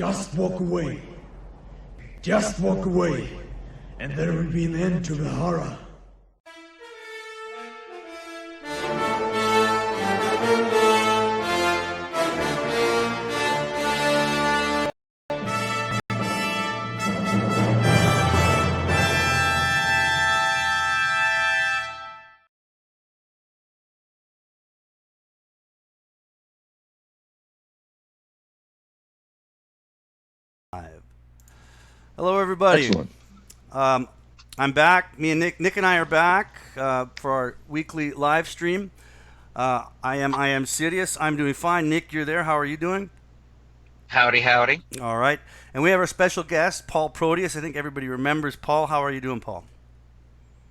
Just walk away. Just walk away, and there will be an end to the horror. Hello, everybody. Excellent. I'm back. Me and Nick and I are back for our weekly live stream. I am Sirias. I'm doing fine. Nick, you're there. How are you doing? Howdy, howdy. All right. And we have our special guest, Paul Proteus. I think everybody remembers Paul. How are you doing, Paul?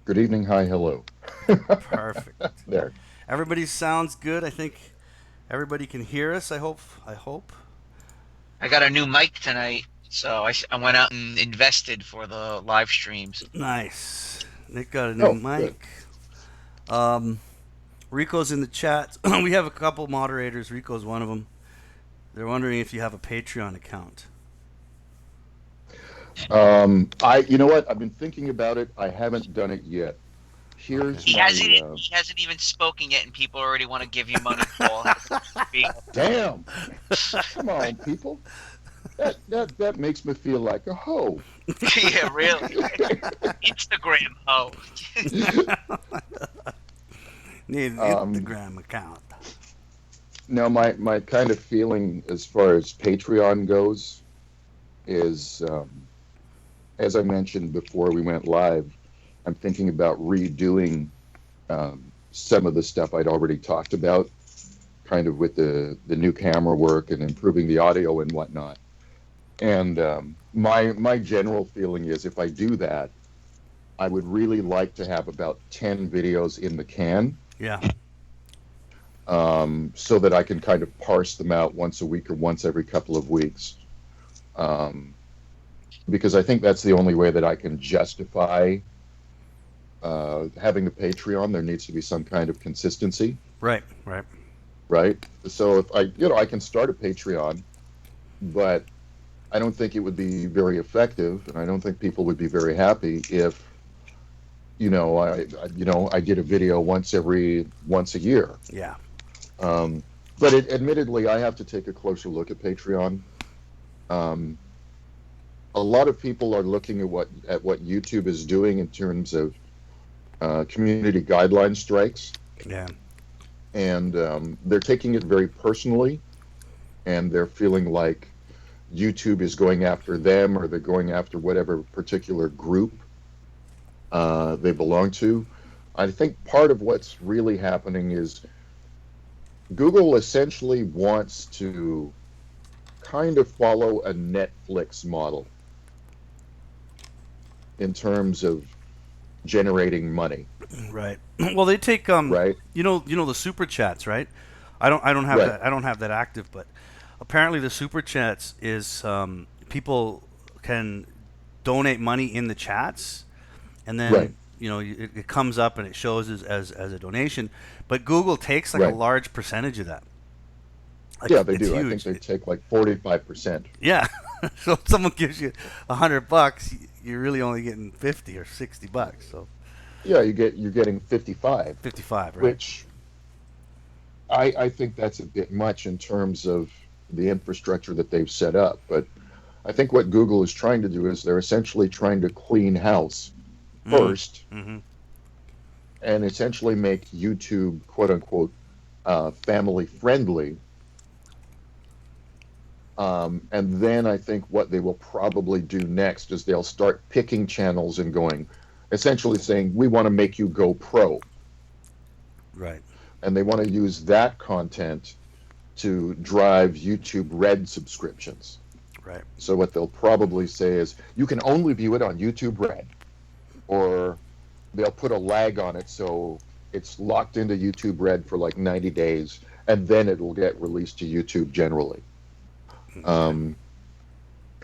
Good evening. Hi. Hello. Perfect. There. Everybody sounds good. I think everybody can hear us. I hope. I got a new mic tonight, so I went out and invested for the live streams. Nice. Nick got a new mic. Rico's in the chat. We have a couple moderators. Rico's one of them. They're wondering if you have a Patreon account. You know what? I've been thinking about it. I haven't done it yet. Here's He hasn't even spoken yet, and people already want to give you money, Paul. Damn! Come on, people. That makes me feel like a hoe. Yeah, really. Instagram hoe. Need an Instagram account. Now, my kind of feeling as far as Patreon goes is, as I mentioned before we went live, I'm thinking about redoing some of the stuff I'd already talked about, kind of with the new camera work and improving the audio and whatnot. And my general feeling is if I do that, I would really like to have about 10 videos in the can. Yeah. So that I can kind of parse them out once a week or once every couple of weeks. Because I think that's the only way that I can justify having a Patreon. There needs to be some kind of consistency. Right. So if I can start a Patreon, but I don't think it would be very effective, and I don't think people would be very happy if, I did a video once a year. Yeah. But admittedly, I have to take a closer look at Patreon. A lot of people are looking at what YouTube is doing in terms of community guideline strikes. Yeah. And they're taking it very personally, and they're feeling like YouTube is going after them, or they're going after whatever particular group they belong to. I think part of what's really happening is Google essentially wants to kind of follow a Netflix model in terms of generating money. Right. Well, they take right. You know the super chats, right? I don't have right. that. I don't have that active, but apparently the super chats is people can donate money in the chats, and then right. It comes up and it shows as a donation, but Google takes like right. a large percentage of that. Like, yeah, they do. Huge. I think they take like 45%. Yeah. So if someone gives you $100, you're really only getting $50 or $60. So yeah, you're getting 55. 55, right? Which I think that's a bit much in terms of the infrastructure that they've set up. But I think what Google is trying to do is they're essentially trying to clean house first, and essentially make YouTube quote unquote family friendly. And then I think what they will probably do next is they'll start picking channels and essentially saying, we want to make you go pro. Right. And they want to use that content to drive YouTube Red subscriptions. Right. So what they'll probably say is, you can only view it on YouTube Red. Or they'll put a lag on it so it's locked into YouTube Red for like 90 days, and then it will get released to YouTube generally.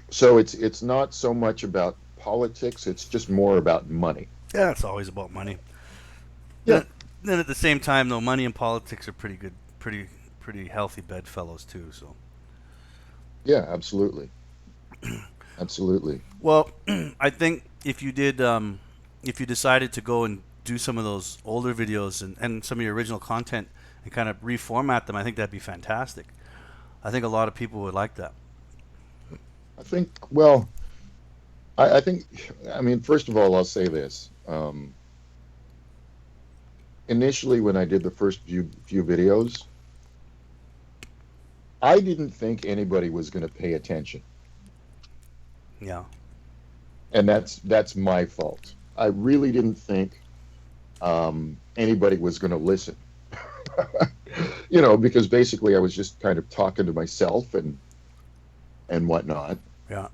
So it's not so much about politics, it's just more about money. Yeah, it's always about money. Yeah. Then at the same time, though, money and politics are pretty good, pretty healthy bedfellows too. So. Yeah, absolutely. Absolutely. Well, I think if you decided to go and do some of those older videos and some of your original content and kind of reformat them, I think that'd be fantastic. I think a lot of people would like that. I think, well, I think, I mean, first of all, I'll say this. Initially, when I did the first few videos, I didn't think anybody was going to pay attention. Yeah. And that's my fault. I really didn't think anybody was going to listen. Because basically I was just kind of talking to myself and whatnot. Yeah.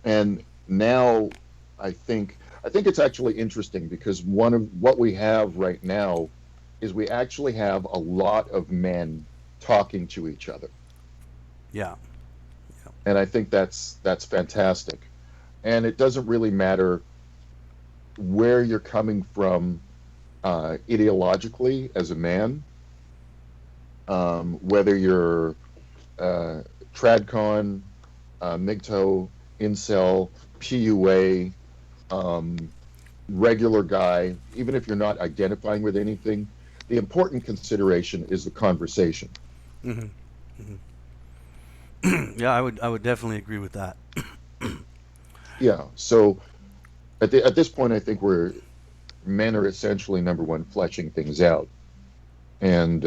And now I think it's actually interesting because one of what we have right now is we actually have a lot of men talking to each other. Yeah. And I think that's fantastic. And it doesn't really matter where you're coming from ideologically as a man, whether you're tradcon, MGTOW, incel, PUA, regular guy, even if you're not identifying with anything, the important consideration is the conversation. Mm-hmm. Mm-hmm. Yeah, I would definitely agree with that. Yeah. So at this point, I think men are essentially number one fleshing things out, and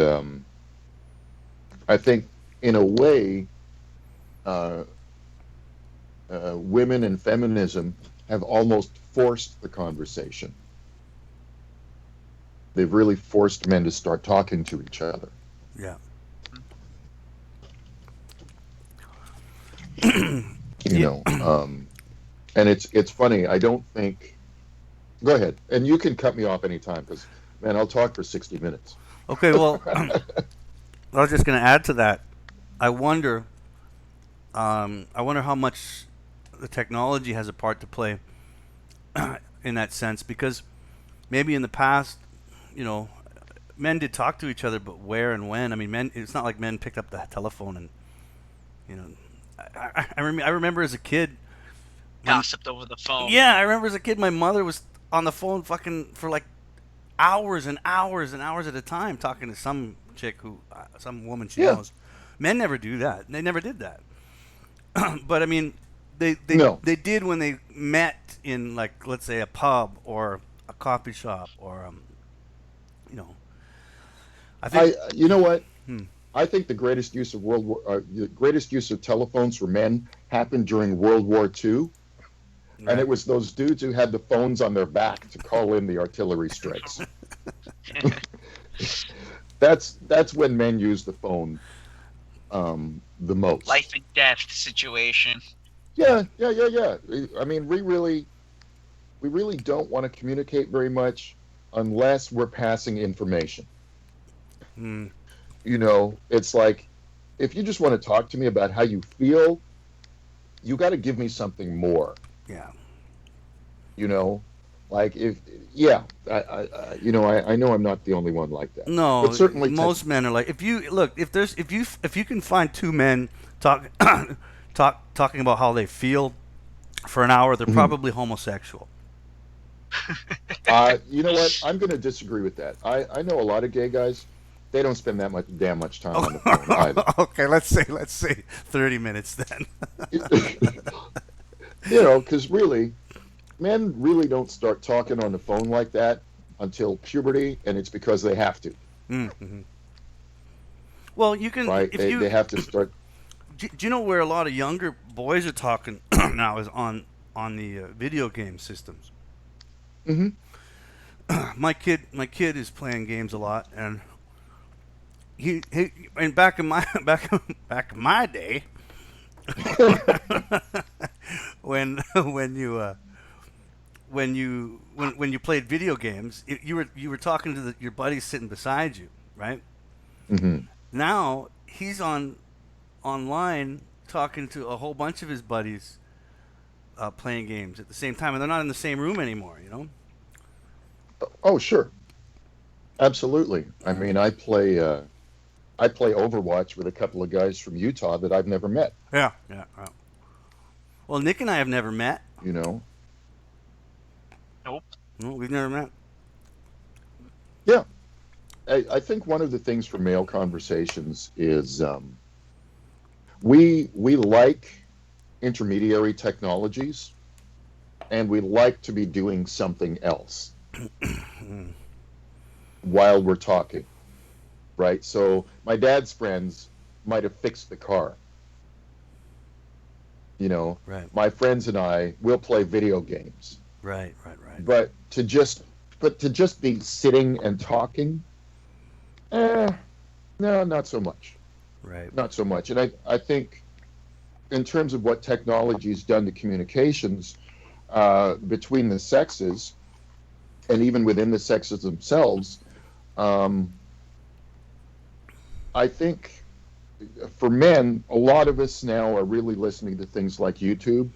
I think in a way, women and feminism have almost forced the conversation. They've really forced men to start talking to each other. Yeah. And it's funny. I don't think. Go ahead, and you can cut me off anytime because, man, I'll talk for 60 minutes. Okay, well, I was just going to add to that. I wonder how much the technology has a part to play in that sense, because maybe in the past, men did talk to each other, but where and when? I mean, it's not like men picked up the telephone and, I remember as a kid. Gossiped over the phone. Yeah, I remember as a kid, my mother was on the phone fucking for like hours and hours and hours at a time talking to some chick some woman she knows. Men never do that. They never did that. But I mean, they did when they met in, like, let's say a pub or a coffee shop or I think you know what? I think the greatest use of the greatest use of telephones for men happened during World War II. Right. And it was those dudes who had the phones on their back to call in the artillery strikes. That's when men use the phone the most. Life and death situation. Yeah. I mean, we really don't want to communicate very much unless we're passing information. It's like, if you just want to talk to me about how you feel, you got to give me something more. Yeah. Like I know I'm not the only one like that. No, but certainly most men are like, if you can find two men talking about how they feel for an hour, they're probably homosexual. You know what? I'm going to disagree with that. I know a lot of gay guys. They don't spend that much time on the phone either. Okay, let's say 30 minutes then. Because really, men really don't start talking on the phone like that until puberty, and it's because they have to. Mm-hmm. Well, you can. Right? They have to start. Do you know where a lot of younger boys are talking now is on the video game systems? Mm-hmm. My kid is playing games a lot, and and back in my day, when you played video games, you were talking to your buddies sitting beside you, right? Mm-hmm. Now he's online talking to a whole bunch of his buddies, playing games at the same time, and they're not in the same room anymore. Oh, sure, absolutely. I mean, I play I play Overwatch with a couple of guys from Utah that I've never met. Yeah, yeah. Well, Nick and I have never met. You know, Nope. No, we've never met. yeah. I think one of the things for male conversations is we like intermediary technologies, and we like to be doing something else while we're talking, right? So my dad's friends might have fixed the car. You know, Right, my friends and I will play video games, right. but to just be sitting and talking, no, not so much. Right. Not so much. And I think in terms of what technology's done to communications between the sexes, and even within the sexes themselves, I think for men, a lot of us now are really listening to things like YouTube.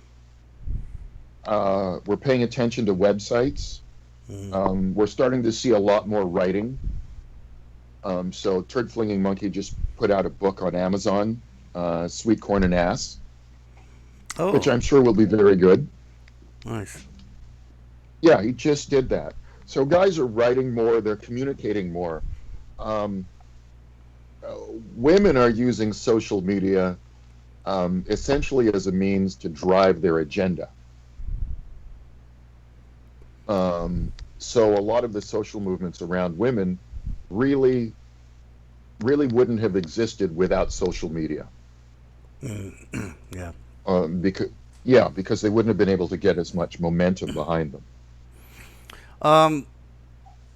We're paying attention to websites. We're starting to see a lot more writing. So Turd Flinging Monkey just put out a book on Amazon, Sweet Corn and Ass, Oh, which I'm sure will be very good. nice. Yeah, he just did that. So guys are writing more, they're communicating more. Um, Women are using social media essentially as a means to drive their agenda. So a lot of the social movements around women really wouldn't have existed without social media. Yeah. Because they wouldn't have been able to get as much momentum behind them.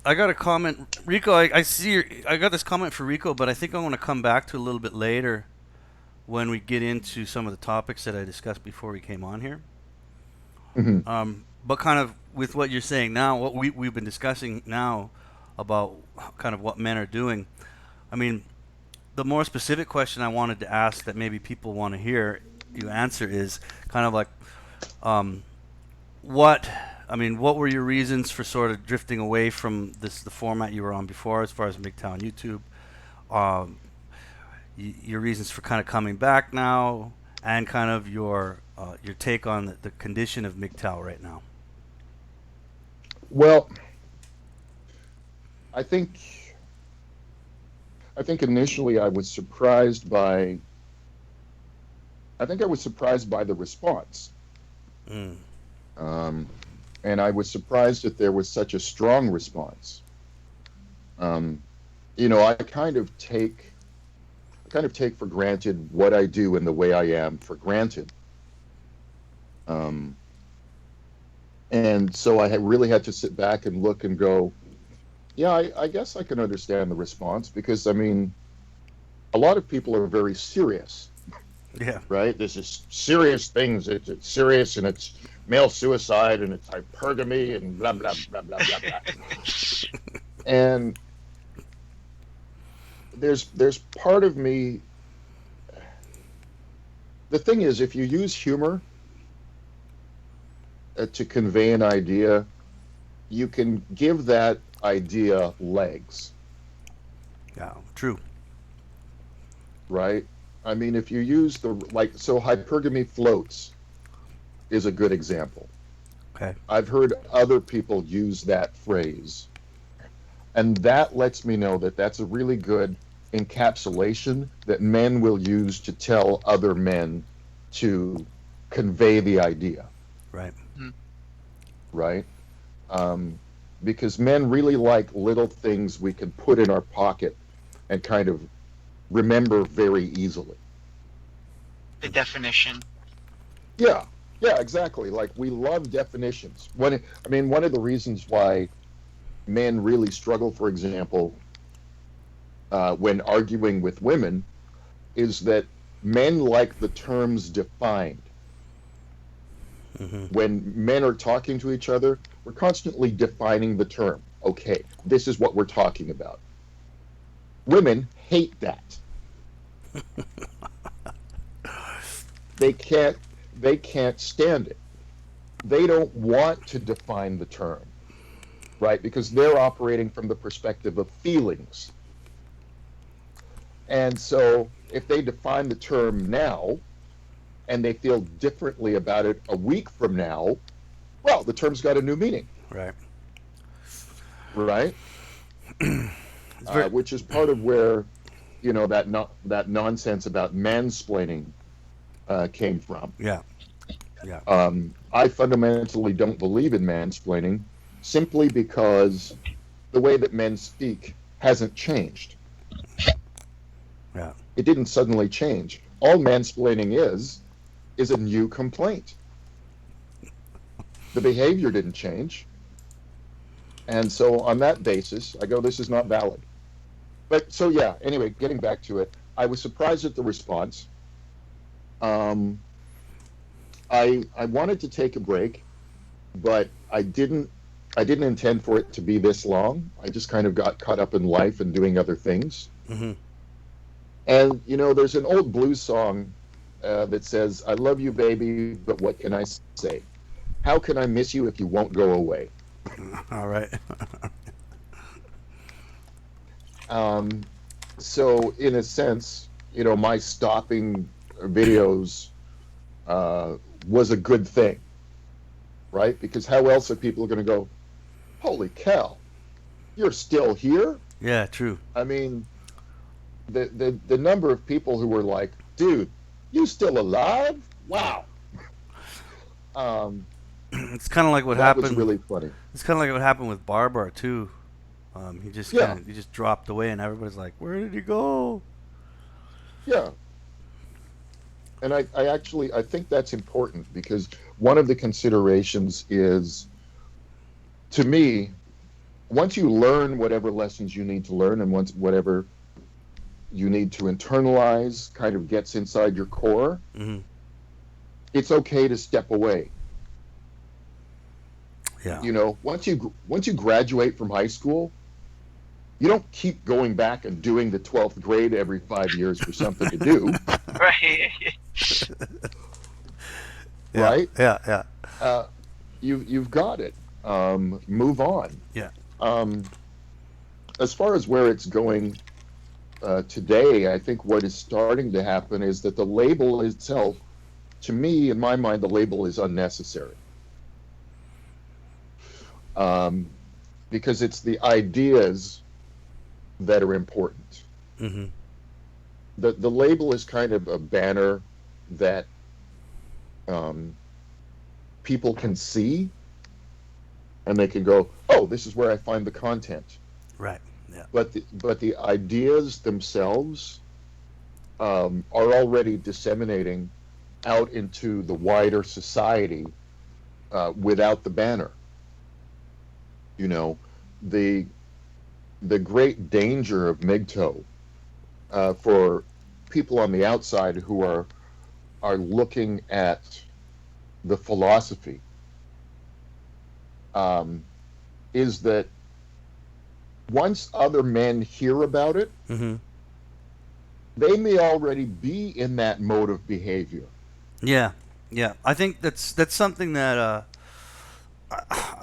I got a comment, Rico. I see I got this comment for Rico, but I think I want to come back to a little bit later when we get into some of the topics that I discussed before we came on here. Mhm. But kind of with what you're saying now, what we've been discussing now about kind of what men are doing. I mean, the more specific question I wanted to ask that maybe people want to hear you answer is kind of like, what what were your reasons for sort of drifting away from the format you were on before, as far as MGTOW and YouTube? Um, your reasons for kind of coming back now, and kind of your take on the condition of MGTOW right now. Well, I think initially I was surprised by the response. Mm. And I was surprised that there was such a strong response. I kind of take for granted what I do and the way I am for granted. And so I really had to sit back and look and go, yeah, I guess I can understand the response, because I mean, a lot of people are very serious, Yeah. right? This is serious things. It's serious, and it's male suicide, and it's hypergamy, and blah blah blah blah blah blah. And there's part of me. The thing is, if you use humor to convey an idea, you can give that idea legs, Yeah. True. right? I mean, if you use so hypergamy floats is a good example. Okay. I've heard other people use that phrase, and that lets me know that that's a really good encapsulation that men will use to tell other men to convey the idea, Right. right? Because men really like little things we can put in our pocket and kind of remember very easily. The definition. Yeah, exactly. Like, we love definitions. One of the reasons why men really struggle, for example, when arguing with women, is that men like the terms defined. Mm-hmm. When men are talking to each other, we're constantly defining the term. Okay, this is what we're talking about. Women hate that. They can't stand it. They don't want to define the term, right? Because they're operating from the perspective of feelings. And so if they define the term now and they feel differently about it a week from now, well, the term's got a new meaning, Right. right? Very, Which is part of where, that nonsense about mansplaining came from. yeah. Yeah. I fundamentally don't believe in mansplaining simply because the way that men speak hasn't changed. Yeah. It didn't suddenly change. All mansplaining is a new complaint. The behavior didn't change. And so on that basis, I go, this is not valid. But so, yeah, anyway, getting back to it, I was surprised at the response. I wanted to take a break, but I didn't intend for it to be this long. I just kind of got caught up in life and doing other things. Mm-hmm. And, there's an old blues song that says, I love you, baby, but what can I say? How can I miss you if you won't go away? All right. So in a sense, my stopping videos was a good thing, right? Because how else are people going to go, holy cow, you're still here? Yeah, true. I mean, the number of people who were like, dude, you still alive? Wow. It's kind of like what that happened. was really funny. It's kind of like what happened with Barbar too. He just he just dropped away, and everybody's like, "Where did he go?" Yeah. And I think that's important because one of the considerations is, to me, once you learn whatever lessons you need to learn and once whatever you need to internalize kind of gets inside your core, Mm-hmm. it's okay to step away. Yeah. Once you graduate from high school, you don't keep going back and doing the 12th grade every 5 years for something to do. Right. Yeah. Right? Yeah. You've got it. Move on. Yeah. As far as where it's going today, I think what is starting to happen is that the label itself, to me, in my mind, the label is unnecessary. Because it's the ideas that are important. Mm-hmm. The label is kind of a banner that people can see, and they can go, "Oh, this is where I find the content." Right. Yeah. But the ideas themselves are already disseminating out into the wider society without the banner. The great danger of MGTOW for people on the outside who are looking at the philosophy is that once other men hear about it, Mm-hmm. they may already be in that mode of behavior. Yeah. Yeah. I think that's something that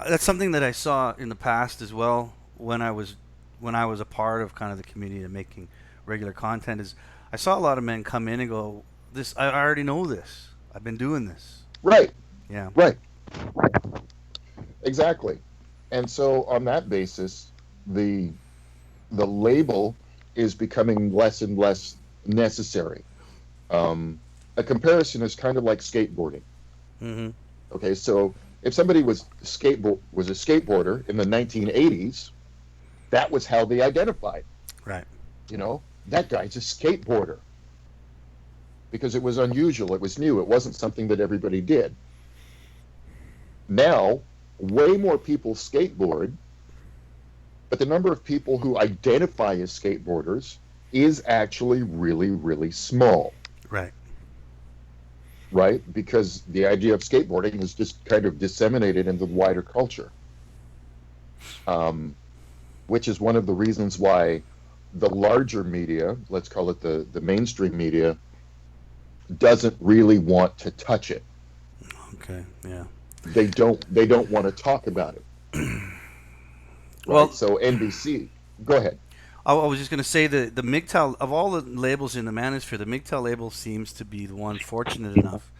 that's something that I saw in the past as well when I was a part of kind of the community and making regular content. Is I saw a lot of men come in and go, "This I already know this. I've been doing this." Right. Yeah. Right. Exactly. And so on that basis, the label is becoming less and less necessary. A comparison is kind of like skateboarding. Mm-hmm. Okay, so if somebody was a skateboarder in the 1980s, that was how they identified. Right. That guy's a skateboarder. Because it was unusual, it was new, it wasn't something that everybody did. Now, way more people skateboard, but the number of people who identify as skateboarders is actually really, really small. Right. Right? Because the idea of skateboarding is just kind of disseminated into the wider culture. Which is one of the reasons why the larger media, let's call it the mainstream media, doesn't really want to touch it. Okay. Yeah. They don't want to talk about it. Right? Well, So NBC, go ahead. I was just going to say the MGTOW, of all the labels in the manosphere, the MGTOW label seems to be the one fortunate enough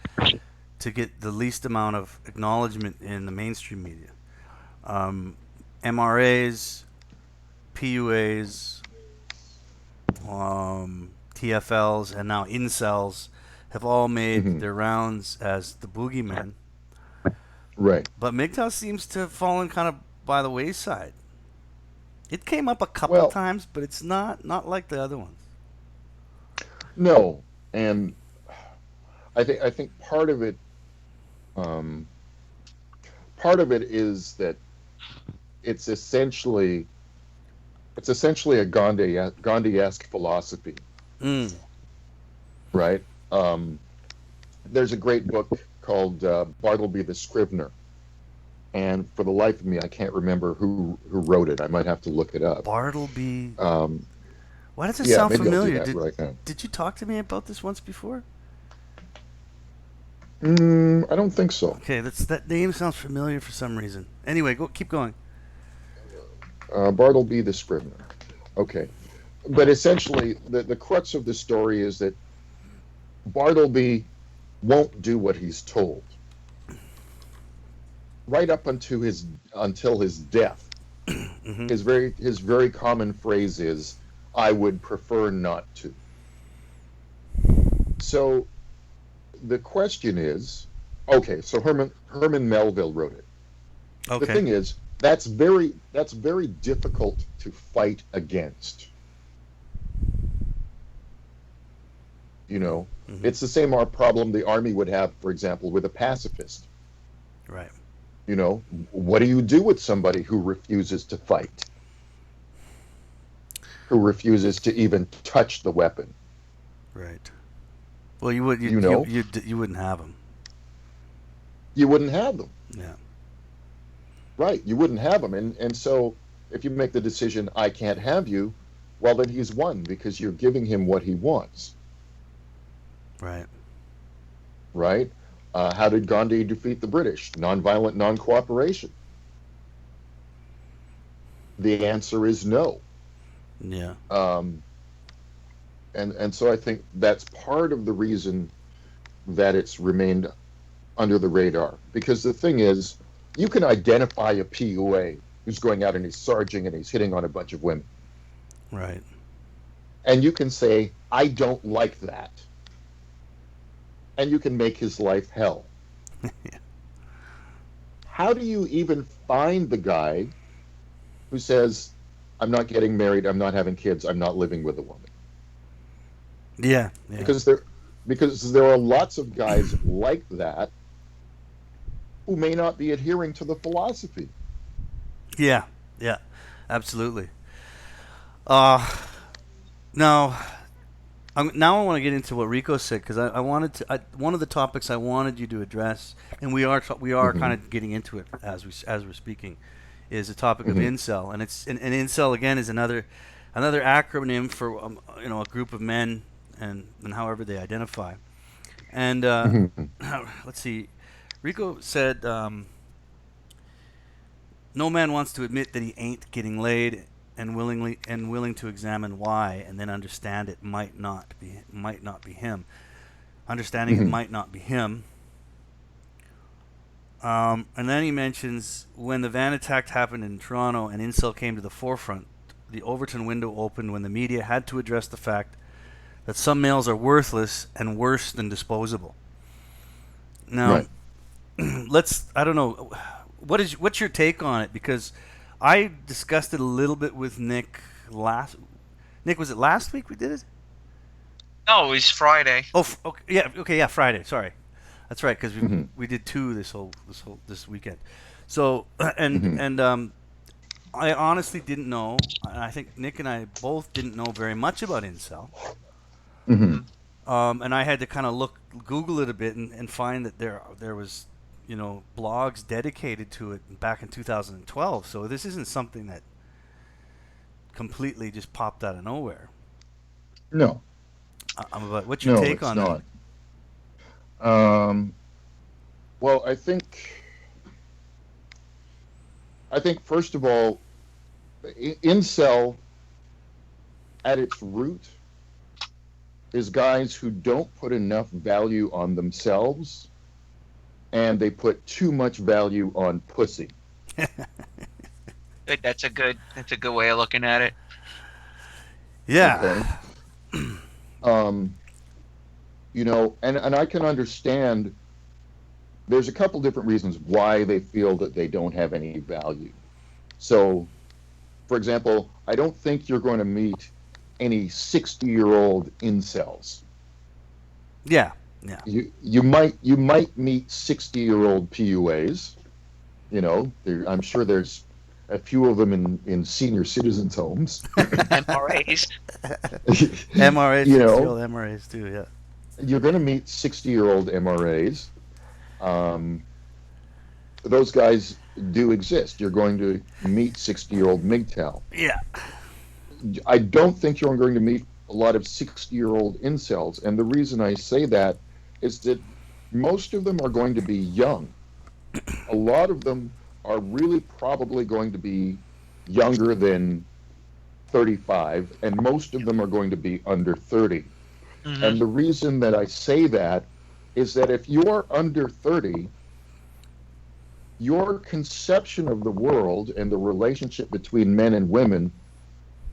to get the least amount of acknowledgement in the mainstream media. MRAs, PUAs, TFLs, and now incels have all made their rounds as the boogeymen. Right. But MGTOW seems to have fallen kind of by the wayside. It came up a couple Well, times, but it's not like the other ones. no, and I think um, part of it is that it's essentially a Gandhi-esque philosophy, Mm. right? There's a great book called Bartleby the Scrivener, and for the life of me, I can't remember who wrote it. I might have to look it up. Bartleby. Um, Why does it yeah, sound maybe I'll do familiar? that right now. Did you talk to me about this once before? I don't think so. Okay, that name sounds familiar for some reason. Anyway, keep going. Bartleby the Scrivener. Okay. But essentially, the crux of the story is that Bartleby won't do what he's told. Right up until his death. Mm-hmm. His very common phrase is, "I would prefer not to." So the question is, okay, so Herman Melville wrote it. Okay. The thing is, that's very difficult to fight against. It's the same problem the army would have, for example, with a pacifist. Right. What do you do with somebody who refuses to fight? Who refuses to even touch the weapon? Right. Well, you wouldn't have them. You wouldn't have them. Yeah. Right, you wouldn't have them. And so if you make the decision, I can't have you, well, then he's won because you're giving him what he wants. Right. Right? How did Gandhi defeat the British? Nonviolent non-cooperation. The answer is no. Yeah. And so I think that's part of the reason that it's remained under the radar. Because the thing is, you can identify a PUA who's going out and he's sarging and he's hitting on a bunch of women. Right. And you can say, I don't like that. And you can make his life hell. Yeah. How do you even find the guy who says, I'm not getting married, I'm not having kids, I'm not living with a woman? Yeah. Because there are lots of guys like that who may not be adhering to the philosophy. Yeah. Absolutely. Now I want to get into what Rico said because I wanted to. One of the topics I wanted you to address, and we are kind of getting into it as we're speaking, is the topic of incel, and it's an incel again is another acronym for a group of men and however they identify, and let's see, Rico said no man wants to admit that he ain't getting laid. And willing to examine why, and then understand it might not be him. Understanding it might not be him. And then he mentions when the van attack happened in Toronto and incel came to the forefront, the Overton window opened when the media had to address the fact that some males are worthless and worse than disposable. Now, Right. I don't know, what's your take on it? Because I discussed it a little bit with Nick Nick, was it last week we did it? No, it was Friday. Oh, okay, Friday. Sorry, that's right, because we did two this weekend. So and I honestly didn't know. I think Nick and I both didn't know very much about incel. And I had to kind of Google it a bit and find that there was blogs dedicated to it back in 2012. So this isn't something that completely just popped out of nowhere. No. But what's your take on that? Well, I think first of all, incel at its root is guys who don't put enough value on themselves, and they put too much value on pussy. Good. That's a good way of looking at it. Okay. Yeah. Um, and I can understand there's a couple different reasons why they feel that they don't have any value. So, for example, I don't think you're going to meet any 60-year-old incels. Yeah. Yeah. You might meet 60-year-old PUAs. I'm sure there's a few of them in senior citizens' homes. MRAs. MRAs, you 60-year-old know, MRAs too. Yeah. you're going to meet 60-year-old MRAs. Um, those guys do exist. You're going to meet 60-year-old MGTOW. Yeah. I don't think you're going to meet a lot of 60-year-old incels. And the reason I say that is that most of them are going to be young. A lot of them are really probably going to be younger than 35, and most of them are going to be under 30. Hmm. And the reason that I say that is that if you're under 30, your conception of the world and the relationship between men and women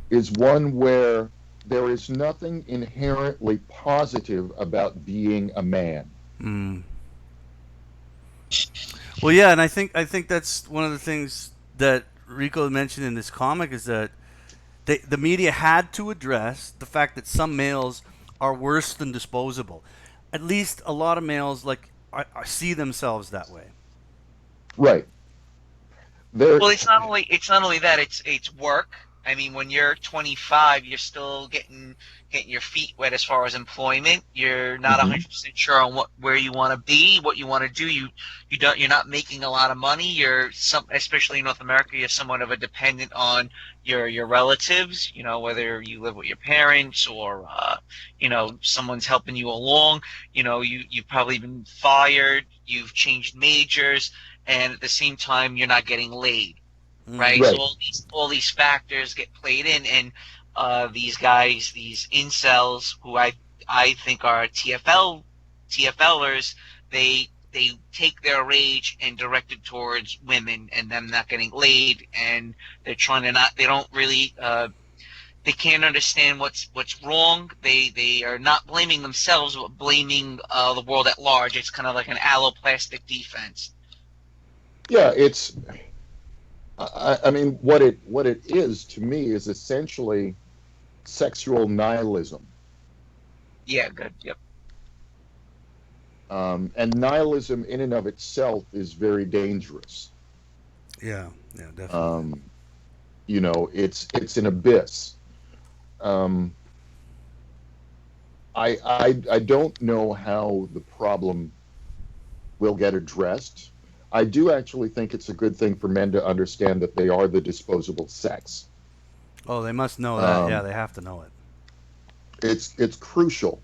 is one where there is nothing inherently positive about being a man. Mm. Well, yeah, and I think that's one of the things that Rico mentioned in this comic is that the media had to address the fact that some males are worse than disposable. At least a lot of males see themselves that way. Right. There, Well, it's not only that, it's work. I memean, when you're 25, you're still getting your feet wet as far as employment. You're not mhm, 100% sure on where you want to be, what you want to do. You're not making a lot of money. Especially in North America, you're somewhat of a dependent on your relatives. Whether you live with your parents or someone's helping you along. You've probably been fired. You've changed majors, and at the same time you're not getting laid, right? Mm. So right. all these factors get played in, and these guys, these incels, who I think are TFLers, they take their rage and direct it towards women and them not getting laid, and they're trying to not they don't really they can't understand what's wrong. They are not blaming themselves, but blaming the world at large. It's kind of like an alloplastic defense. Yeah, I mean, what it is to me is essentially sexual nihilism. Yeah, good. Yep. And nihilism in and of itself is very dangerous. Yeah, yeah, definitely. Um, it's an abyss. Um, I don't know how the problem will get addressed. I do actually think it's a good thing for men to understand that they are the disposable sex. Oh, they must know that. Yeah, Um, they have to know it. it's crucial.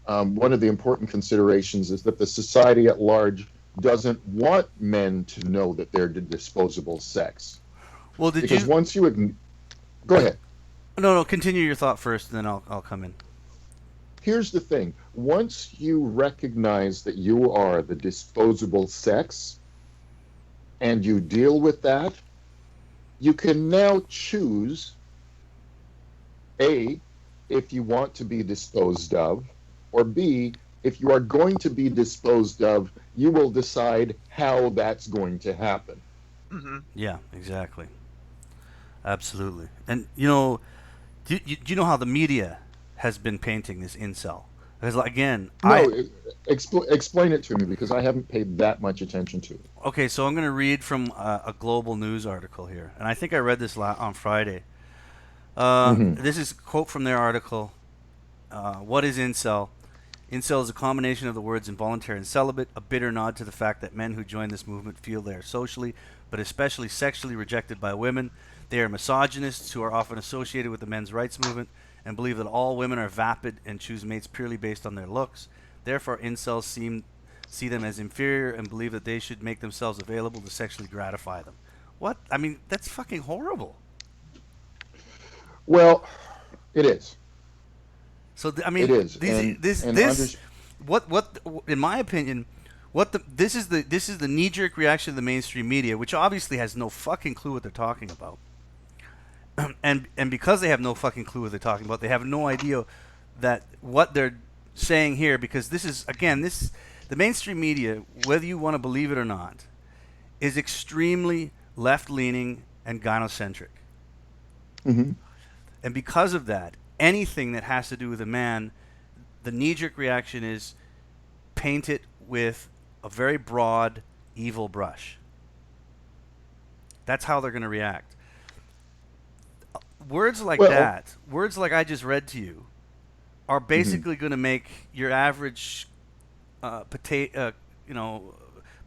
One of the important considerations is that the society at large doesn't want men to know that they're the disposable sex, Well, did because you? once you go ahead. No, no. Continue your thought first, and then I'll come in. Here's the thing: once you recognize that you are the disposable sex and you deal with that, you can now choose A, if you want to be disposed of, or B, if you are going to be disposed of, you will decide how that's going to happen. Hmm. Yeah, exactly. Absolutely. And do you know how the media has been painting this incel? Because again, I No, explain it to me because I haven't paid that much attention to it. okay. So I'm going to read from a global news article here, and I think I read this on Friday. Hmm. This is a quote from their article. What is incel? Incel is a combination of the words involuntary and celibate, a bitter nod to the fact that men who join this movement feel they are socially, but especially sexually rejected by women. They are misogynists who are often associated with the men's rights movement and believe that all women are vapid and choose mates purely based on their looks. Therefore, incels see them as inferior and believe that they should make themselves available to sexually gratify them. What? I mean, that's fucking horrible. Well, It is. So I It mean, is. this what in my opinion, this is the knee-jerk reaction of the mainstream media, which obviously has no fucking clue what they're talking about. And because they have no fucking clue what they're talking about, they have no idea that what they're saying here, because this is, again, the mainstream media, whether you want to believe it or not, is extremely left-leaning and gynocentric. Hmm. And because of that, anything that has to do with a man, the knee-jerk reaction is paint it with a very broad, evil brush. That's how they're going to react. Words like Well, that, words like I just read to you, are hmm basically going to make your average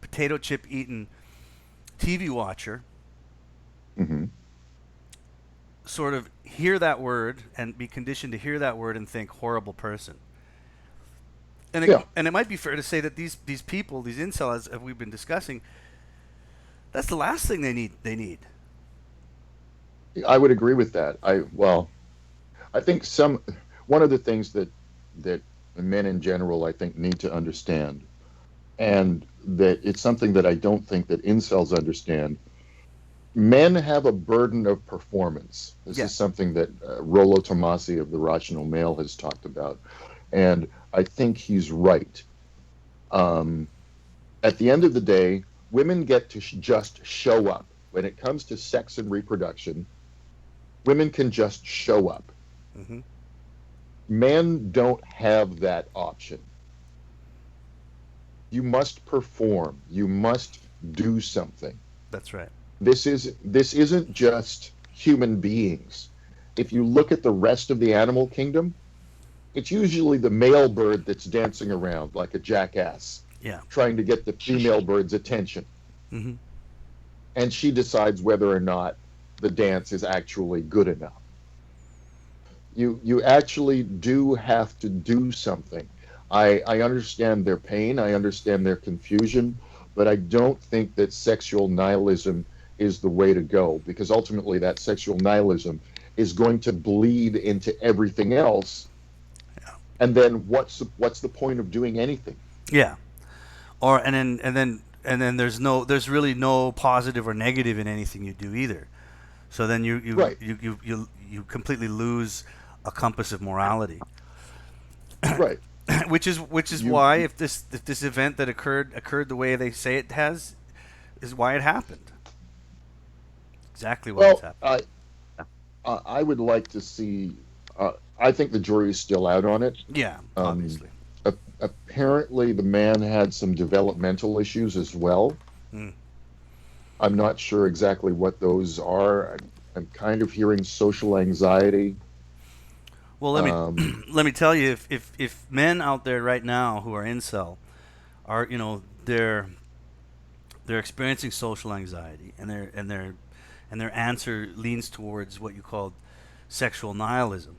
potato chip eating TV watcher hmm sort of hear that word and be conditioned to hear that word and think horrible person. yeah, And it might be fair to say that these people, these incels, as we've been discussing, that's the last thing they need. I would agree with that. I think one of the things that men in general, I think, need to understand, and that it's something that I don't think that incels understand. Men have a burden of performance. This Yeah. is something that Rollo Tomasi of the Rational Male has talked about, and I think he's right. Um, at the end of the day, women get to just show up. When it comes to sex and reproduction, women can just show up. Mm-hmm. Men don't have that option. You must perform. You must do something. That's right. This isn't just human beings. If you look at the rest of the animal kingdom, it's usually the male bird that's dancing around like a jackass, Yeah. trying to get the female bird's attention. Mm-hmm. And she decides whether or not the dance is actually good enough. You actually do have to do something. I understand their pain, I understand their confusion, but I don't think that sexual nihilism is the way to go, because ultimately that sexual nihilism is going to bleed into everything else. Yeah. And then what's the point of doing anything? Yeah. Or and then there's really no positive or negative in anything you do either. So then Right, you completely lose a compass of morality. right. which is You why if this event that occurred the way they say it has, is why it happened. Exactly why it's well, happened. I would like to see. I think the jury's still out on it. Yeah, Um, obviously. Apparently, the man had some developmental issues as well. Mm. I'm not sure exactly what those are. I'm kind of hearing social anxiety. Well, let me Um, let me tell you, if men out there right now who are incel are, they're experiencing social anxiety, and their answer leans towards what you called sexual nihilism,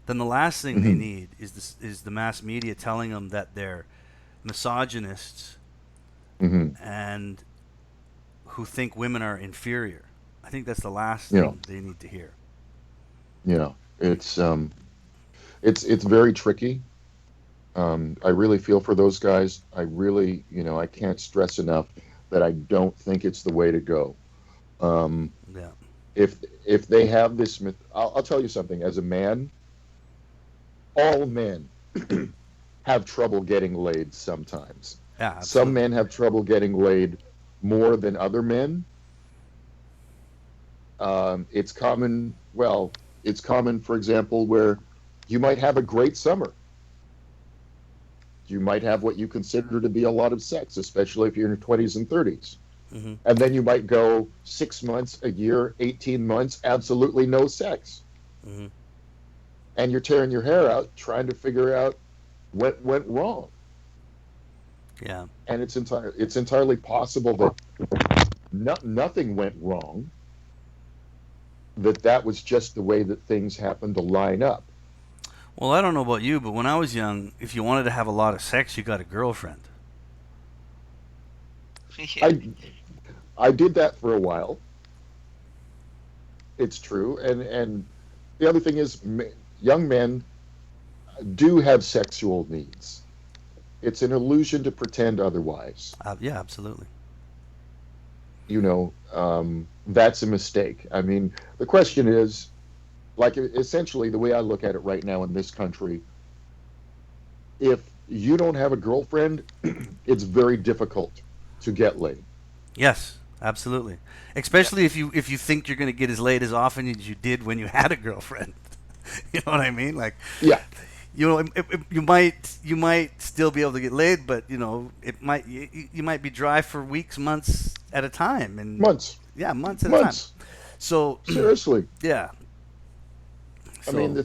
then the last thing they mhm, need is the mass media telling them that they're misogynists mhm. and who think women are inferior. I think that's the last Yeah, thing they need to hear. yeah. It's very tricky. I really feel for those guys. I really, I can't stress enough that I don't think it's the way to go. Um, Yeah. if if they have this myth, I'll tell you something. As a man, all men have trouble getting laid sometimes. Yeah, Some absolutely. men have trouble getting laid more than other men. It's common, well, it's common, for example, where you might have a great summer. You might have what you consider to be a lot of sex, especially if you're in your 20s and 30s. Hmm. And then you might go 6 months, a year, 18 months, absolutely no sex. Hmm. And you're tearing your hair out trying to figure out what went wrong. Yeah. And it's entirely possible that nothing went wrong, that was just the way that things happened to line up. Well, I don't know about you, but when I was young, if you wanted to have a lot of sex, you got a girlfriend. Yeah. I did that for a while. It's true, and the other thing is, young men do have sexual needs. It's an illusion to pretend otherwise. Yeah, absolutely. That's a mistake. I mean, the question is, like, essentially, the way I look at it right now in this country, if you don't have a girlfriend, it's very difficult to get laid. Yes, absolutely. Especially if you think you're going to get as laid as often as you did when you had a girlfriend. You know what I mean? Like, Yeah, you might still be able to get laid, but you might be dry for weeks, months at a time, and months, yeah, months at a time. months. So Seriously. yeah. I mean, So the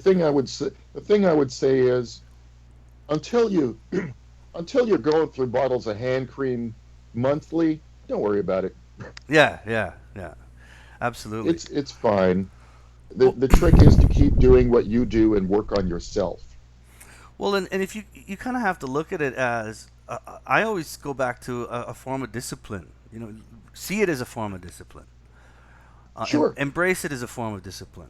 thing I would say is, until you, until you're going through bottles of hand cream monthly, don't worry about it. yeah, yeah, yeah, absolutely. It's fine. The Well, the trick is to keep doing what you do and work on yourself. well, and if you kind of have to look at it as I always go back to a form of discipline. See it as a form of discipline. Sure, Embrace it as a form of discipline.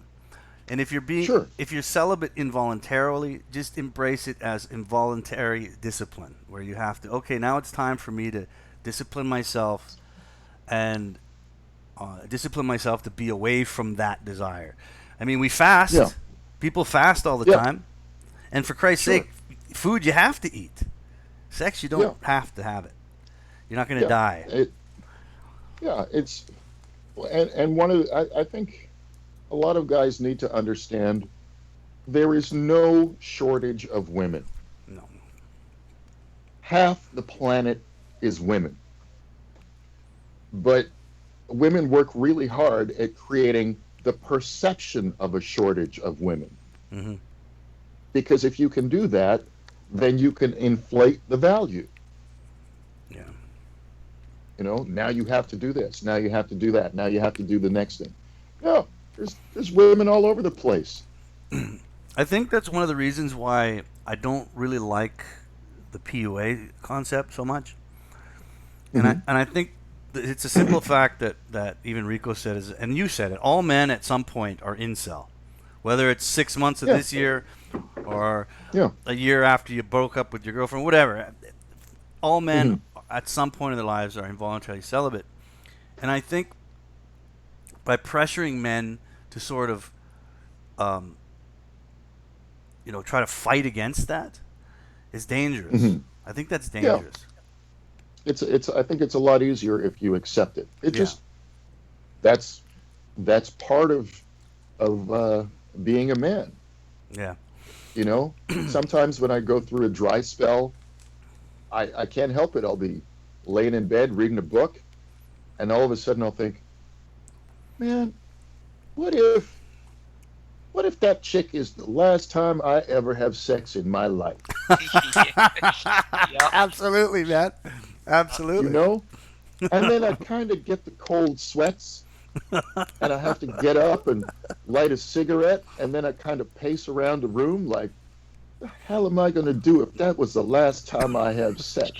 And sure. if you're celibate involuntarily, just embrace it as involuntary discipline, where you have to, okay, now it's time for me to discipline myself and discipline myself to be away from that desire. I mean, we Yeah, fast. People fast all the yeah, time. And for Christ's sure. sake, food you have to eat. Sex you Yeah, don't have to have it. You're not going to yeah. die. Yeah, it's and one of I think a lot of guys need to understand there is no shortage of women. No. Half the planet is women, but women work really hard at creating the perception of a shortage of women. Hmm. Because if you can do that, then you can inflate the value. Yeah. Now you have to do this. Now you have to do that. Now you have to do the next thing. No, there's women all over the place. I think that's one of the reasons why I don't really like the PUA concept so much. And I Hmm. and I think that it's a simple fact that even Rico said is, and you said it. All men at some point are incel, whether it's 6 months of Yeah, this year or yeah. a year after you broke up with your girlfriend, whatever. All men Hmm. at some point in their lives are involuntarily celibate, and I think by pressuring men to sort of um, try to fight against that is dangerous. Hmm. I think that's Yeah. dangerous. It's I think it's a lot easier if you accept it. It Yeah. just that's that's part of being a man. Yeah. Sometimes when I go through a dry spell, I can't help it. I'll be laying in bed reading a book, and all of a sudden I'll think, man, what if what if that chick is the last time I ever have sex in my life? Yep. Absolutely, man. You Absolutely. know? And then I kind of get the cold sweats, and I have to get up and light a cigarette, and then I kind of pace around the room like, the hell am I going to do if that was the last time I have sex?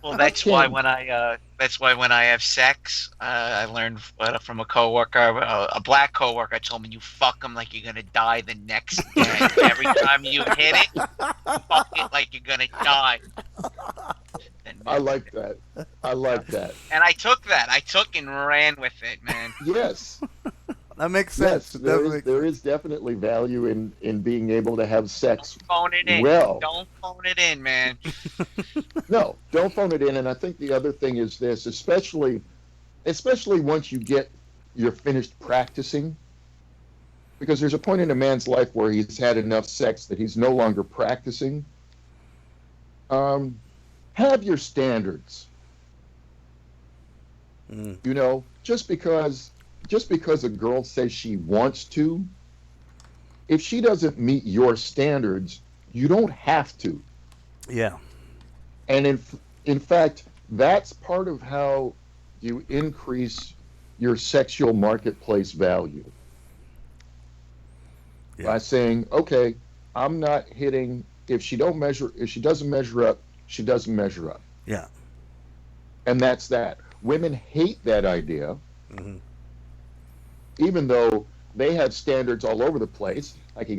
Well, I can't. that's why when I have sex, I learned from a coworker, a black coworker told me, you fuck them like you're gonna die the next day. Every time you hit it, fuck it like you're gonna die. I like that. I like that. And I took that. I took and ran with it, man. Yes, That makes yes. sense. That makes There is definitely value in being able to have sex Phone it in. well. Don't phone it in, man. No, don't phone it in. And I think the other thing is this, especially once you're finished practicing, because there's a point in a man's life where he's had enough sex that he's no longer practicing. Have your standards. Mm. Just because a girl says she wants to, if she doesn't meet your standards, you don't have to. Yeah. And in fact, that's part of how you increase your sexual marketplace value Yeah. by saying, okay, I'm not hitting if she doesn't measure up, she doesn't measure up. Yeah. And that's that. Women hate that idea, Hmm. even though they have standards all over the place. Like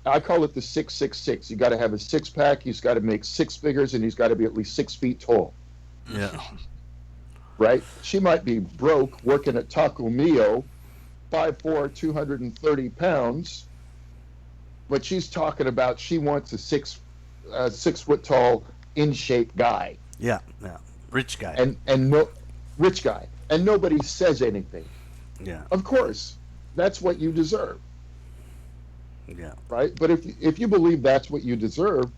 I call it the 666. You got to have a six pack. He's got to make six figures, and he's got to be at least 6 feet tall. Yeah. Right? She might be broke working at Taco Mio, 5'4", 230 pounds, but she's talking about she wants a 6 foot tall, in shape guy. Yeah. Yeah. Rich guy. And no rich guy, and nobody says anything. Yeah. Of course, that's what you deserve. Yeah. Right? But if you believe that's what you deserve,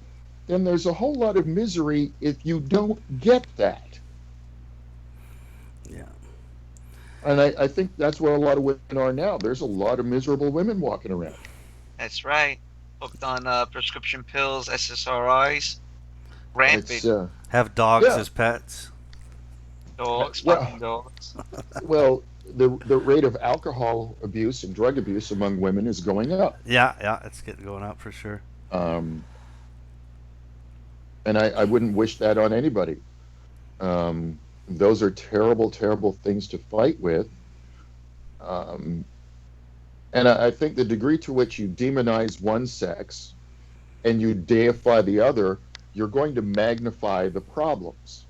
then there's a whole lot of misery if you don't get that. Yeah. And I think that's where a lot of women are now. There's a lot of miserable women walking around. That's right. Hooked on prescription pills, SSRIs, rampant. Have dogs Yeah. as pets. Dogs, Well- fucking dogs. Well, the rate of alcohol abuse and drug abuse among women is going up. Yeah. Yeah. It's getting going up for sure. And I wouldn't wish that on anybody. Those are terrible, terrible things to fight with. And I think the degree to which you demonize one sex and you deify the other, you're going to magnify the problems.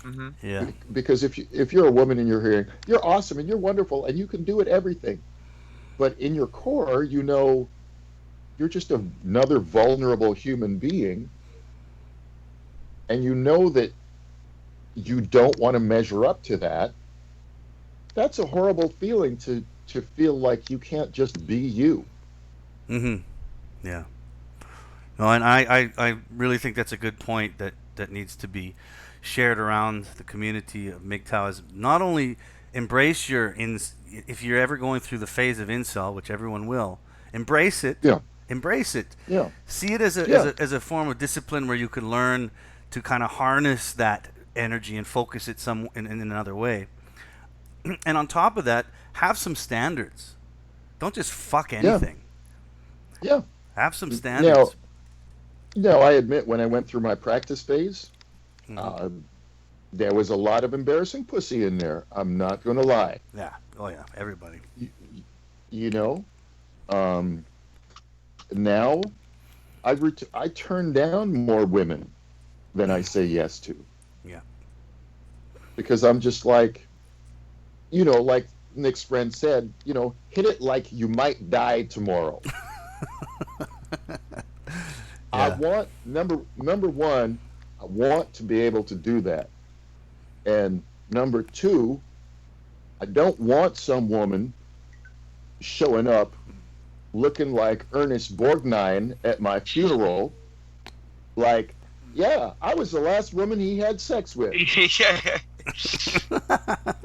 Mm-hmm. Yeah. Because if you're a woman and you're hearing, you're awesome and you're wonderful and you can do it everything, but in your core, you know, you're just another vulnerable human being, and you know that you don't want to measure up to that. That's a horrible feeling to feel like you can't just be you. Mm-hmm. Yeah. No, and I really think that's a good point that needs to be shared around the community of MGTOW, is not only embrace if you're ever going through the phase of incel, which everyone will, embrace it. Yeah. Embrace it. Yeah. See it as a form of discipline where you can learn to kind of harness that energy and focus it in another way. And on top of that, have some standards. Don't just fuck anything. Yeah. Have some standards. Now, I admit, when I went through my practice phase, Mhm. there was a lot of embarrassing pussy in there. I'm not going to lie. Yeah. Oh yeah. Everybody. You know, now I turn down more women than I say yes to. Yeah. Because I'm just like, you know, like Nick's friend said, you know, hit it like you might die tomorrow. I want number one, I want to be able to do that. And number two, I don't want some woman showing up looking like Ernest Borgnine at my funeral, like, yeah, I was the last woman he had sex with. Yeah.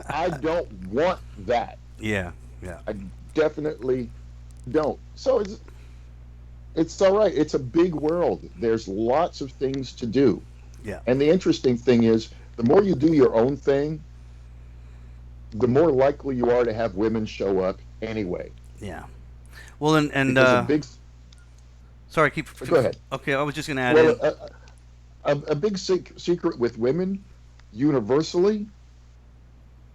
I don't want that. Yeah. Yeah. I definitely don't. So it's all right. It's a big world. There's lots of things to do. Yeah. And the interesting thing is, the more you do your own thing, the more likely you are to have women show up anyway. Yeah. Well, and Because a big, sorry, go ahead. Okay, I was just going to add in. A big secret with women, universally,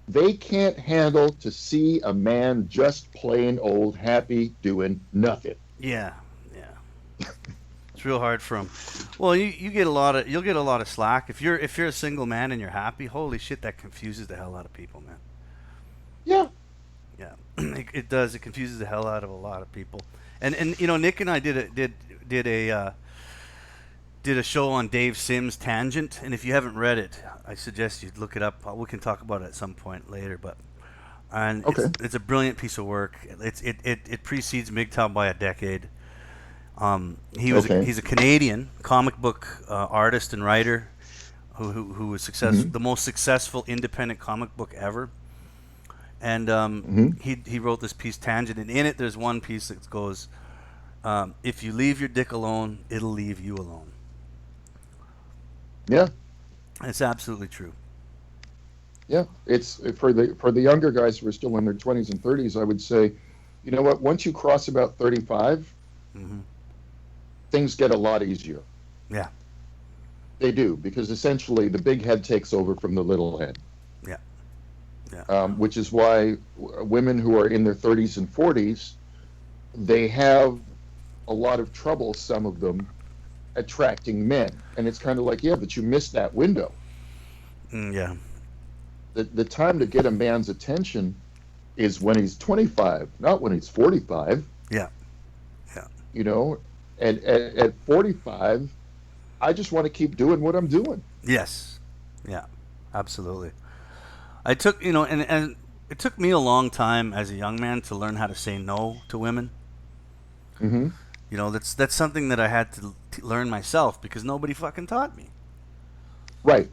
they can't handle to see a man just plain old happy doing nothing. Yeah. It's real hard for them. Well, you'll get a lot of slack if you're a single man and you're happy. Holy shit, that confuses the hell out of people, man. Yeah. Yeah, it does. It confuses the hell out of a lot of people. And you know, Nick and I did a show on Dave Sims' Tangent, and if you haven't read it, I suggest you look it up. We can talk about it at some point later, but Okay. it's a brilliant piece of work. It precedes MGTOW by a decade. He's a Canadian comic book artist and writer who was the most successful independent comic book ever. And he wrote this piece, Tangent, and in it there's one piece that goes, if you leave your dick alone, it'll leave you alone. Yeah. It's absolutely true. Yeah. It's for the younger guys who are still in their 20s and 30s, I would say, you know what, once you cross about 35, things get a lot easier. Yeah. They do, because essentially the big head takes over from the little head. Yeah. Yeah. Which is why women who are in their 30s and 40s they have a lot of trouble, some of them, attracting men. And it's kind of like, yeah, but you missed that window. Yeah. The time to get a man's attention is when he's 25, not when he's 45. Yeah. Yeah. You know, and at 45, I just want to keep doing what I'm doing. Yes. Yeah. Absolutely. I took, and it took me a long time as a young man to learn how to say no to women. Hmm. That's something that I had to learn myself because nobody fucking taught me. Right.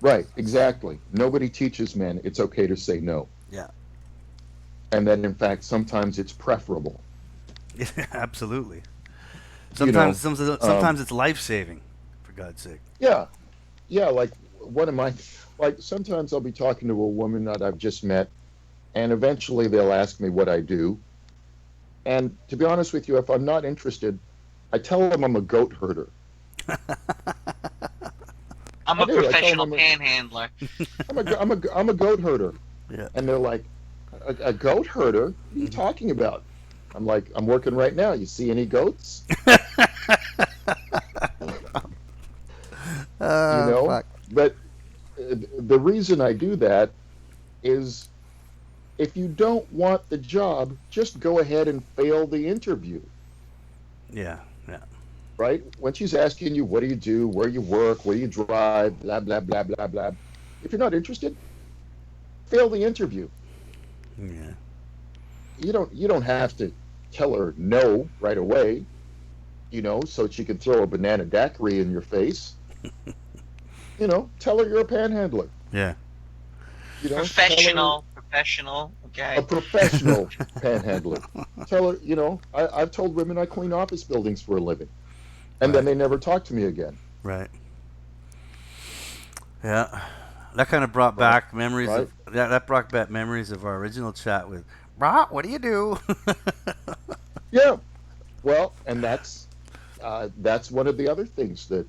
Right. Exactly. Nobody teaches men it's okay to say no. Yeah. And then, in fact, sometimes it's preferable. Yeah, absolutely. You know, Sometimes it's life saving, for God's sake. yeah. Yeah. Like, what am I? Like, sometimes I'll be talking to a woman that I've just met, and eventually they'll ask me what I do. And to be honest with you, if I'm not interested, I tell them I'm a goat herder. I'm I a do. I tell professional them panhandler. I'm a goat herder. Yeah. And they're like, a goat herder? What are you talking about? I'm like, I'm working right now. You see any goats? You know? Fuck. But the reason I do that is if you don't want the job, just go ahead and fail the interview, Yeah. Yeah. right? When she's asking you, what do you do, where you work, where you drive, blah, blah, blah, blah, blah. If you're not interested, fail the interview. Yeah. You don't have to tell her no right away, so she can throw a banana daiquiri in your face. Tell her you're a panhandler. Yeah. Tell her Professional. Okay. a professional panhandler. Tell her, I've told women I clean office buildings for a living, and then Right. they never talk to me again. Right. Yeah. That kind of brought back memories Right. of that brought back memories of our original chat with Brah, what do you do? Yeah. Well, and that's one of the other things that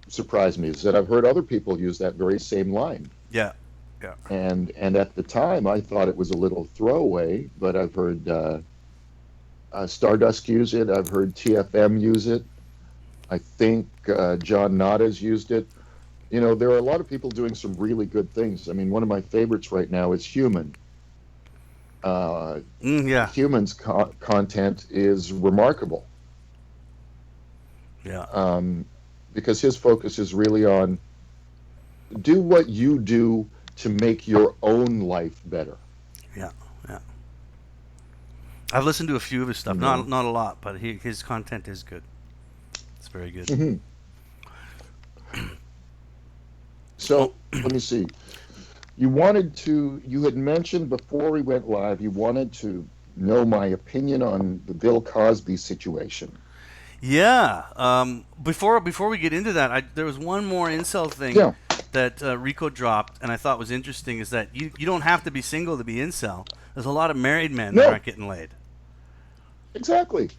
surprised me is that I've heard other people use that very same line. Yeah. Yeah. And at the time, I thought it was a little throwaway, but I've heard Stardust use it. I've heard TFM use it. I think John Nada's used it. There are a lot of people doing some really good things. I mean, one of my favorites right now is Human. Yeah. Human's content is remarkable Yeah. because his focus is really on do what you do to make your own life better. Yeah. Yeah. I've listened to a few of his stuff. No. Not a lot, but his content is good. It's very good. Mhm. So let me see. You had mentioned before we went live, you wanted to know my opinion on the Bill Cosby situation. Yeah. Before we get into that, there was one more incel thing Yeah. that Rico dropped, and I thought was interesting is that you don't have to be single to be incel. There's a lot of married men that No. aren't getting laid. Exactly.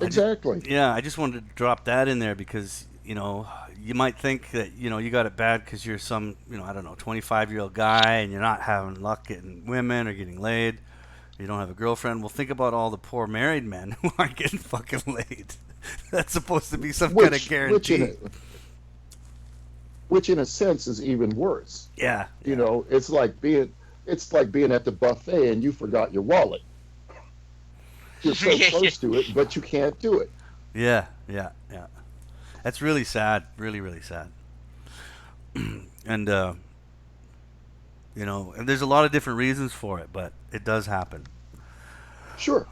Exactly. Yeah, I just wanted to drop that in there because you might think that you got it bad because you're some I don't know 25-year-old guy and you're not having luck getting women or getting laid. You don't have a girlfriend. Well, think about all the poor married men who aren't getting fucking laid. That's supposed to be some kind of guarantee. Which in a sense is even worse. Yeah. It's like being at the buffet and you forgot your wallet. You're so close to it, but you can't do it. Yeah. That's really sad. Really, really sad. And and there's a lot of different reasons for it, but it does happen. Sure.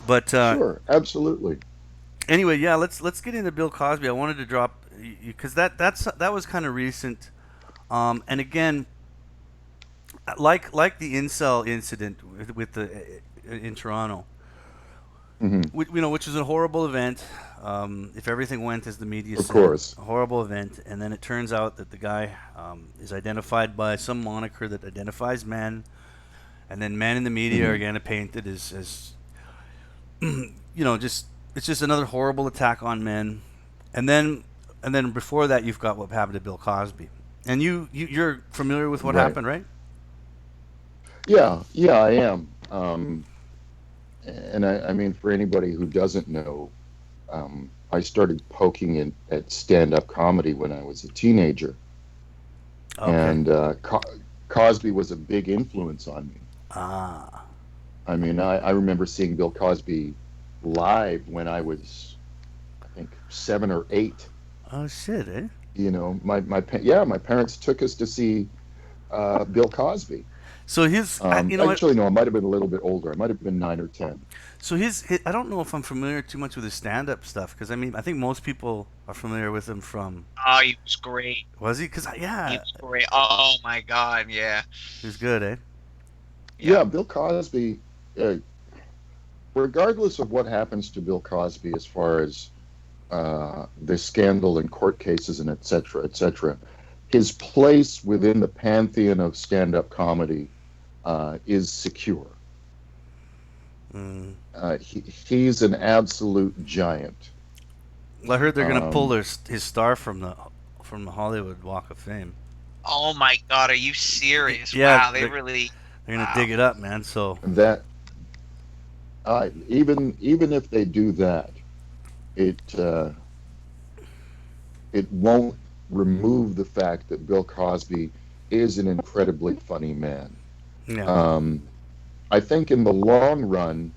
But Sure, absolutely. anyway, yeah, let's get into Bill Cosby. I wanted to drop because that was kind of recent, and again, like the incel incident with the in Toronto, Mm-hmm. which is a horrible event. If everything went as the media Of said, course. a horrible event, and then it turns out that the guy is identified by some moniker that identifies men, and then men in the media are again painted as just it's just another horrible attack on men, and then before that you've got what happened to Bill Cosby, and you're familiar with what Right. happened, right? Right. Yeah. Right. Yeah. Yeah, I am. And I mean, for anybody who doesn't know, I started poking at stand-up comedy when I was a teenager, Okay. and Cosby was a big influence on me. Ah. I mean, I remember seeing Bill Cosby live when I was, I think, 7 or 8. Oh shit, eh? You know, yeah, my parents took us to see Bill Cosby. So you know what? Actually, no, I might have been a little bit older. I might have been 9 or 10. So I don't know if I'm familiar too much with his stand-up stuff because I mean I think most people are familiar with him from. Oh, he was great. Was he? Because He yeah, was great. Oh my God, yeah, he was good, eh? yeah. Yeah, Bill Cosby. Uh, Regardless of what happens to Bill Cosby as far as the scandal and court cases and et cetera, his place within the pantheon of stand-up comedy is secure. Mm. He's an absolute giant. Well, I heard they're gonna pull Um, his star from the Hollywood Walk of Fame. Oh my God, are you serious? Yeah, Wow, they really. they're gonna Wow. dig it up, man. So that even if they do that, it it won't remove the fact that Bill Cosby is an incredibly funny man. yeah. Um, I think in the long run,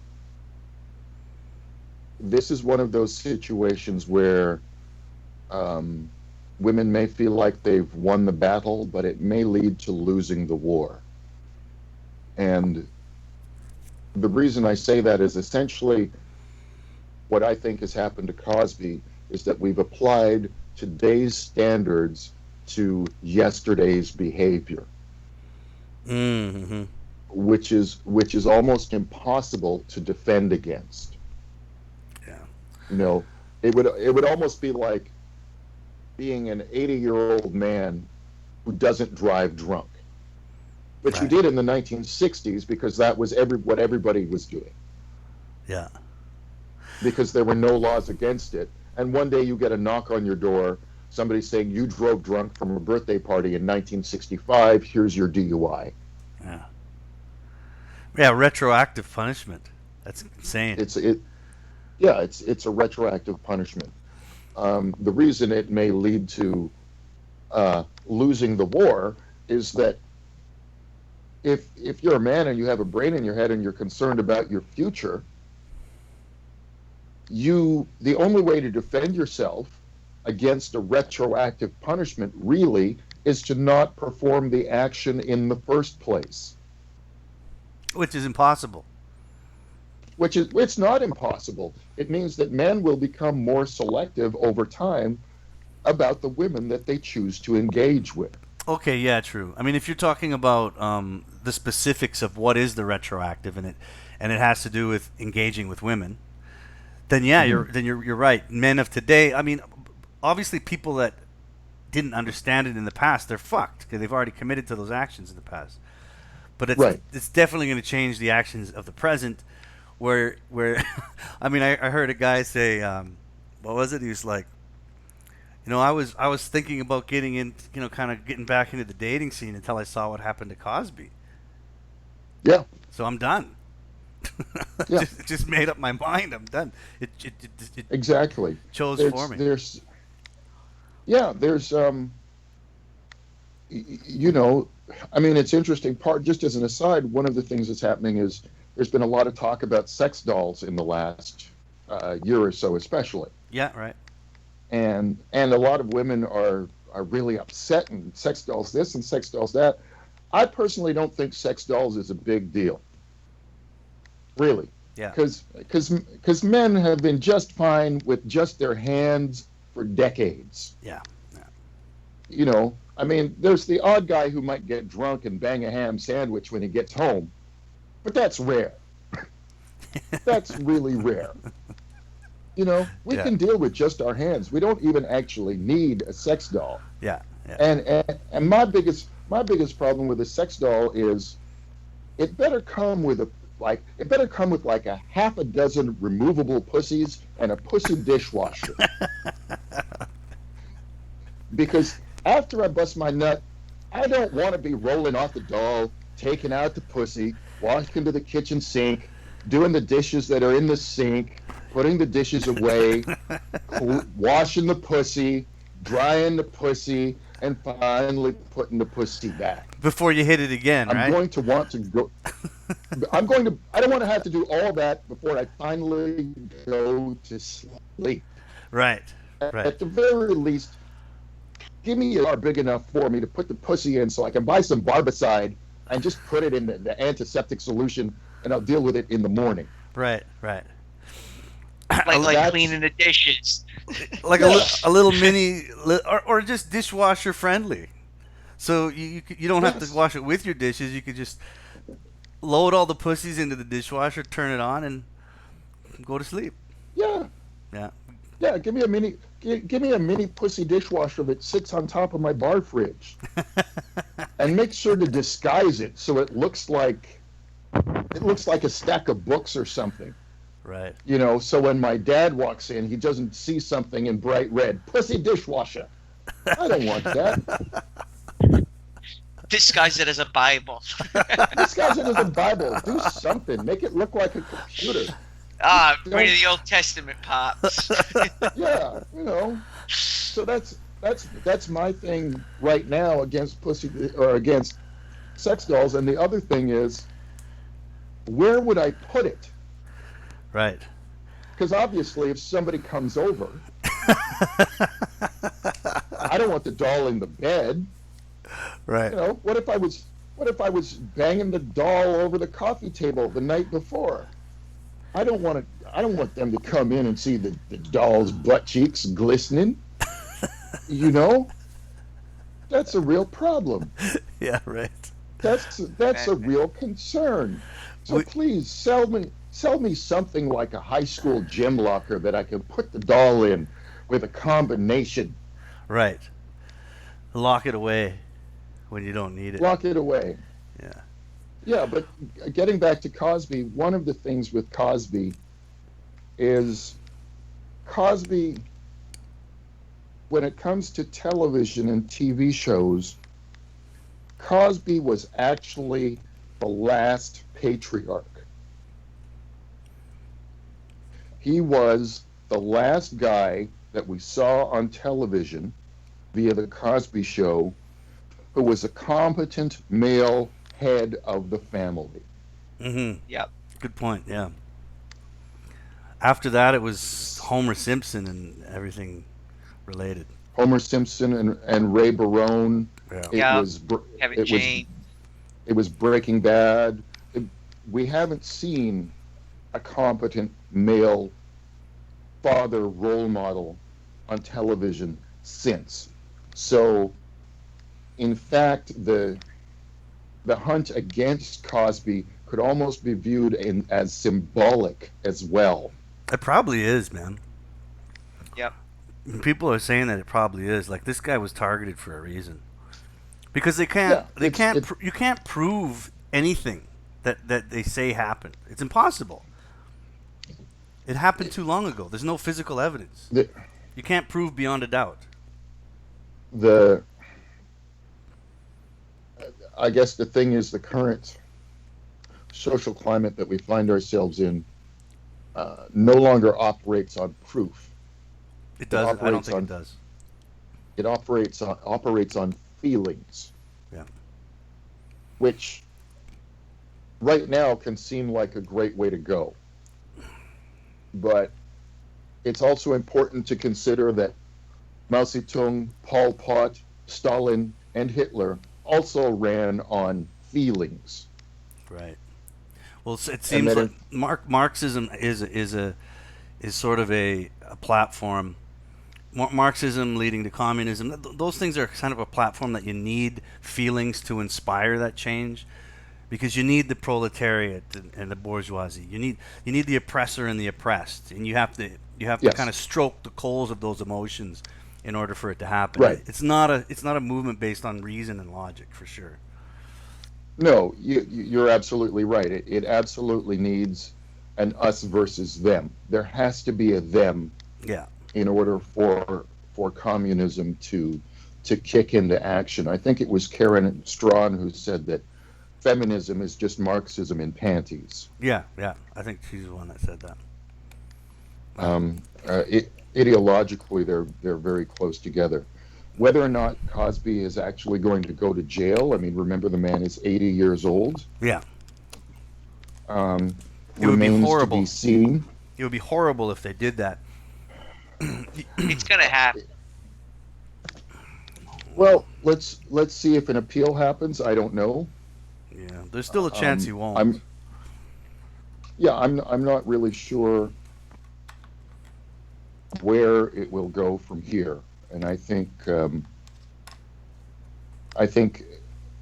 this is one of those situations where um, women may feel like they've won the battle, but it may lead to losing the war. And the reason I say that is essentially what I think has happened to Cosby is that we've applied today's standards to yesterday's behavior, Mm-hmm. which is almost impossible to defend against. Yeah. You know, it would almost be like being an 80-year-old man who doesn't drive drunk, which you Right. did in the 1960s because that was what everybody was doing, Yeah. because there were no laws against it. And one day you get a knock on your door, somebody saying you drove drunk from a birthday party in 1965. Here's your DUI. Yeah. Yeah. Retroactive punishment. That's insane. It's it. Yeah, it's a retroactive punishment. The reason it may lead to losing the war is that if you're a man and you have a brain in your head and you're concerned about your future, the only way to defend yourself against a retroactive punishment really is to not perform the action in the first place, Which is impossible. which is it's not impossible. It means that men will become more selective over time about the women that they choose to engage with. Okay, yeah, true. I mean, if you're talking about the specifics of what is the retroactive, and it has to do with engaging with women, then yeah, Mhm. you're right. Men of today, I mean, obviously, people that didn't understand it in the past, they're fucked because they've already committed to those actions in the past. But Right. it's definitely going to change the actions of the present, where, I mean, I heard a guy say, what was it? He was like, I was thinking about getting in, kind of getting back into the dating scene until I saw what happened to Cosby. Yeah. So I'm done. Yeah. just made up my mind. I'm done. It Exactly. chose for There's me. there's yeah, there's you know, I mean, it's interesting. Part just as an aside, one of the things that's happening is there's been a lot of talk about sex dolls in the last year or so, especially, Yeah, right. and a lot of women are really upset and sex dolls this and sex dolls that. I personally don't think sex dolls is a big deal, really, Yeah, because men have been just fine with just their hands for decades. yeah, yeah. You know, I mean, there's the odd guy who might get drunk and bang a ham sandwich when he gets home, but that's rare. That's really rare. You know, we Yeah, can deal with just our hands. We don't even actually need a sex doll. yeah, yeah. And my biggest problem with a sex doll is it better come with like a half a dozen removable pussies and a pussy dishwasher. Because after I bust my nut, I don't want to be rolling off the doll taking out the pussy, walking to the kitchen sink, doing the dishes that are in the sink, putting the dishes away, washing the pussy, drying the pussy, and finally putting the pussy back. Before you hit it again, I'm right? going to want to go. I don't want to have to do all that before I finally go to sleep. Right. At the very least, give me a jar big enough for me to put the pussy in so I can buy some barbicide and just put it in the antiseptic solution, and I'll deal with it in the morning. Right. Like cleaning the dishes. Like a little mini, or just dishwasher friendly. So you don't have to wash it with your dishes. You could just load all the pussies into the dishwasher, turn it on, and go to sleep. Yeah. Give me a mini pussy dishwasher that sits on top of my bar fridge, and make sure to disguise it so it looks like a stack of books or something. Right. So when my dad walks in, he doesn't see something in bright red. Pussy dishwasher. I don't want that. Disguise it as a Bible. Disguise it as a Bible. Do something. Make it look like a computer. Read the Old Testament, pops. Yeah, So that's my thing right now against pussy or against sex dolls. And the other thing is, where would I put it? Right. Because obviously, if somebody comes over, I don't want the doll in the bed. Right. What if I was banging the doll over the coffee table the night before? I don't want them to come in and see the doll's butt cheeks glistening. That's a real problem. Yeah, right. That's a real concern. So please sell me something like a high school gym locker that I can put the doll in with a combination. Right. Lock it away when you don't need it. Lock it away. Yeah. Yeah, but getting back to Cosby, one of the things with Cosby is when it comes to television and TV shows, Cosby was actually the last patriarch. He was the last guy that we saw on television via the Cosby Show who was a competent male head of the family. Mm-hmm. Yep. Good point. Yeah. After that, it was Homer Simpson and everything related. Homer Simpson and Ray Barone. Yeah. Kevin James. It was Breaking Bad. We haven't seen a competent male father role model on television since. So, in fact, the hunt against Cosby could almost be viewed as symbolic as well. It probably is, man. Yep. People are saying that it probably is. Like, this guy was targeted for a reason. Because you can't prove anything that they say happened. It's impossible. It happened too long ago. There's no physical evidence. You can't prove beyond a doubt. I guess the thing is, the current social climate that we find ourselves in no longer operates on proof. It doesn't. I don't think it does. It operates on feelings. Yeah. Which right now can seem like a great way to go. But it's also important to consider that Mao Zedong, Pol Pot, Stalin, and Hitler also ran on feelings. Right. Well, it seems like Marxism is sort of a platform. Marxism leading to communism. Those things are kind of a platform that you need feelings to inspire that change, because you need the proletariat and the bourgeoisie. You need the oppressor and the oppressed, and you have to Yes. kind of stroke the coals of those emotions in order for it to happen. Right. It's not a movement based on reason and logic, for sure. No, you're absolutely right. It absolutely needs an us versus them. There has to be a them. Yeah. In order for communism to kick into action. I think it was Karen Strawn who said that feminism is just Marxism in panties. Yeah, yeah. I think she's the one that said that. Ideologically, they're very close together. Whether or not Cosby is actually going to go to jail, I mean, remember the man is 80 years old. Yeah. Um, It would be remains to horrible. be seen. It would be horrible if they did that. It's gonna happen. Well, let's see if an appeal happens. I don't know. Yeah, there's still a chance he won't. I'm not really sure where it will go from here, and I think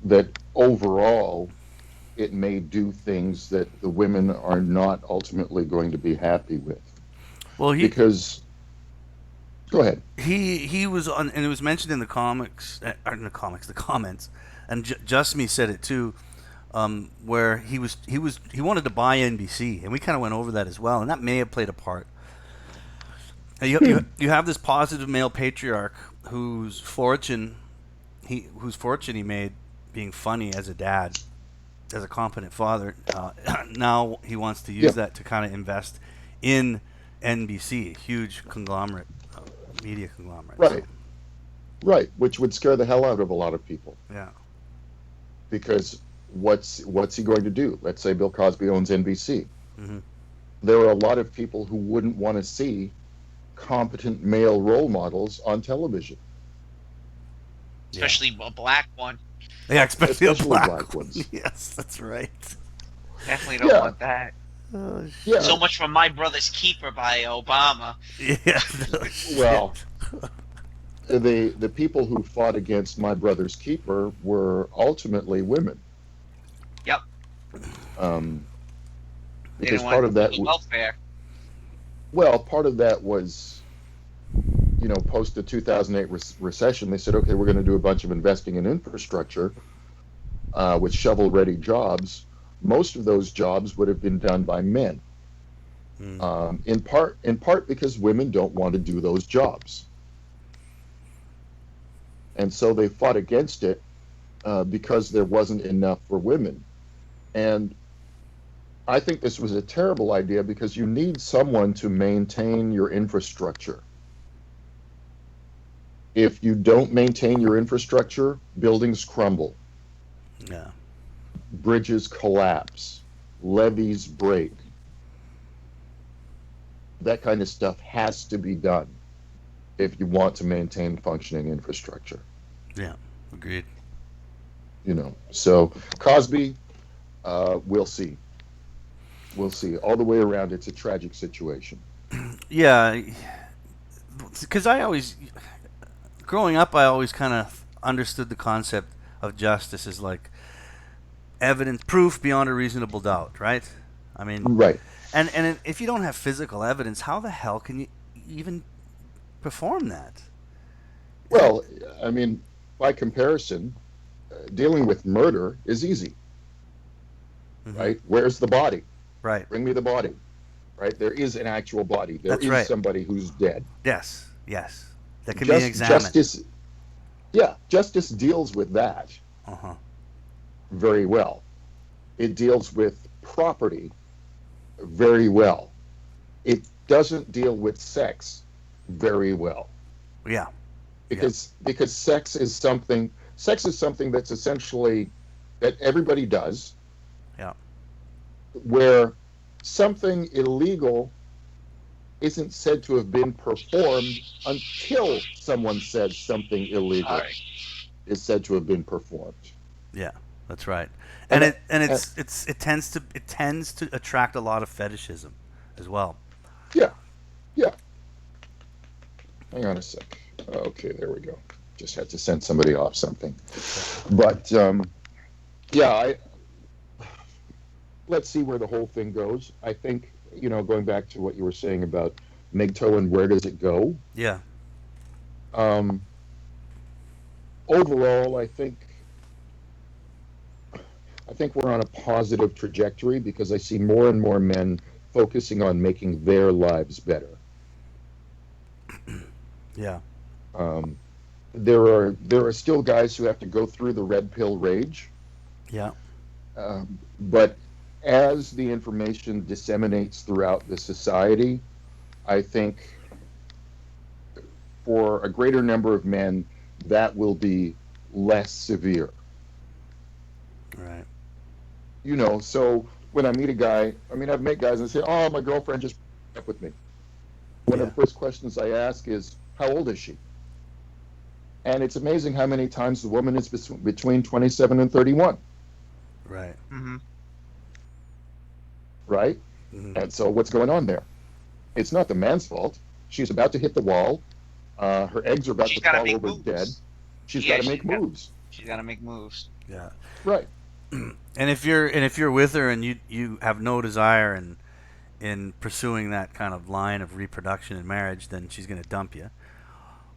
that overall it may do things that the women are not ultimately going to be happy with. Well, Because go ahead. he was on, and it was mentioned in the the comments, and Just Me said it too, where he wanted to buy NBC, and we kind of went over that as well, and that may have played a part. You have this positive male patriarch whose fortune he made being funny as a dad, as a competent father. Now he wants to use that to kind of invest in NBC, a huge conglomerate, media conglomerate. Right. So. Right, which would scare the hell out of a lot of people. Yeah. Because what's he going to do? Let's say Bill Cosby owns NBC. Mm-hmm. There are a lot of people who wouldn't want to see competent male role models on television. Especially a black one. Yeah, especially a black one. ones. Yes, that's right. Definitely don't want that. Oh, Yeah. So much for My Brother's Keeper by Obama. yeah. No shit. Well, the people who fought against My Brother's Keeper were ultimately women. Yep. Because part of that welfare. Well, part of that was, post the 2008 recession, they said, okay, we're going to do a bunch of investing in infrastructure with shovel-ready jobs. Most of those jobs would have been done by men, in part because women don't want to do those jobs. And so they fought against it because there wasn't enough for women. And I think this was a terrible idea because you need someone to maintain your infrastructure. If you don't maintain your infrastructure, buildings crumble. Yeah. Bridges collapse. Levees break. That kind of stuff has to be done if you want to maintain functioning infrastructure. Yeah. Agreed. So Cosby, we'll see. We'll see. All the way around, it's a tragic situation. Yeah, because growing up, I always kind of understood the concept of justice as like evidence, proof beyond a reasonable doubt, right? I mean, right. And if you don't have physical evidence, how the hell can you even perform that? Well, I mean, by comparison, dealing with murder is easy, right? Where's the body? Right. Bring me the body. Right? There is an actual body. There That's is right. somebody who's dead. Yes. That can be examined. Justice deals with that very well. It deals with property very well. It doesn't deal with sex very well. Yeah. Because sex is something that's essentially that everybody does. Yeah. Where something illegal isn't said to have been performed until someone says something illegal is said to have been performed. Yeah, that's right. And it tends to attract a lot of fetishism as well. Yeah. Hang on a sec. Okay, there we go. Just had to send somebody off something. But let's see where the whole thing goes. I think, going back to what you were saying about MGTOW and where does it go? Yeah. Overall, I think we're on a positive trajectory because I see more and more men focusing on making their lives better. Yeah. There are still guys who have to go through the red pill rage. Yeah. But as the information disseminates throughout the society, I think for a greater number of men, that will be less severe. Right. So when I meet a guy, I've met guys and say, "Oh, my girlfriend just broke up with me." One of the first questions I ask is, "How old is she?" And it's amazing how many times the woman is between 27 and 31. Right. Mm-hmm. Right? Mm-hmm. And so what's going on there? It's not the man's fault. She's about to hit the wall. Her eggs are about She's to got to fall make over moves. dead. She's got to make moves. She's got to make moves. Yeah. Right. And if you're with her and you have no desire in pursuing that kind of line of reproduction in marriage, then she's going to dump you.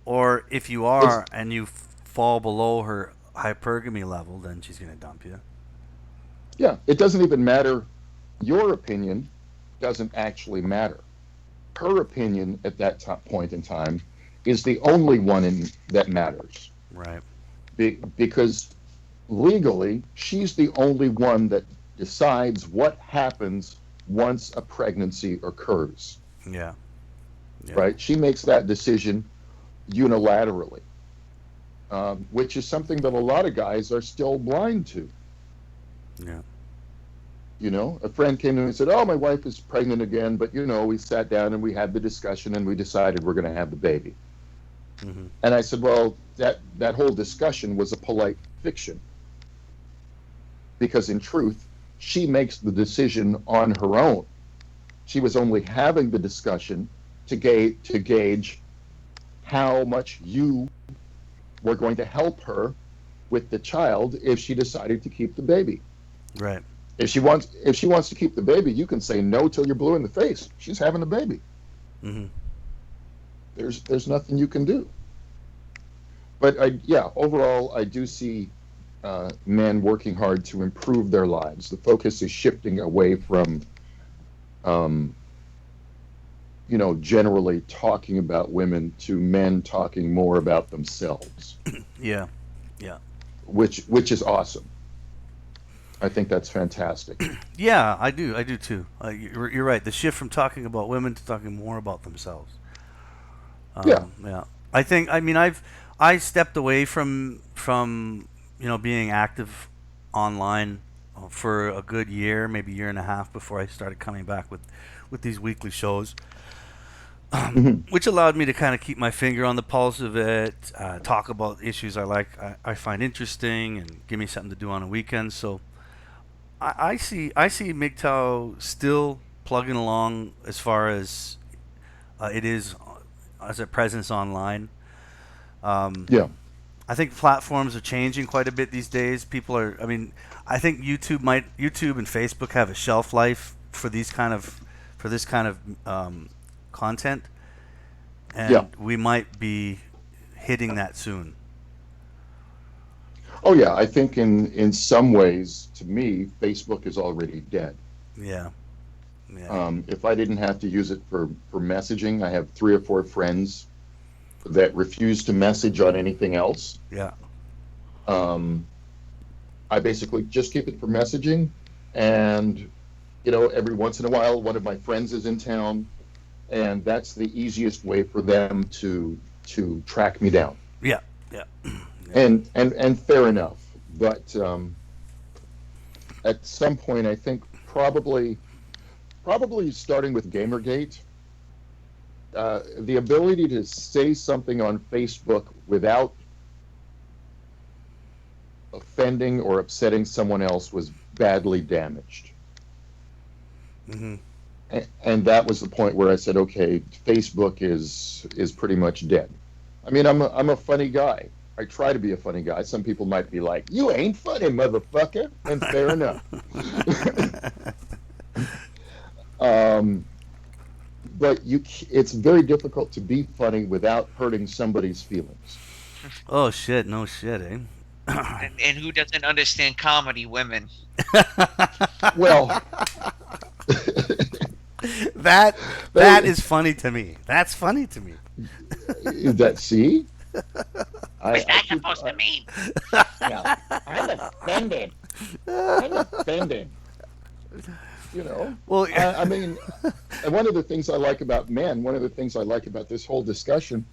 Or if you are and you fall below her hypergamy level, then she's going to dump you. Yeah, it doesn't even matter. Your opinion doesn't actually matter. Her opinion at that point in time is the only one that matters. Right. Because legally, she's the only one that decides what happens once a pregnancy occurs. Yeah. Right? She makes that decision unilaterally, which is something that a lot of guys are still blind to. Yeah. A friend came to me and said, "Oh, my wife is pregnant again, but we sat down and we had the discussion and we decided we're going to have the baby." Mm-hmm. And I said, "Well, that whole discussion was a polite fiction, because in truth, she makes the decision on her own. She was only having the discussion to gauge how much you were going to help her with the child if she decided to keep the baby. Right. If she wants to keep the baby, you can say no till you're blue in the face. She's having a baby. Mm-hmm. There's nothing you can do." But overall, I do see men working hard to improve their lives. The focus is shifting away from, generally talking about women to men talking more about themselves. Yeah. Yeah. Which is awesome. I think that's fantastic. Yeah, I do too. You're right. The shift from talking about women to talking more about themselves. Yeah. I stepped away from being active online for a good year, maybe year and a half before I started coming back with these weekly shows, which allowed me to kind of keep my finger on the pulse of it, talk about issues I find interesting, and give me something to do on a weekend. So I see MGTOW still plugging along as far as it is as a presence online. Yeah. I think platforms are changing quite a bit these days. I think YouTube and Facebook have a shelf life for this kind of content, and we might be hitting that soon. Oh yeah, I think in some ways, to me, Facebook is already dead. Yeah. If I didn't have to use it for messaging, I have 3 or 4 friends that refuse to message on anything else. Yeah. I basically just keep it for messaging, and every once in a while, one of my friends is in town, and that's the easiest way for them to track me down. Yeah. And fair enough, but at some point, I think probably starting with Gamergate, the ability to say something on Facebook without offending or upsetting someone else was badly damaged. Mm-hmm. And that was the point where I said, okay, Facebook is pretty much dead. I mean, I'm a funny guy. I try to be a funny guy. Some people might be like, "You ain't funny, motherfucker," and fair enough. But it's very difficult to be funny without hurting somebody's feelings. Oh shit! No shit, eh? And who doesn't understand comedy? Women. Well, that is funny to me. That's funny to me. see? What's that supposed to mean? No, I'm offended. I'm offending. You know, Well, I mean, and one of the things I like about men, one of the things I like about this whole discussion,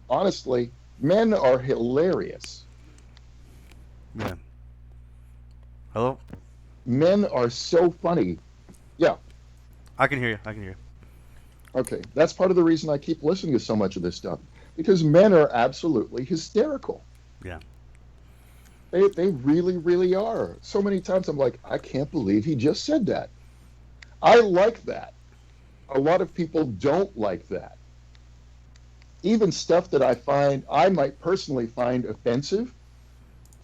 honestly, men are hilarious. yeah. Hello? Men are so funny. Yeah, I can hear you. I can hear okay. That's part of the reason I keep listening to so much of this stuff because men are absolutely hysterical. you. Yeah. They really, really are. So many times I'm like, I can't believe he just said that. I like that. A lot of people don't like that. Even stuff that I might personally find offensive.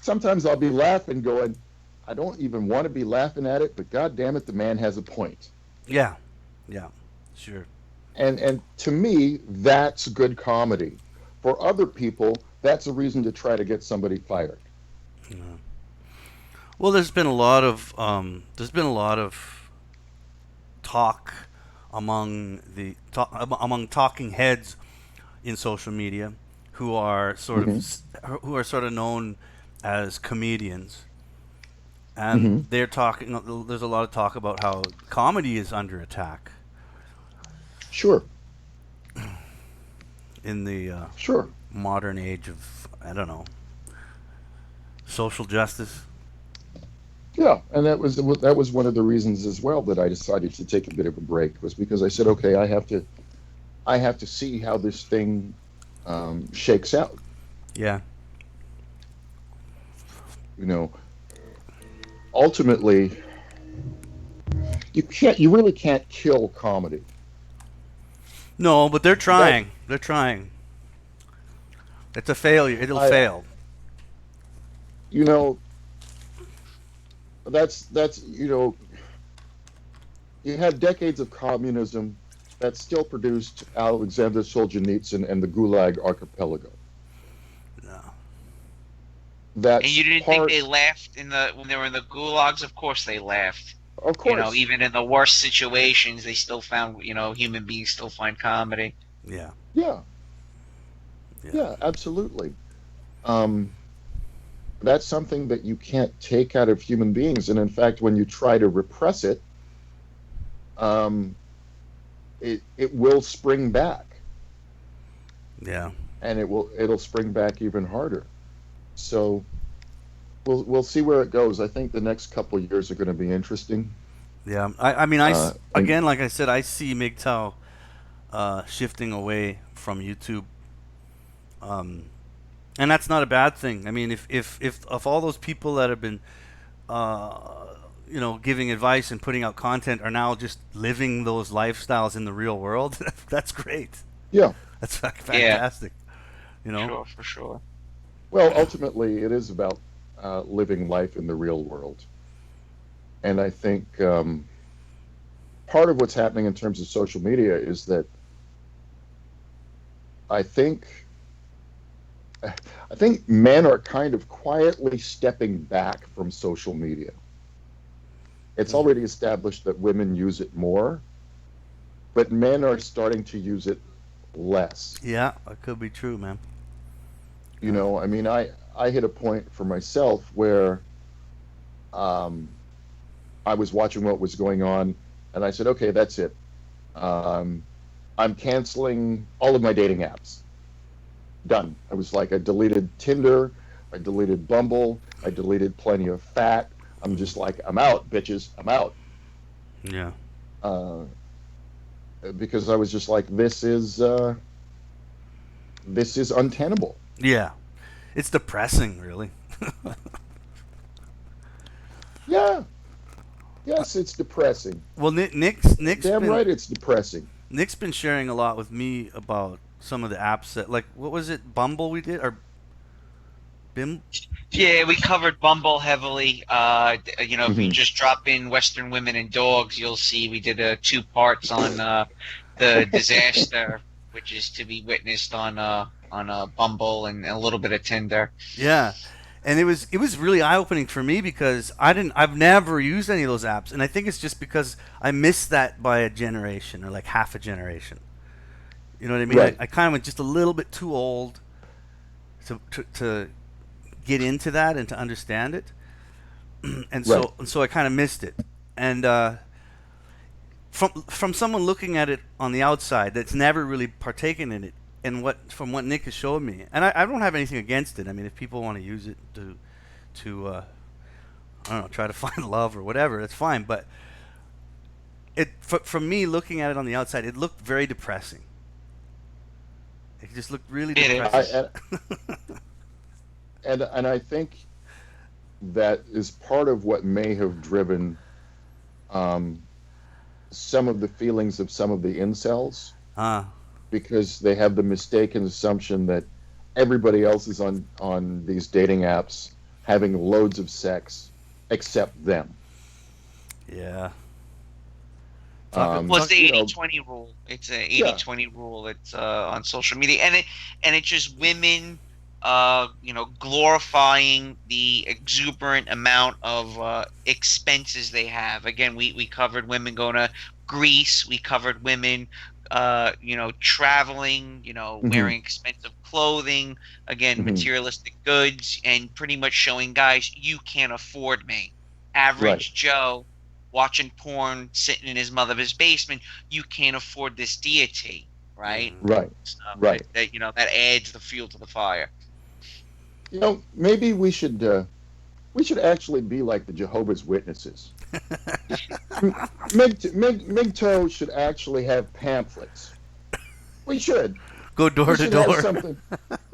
Sometimes I'll be laughing, going, I don't even want to be laughing at it, but God damn it, the man has a point. Yeah. Yeah. Sure. And to me, that's good comedy. For other people, that's a reason to try to get somebody fired. Yeah. Well, there's been a lot of talk among talking heads in social media who are Hmm. sort of known as comedians, and Hmm. they're talking. There's a lot of talk about how comedy is under attack Sure, in the sure. modern age of, I don't know, social justice. Yeah, and that was one of the reasons as well that I decided to take a bit of a break was because I said, okay, I have to see how this thing shakes out. Yeah. You know, ultimately, you really can't kill comedy. No, but they're That trying. They're trying. It's a failure. It'll I, fail. you know, that's you had decades of communism that still produced Alexander Solzhenitsyn and the Gulag Archipelago. No. And That's you didn't think part, they laughed in the when they were in the gulags? Of course they laughed. of course. Even in the worst situations, they still found, human beings still find comedy. Yeah. Yeah, Yeah. yeah, absolutely. Um, that's something that you can't take out of human beings, and in fact, when you try to repress it, um, it will spring back, Yeah. and it'll spring back even harder. So we'll see where it goes. I think the next couple of years are going to be interesting. Yeah. I mean, And again, like I said, I see MGTOW shifting away from YouTube. Um, and that's not a bad thing. I mean, if all those people that have been, giving advice and putting out content are now just living those lifestyles in the real world, that's great. yeah, That's Yeah, fantastic. You know? sure, for sure. well, ultimately, it is about living life in the real world, and I think part of what's happening in terms of social media is that I think I think men are kind of quietly stepping back from social media. It's Mm. already established that women use it more, but men are starting to use it less. Yeah, that could be true, man. Yeah. I mean, I hit a point for myself where um, I was watching what was going on, and I said, okay, that's it. Um, I'm canceling all of my dating apps. Done. I was like, I deleted Tinder, I deleted Bumble, I deleted Plenty of Fat. I'm just like, I'm out, bitches. I'm out. Yeah. Uh, because I was just like, this is untenable. Yeah. It's depressing, really. Yeah, yes, it's depressing. Well, Nick's Damn been right, it's depressing. sharing a lot with me about some of the apps that, like, what was it, Bumble we did, or Bim? Yeah, we covered Bumble heavily. If you Hmm. just drop in Western Women and Dogs, you'll see we did two parts on the disaster, which is to be witnessed on Bumble and a little bit of Tinder. Yeah, and it was really eye opening for me because I've never used any of those apps, and I think it's just because I missed that by a generation or like half a generation. You know what I mean? I, Right. I kind of went just a little bit too old to get into that and to understand it. and Right. so I kind of missed it. And from someone looking at it on the outside that's never really partaken in it, and from what Nick has showed me, and I don't have anything against it. I mean, if people want to use it to I don't know, try to find love or whatever, that's fine. But from me looking at it on the outside, it looked very depressing. It just looked really It is. depressing. And I think that is part of what may have driven some of the feelings of some of the incels, because they have the mistaken assumption that everybody else is on these dating apps having loads of sex except them. Yeah. Well, it's the you know, 80-20 rule. It's an 80-20 rule. It's on social media, and it's just women, glorifying the exuberant amount of expenses they have. Again, we covered women going to Greece. We covered women, traveling. Wearing expensive clothing. Again, materialistic goods, and pretty much showing guys you can't afford me. Average Joe watching porn, sitting in his mother's basement, you can't afford this deity, right? Right. That adds the fuel to the fire. Maybe we should actually be like the Jehovah's Witnesses. MGTOW should actually have pamphlets. We should go door to door.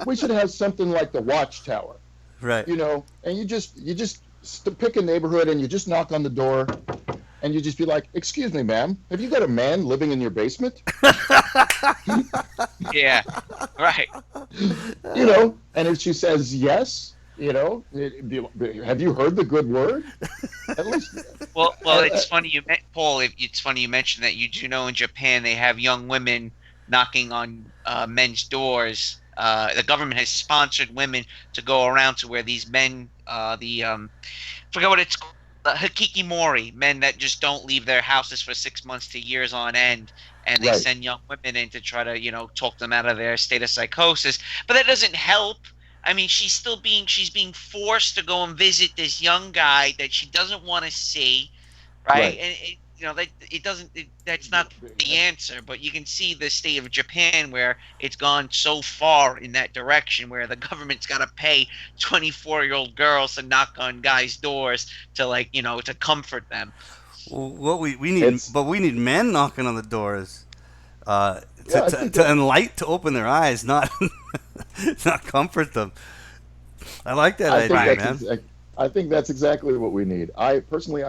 We should have something like the Watchtower, right? And you just pick a neighborhood and you just knock on the door, and you just be like, "Excuse me, ma'am, have you got a man living in your basement?" Yeah, right. And if she says yes, have you heard the good word? At least. Well, it's funny Paul. It's funny you mentioned that. You do know in Japan they have young women knocking on men's doors. The government has sponsored women to go around to where these men, forget what it's called, hikikimori, men that just don't leave their houses for 6 months to years on end, and they send young women in to try to, talk them out of their state of psychosis. But that doesn't help. I mean, she's being forced to go and visit this young guy that she doesn't want to see, right? And that's not the answer. But you can see the state of Japan where it's gone so far in that direction, where the government's got to pay 24-year-old girls to knock on guys' doors to to comfort them. Well, what we need men knocking on the doors to open their eyes, not not comfort them. I like that idea, man. I think that's exactly what we need. I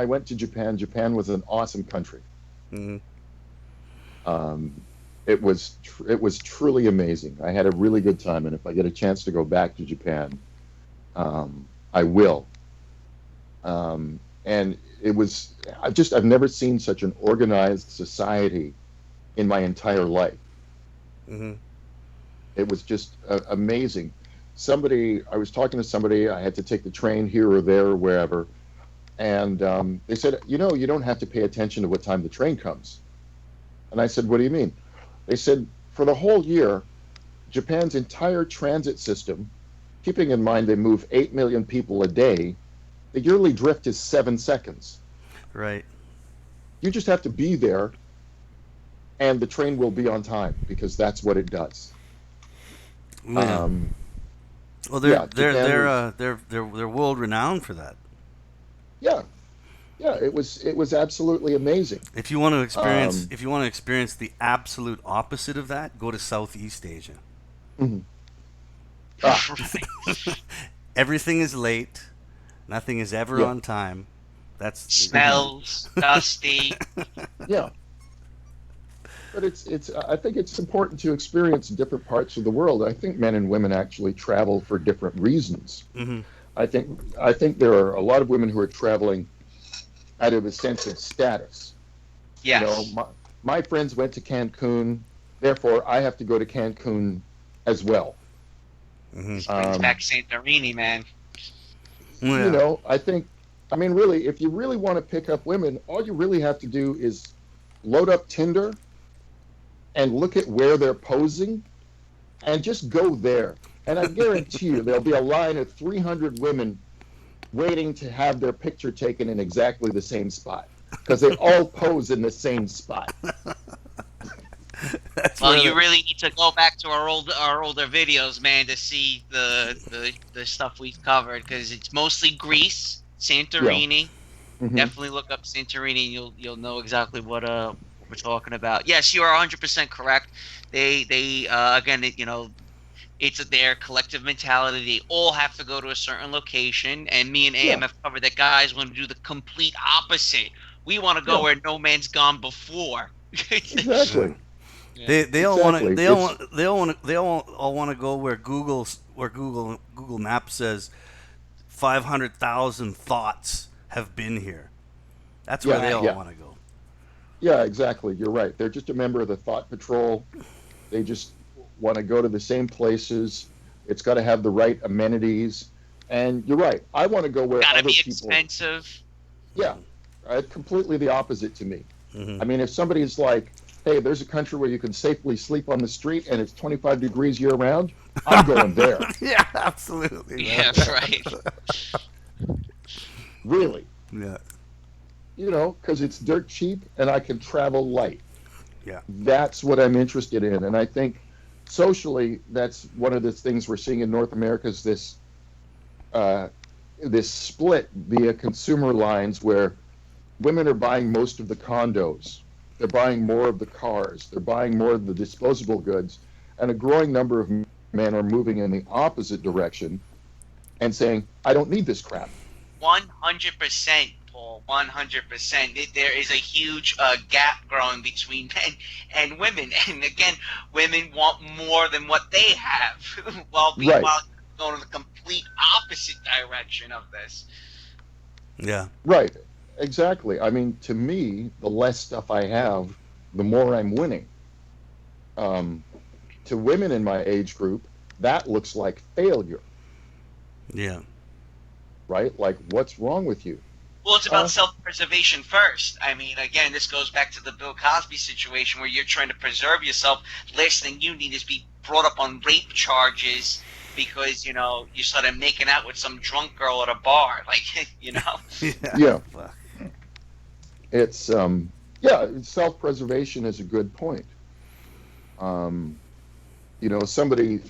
went to Japan. Japan was an awesome country. Mm-hmm. It was truly amazing. I had a really good time, and if I get a chance to go back to Japan, I will. And I've never seen such an organized society in my entire life. Mm-hmm. It was just amazing. I was talking to somebody, I had to take the train here or there or wherever, and they said, you don't have to pay attention to what time the train comes. And I said, what do you mean? They said, for the whole year, Japan's entire transit system, keeping in mind they move 8 million people a day, the yearly drift is 7 seconds. Right. You just have to be there, and the train will be on time, because that's what it does. Yeah. Well, they're world renowned for that. Yeah, it was absolutely amazing. If you want to experience the absolute opposite of that, go to Southeast Asia. Mm-hmm. Everything is late. Nothing is ever on time. That's smells dusty. Yeah. But I think it's important to experience different parts of the world. I think men and women actually travel for different reasons. Mm-hmm. I think there are a lot of women who are traveling out of a sense of status. Yes. My friends went to Cancun, therefore I have to go to Cancun as well. Brings back Santorini, man. Yeah. Really, if you really want to pick up women, all you really have to do is load up Tinder and look at where they're posing, and just go there. And I guarantee you, there'll be a line of 300 women waiting to have their picture taken in exactly the same spot because they all pose in the same spot. That's Well, where you really need to go back to our older videos, man, to see the stuff we've covered because it's mostly Greece, Yeah. Santorini. Hmm. Definitely look up Santorini, and you'll know exactly what we're talking about. Yes, you are 100% correct. They again, it's their collective mentality. They all have to go to a certain location, and me and Yeah. AM have covered that. Guys want to do the complete opposite. We want to go Yeah. where no man's gone before. yeah. Exactly. Yeah. They all want to Exactly. It's they all want to go where Google Maps says 500,000 thoughts have been here. That's where yeah, they Right. all yeah. want to go. Yeah, exactly. You're right. They're just a member of the Thought Patrol. They just want to go to the same places. It's got to have the right amenities. And you're right. I want to go where Gotta other be people. expensive. Yeah, completely the opposite to me. Hmm. I mean, if somebody's like, "Hey, there's a country where you can safely sleep on the street and it's 25 degrees year round," I'm going there. Yeah, absolutely, man. Yeah, right. Really, Yeah, because it's dirt cheap and I can travel light. yeah, That's what I'm interested in, and I think socially, that's one of the things we're seeing in North America is uh, this split via consumer lines where women are buying most of the condos, they're buying more of the cars, they're buying more of the disposable goods, and a growing number of men are moving in the opposite direction and saying, "I don't need this crap." 100%, Paul. 100%. There is a huge gap growing between men and women, and again, women want more than what they have, Right, while going in the complete opposite direction of this. yeah, right, exactly. I mean, to me, the less stuff I have, the more I'm winning. Um, to women in my age group, that looks like failure, yeah, right? Like, what's wrong with you? Well, it's about Uh, self-preservation first. I mean, again, this goes back to the Bill Cosby situation where you're trying to preserve yourself. Last thing you need is be brought up on rape charges because you started making out with some drunk girl at a bar, like yeah. yeah, Fuck. yeah, self-preservation is a good point. Um, somebody,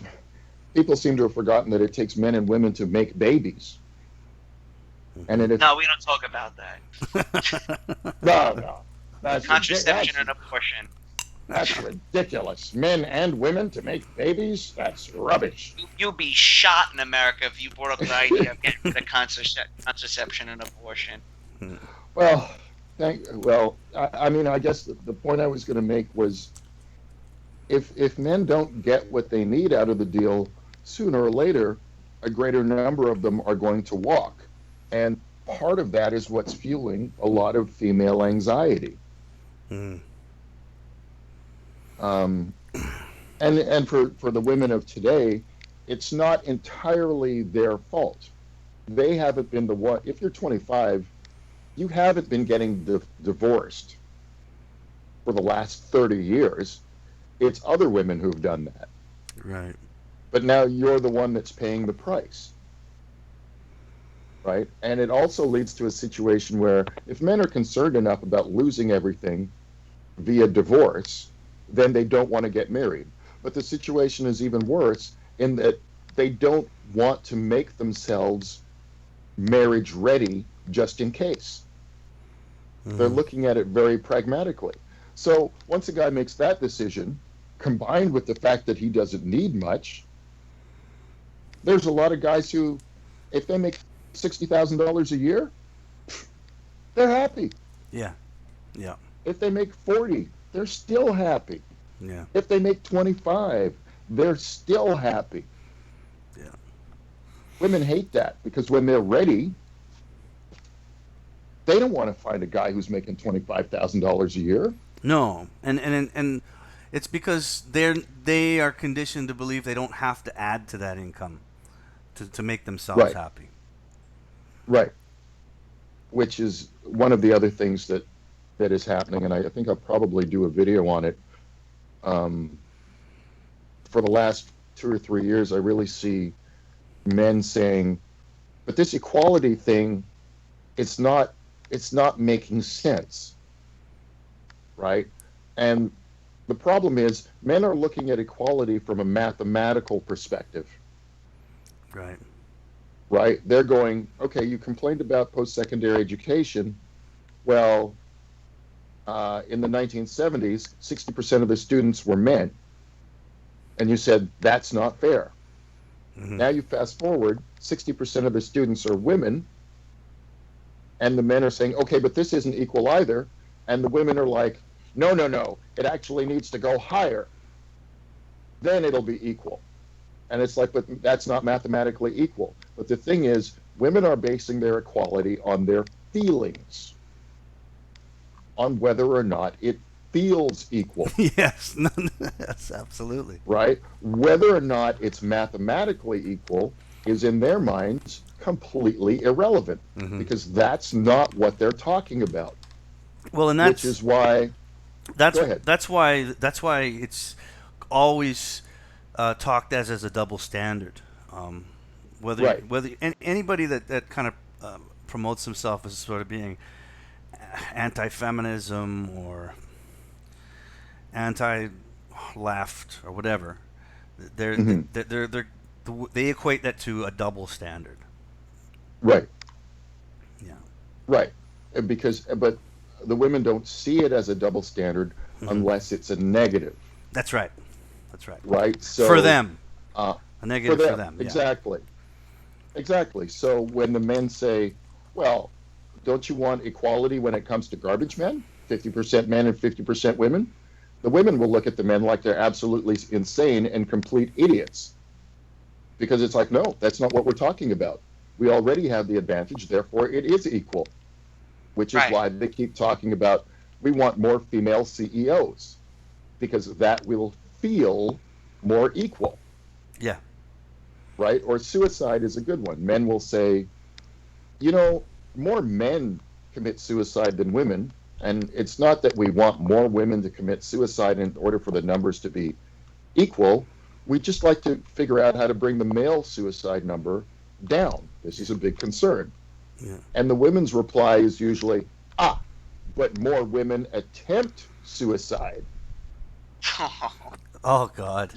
people seem to have forgotten that it takes men and women to make babies. And Mhm. it, No, we don't talk about that. no, Contraception and abortion. that's ridiculous. Men and women to make babies? That's rubbish. You'll be shot in America if you brought up the idea of getting rid of contraception and abortion. Well, I mean, I guess the point I was going to make was if men don't get what they need out of the deal, sooner or later, a greater number of them are going to walk. And part of that is what's fueling a lot of female anxiety. Mm. Um, and for the women of today, it's not entirely their fault. They haven't been the one. If you're 25, you haven't been getting divorced for the last 30 years. It's other women who've done that. Right. But now you're the one that's paying the price. Right? And it also leads to a situation where if men are concerned enough about losing everything via divorce, then they don't want to get married. But the situation is even worse in that they don't want to make themselves marriage ready just in case. They're looking at it very pragmatically. So once a guy makes that decision, combined with the fact that he doesn't need much, there's a lot of guys who, if they make $60,000 a year, they're happy. Yeah. Yeah. If they make 40, they're still happy. Yeah. If they make 25, they're still happy. Yeah. Women hate that because when they're ready, they don't want to find a guy who's making $25,000 a year. No, and it's because they are conditioned to believe they don't have to add to that income to make themselves Right. happy. Right. Which is one of the other things that is happening, and I think I'll probably do a video on it. For the last 2 or 3 years, I really see men saying, But this equality thing, it's not making sense, right? And the problem is men are looking at equality from a mathematical perspective, Right. right? They're going, okay, you complained about post-secondary education. Well, in the 1970s, 60% of the students were men. And you said, that's not fair. Mm-hmm. Now you fast forward, 60% of the students are women, and the men are saying, okay, but this isn't equal either. And the women are like, no, no, no, it actually needs to go higher. Then it'll be equal. And it's like, but that's not mathematically equal. But the thing is, women are basing their equality on their feelings, on whether or not it feels equal. Yes. No, yes, absolutely. Right? Whether or not it's mathematically equal is in their minds completely irrelevant, Mm-hmm. because that's not what they're talking about. Well, and Which is why. that's Go ahead. that's why it's always talked as a double standard. Whether Right. anybody that kind of promotes himself as sort of being anti-feminism or anti-left or whatever, they equate that to a double standard. Right. Yeah. Right. But the women don't see it as a double standard unless it's a negative. That's right. That's right. Right. So For them, a negative for them. Yeah. Exactly. Exactly. So when the men say, well, don't you want equality when it comes to garbage men? 50% men and 50% women? The women will look at the men like they're absolutely insane and complete idiots. Because it's like, no, that's not what we're talking about. We already have the advantage, therefore it is equal. Which is Right. why they keep talking about, we want more female CEOs. Because that will feel more equal. Yeah. Right? Or suicide is a good one. Men will say, more men commit suicide than women. And it's not that we want more women to commit suicide in order for the numbers to be equal. We just like to figure out how to bring the male suicide number down. This is a big concern. Yeah. And the women's reply is usually, but more women attempt suicide. Oh God.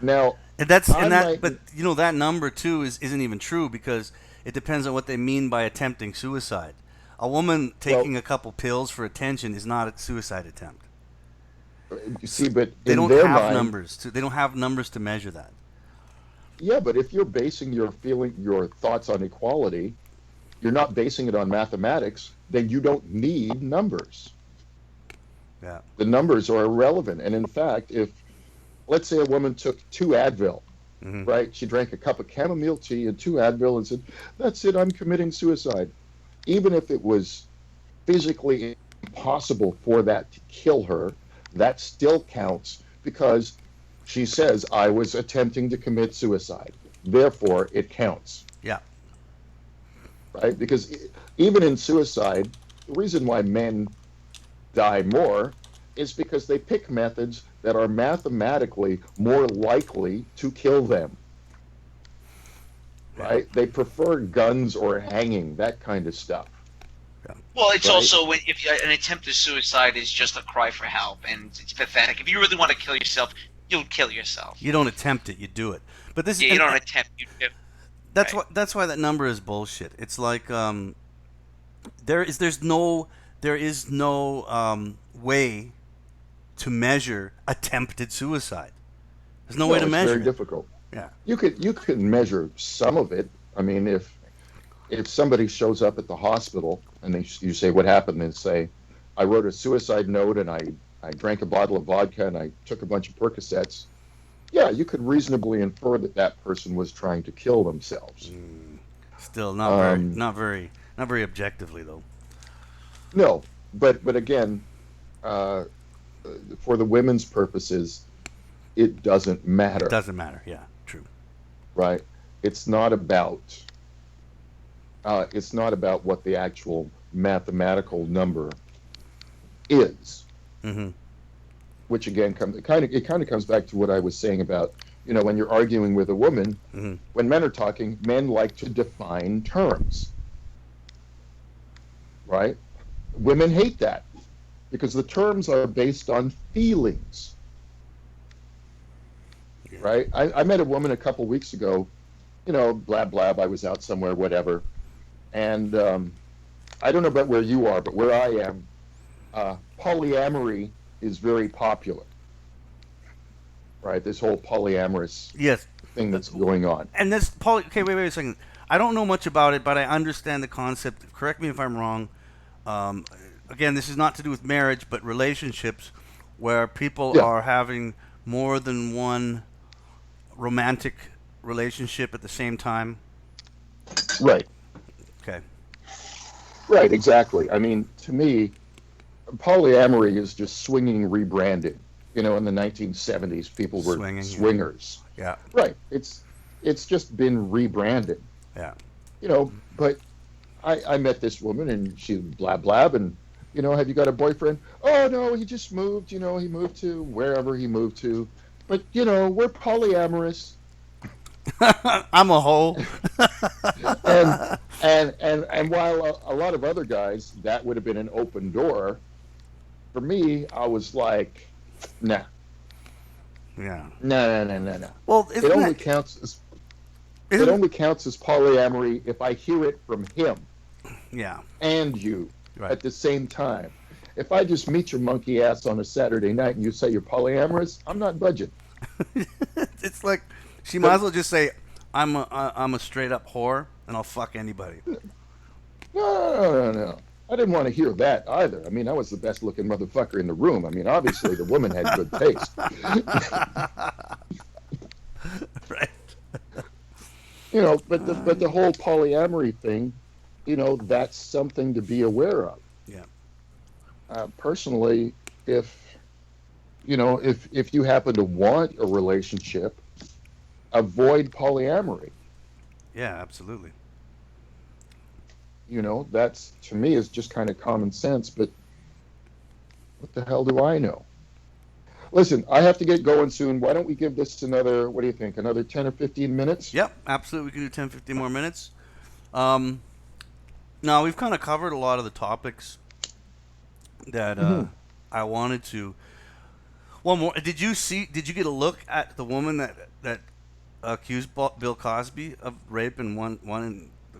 Now And but that number too isn't even true, because it depends on what they mean by attempting suicide. A woman taking a couple pills for attention is not a suicide attempt. You see, but They in don't their have mind, numbers. They don't have numbers to measure that. yeah, but if you're basing your thoughts on equality, you're not basing it on mathematics, then you don't need numbers. Yeah. The numbers are irrelevant. And in fact, if, let's say a woman took 2 Advil, right? She drank a cup of chamomile tea and 2 Advil and said, that's it, I'm committing suicide. Even if it was physically impossible for that to kill her, that still counts, because she says, I was attempting to commit suicide. Therefore, it counts. Yeah. Right? Because even in suicide, the reason why men die more is because they pick methods that are mathematically more likely to kill them. Right? They prefer guns or hanging, that kind of stuff. Well, it's Right. also if an attempted suicide is just a cry for help, and it's pathetic. If you really want to kill yourself, you'll kill yourself. You don't attempt it, you do it. But this You don't attempt. You do. that's why that number is bullshit. It's like there is no way to measure attempted suicide. There's no way to it's measure very it. difficult. Yeah. You could measure some of it. I mean, if somebody shows up at the hospital and you say, what happened? And say, I wrote a suicide note and I drank a bottle of vodka and I took a bunch of Percocets. Yeah, you could reasonably infer that person was trying to kill themselves. Still not very objectively though. No, but again, for the women's purposes, it doesn't matter. It doesn't matter. Yeah, true. Right? It's not about what the actual mathematical number is. Mm-hmm. Which again, it kind of comes back to what I was saying about when you're arguing with a woman, Mm-hmm. when men are talking, men like to define terms, right? Women hate that because the terms are based on feelings, right? I met a woman a couple weeks ago, blab blab. I was out somewhere, whatever, and I don't know about where you are, but where I am, polyamory is very popular, right? This whole polyamorous Yes. thing that's going on. And this okay, wait a second. I don't know much about it, but I understand the concept. Correct me if I'm wrong. Again, this is not to do with marriage, but relationships where people Yeah. are having more than one romantic relationship at the same time. Right. Okay. Right, exactly. I mean, to me, polyamory is just swinging rebranded. In the 1970s, people were Swinging, yeah. swingers. Yeah. Right. It's just been rebranded. Yeah. But I met this woman and she blab blab and have you got a boyfriend? Oh no, he just moved. He moved to wherever he moved to. But we're polyamorous. I'm a hoe. And while a lot of other guys that would have been an open door, for me I was like, nah, Yeah. no. Well, It only counts as polyamory if I hear it from him Yeah. and you Right. at the same time. If I just meet your monkey ass on a Saturday night and you say you're polyamorous, I'm not budging. It's like she might as well just say, I'm a straight up whore and I'll fuck anybody. No. I didn't want to hear that either. I mean, I was the best looking motherfucker in the room. I mean, obviously the woman had good taste. Right. But the whole polyamory thing, that's something to be aware of. Yeah. Personally, if you happen to want a relationship, avoid polyamory. Yeah, absolutely. That's, to me, is just kind of common sense, but what the hell do I know? Listen, I have to get going soon. Why don't we give this another, what do you think, another 10 or 15 minutes? Yep, absolutely. We can do 10, 15 more minutes. Now, we've kind of covered a lot of the topics that I wanted to. One more. Did you get a look at the woman that accused Bill Cosby of rape and won the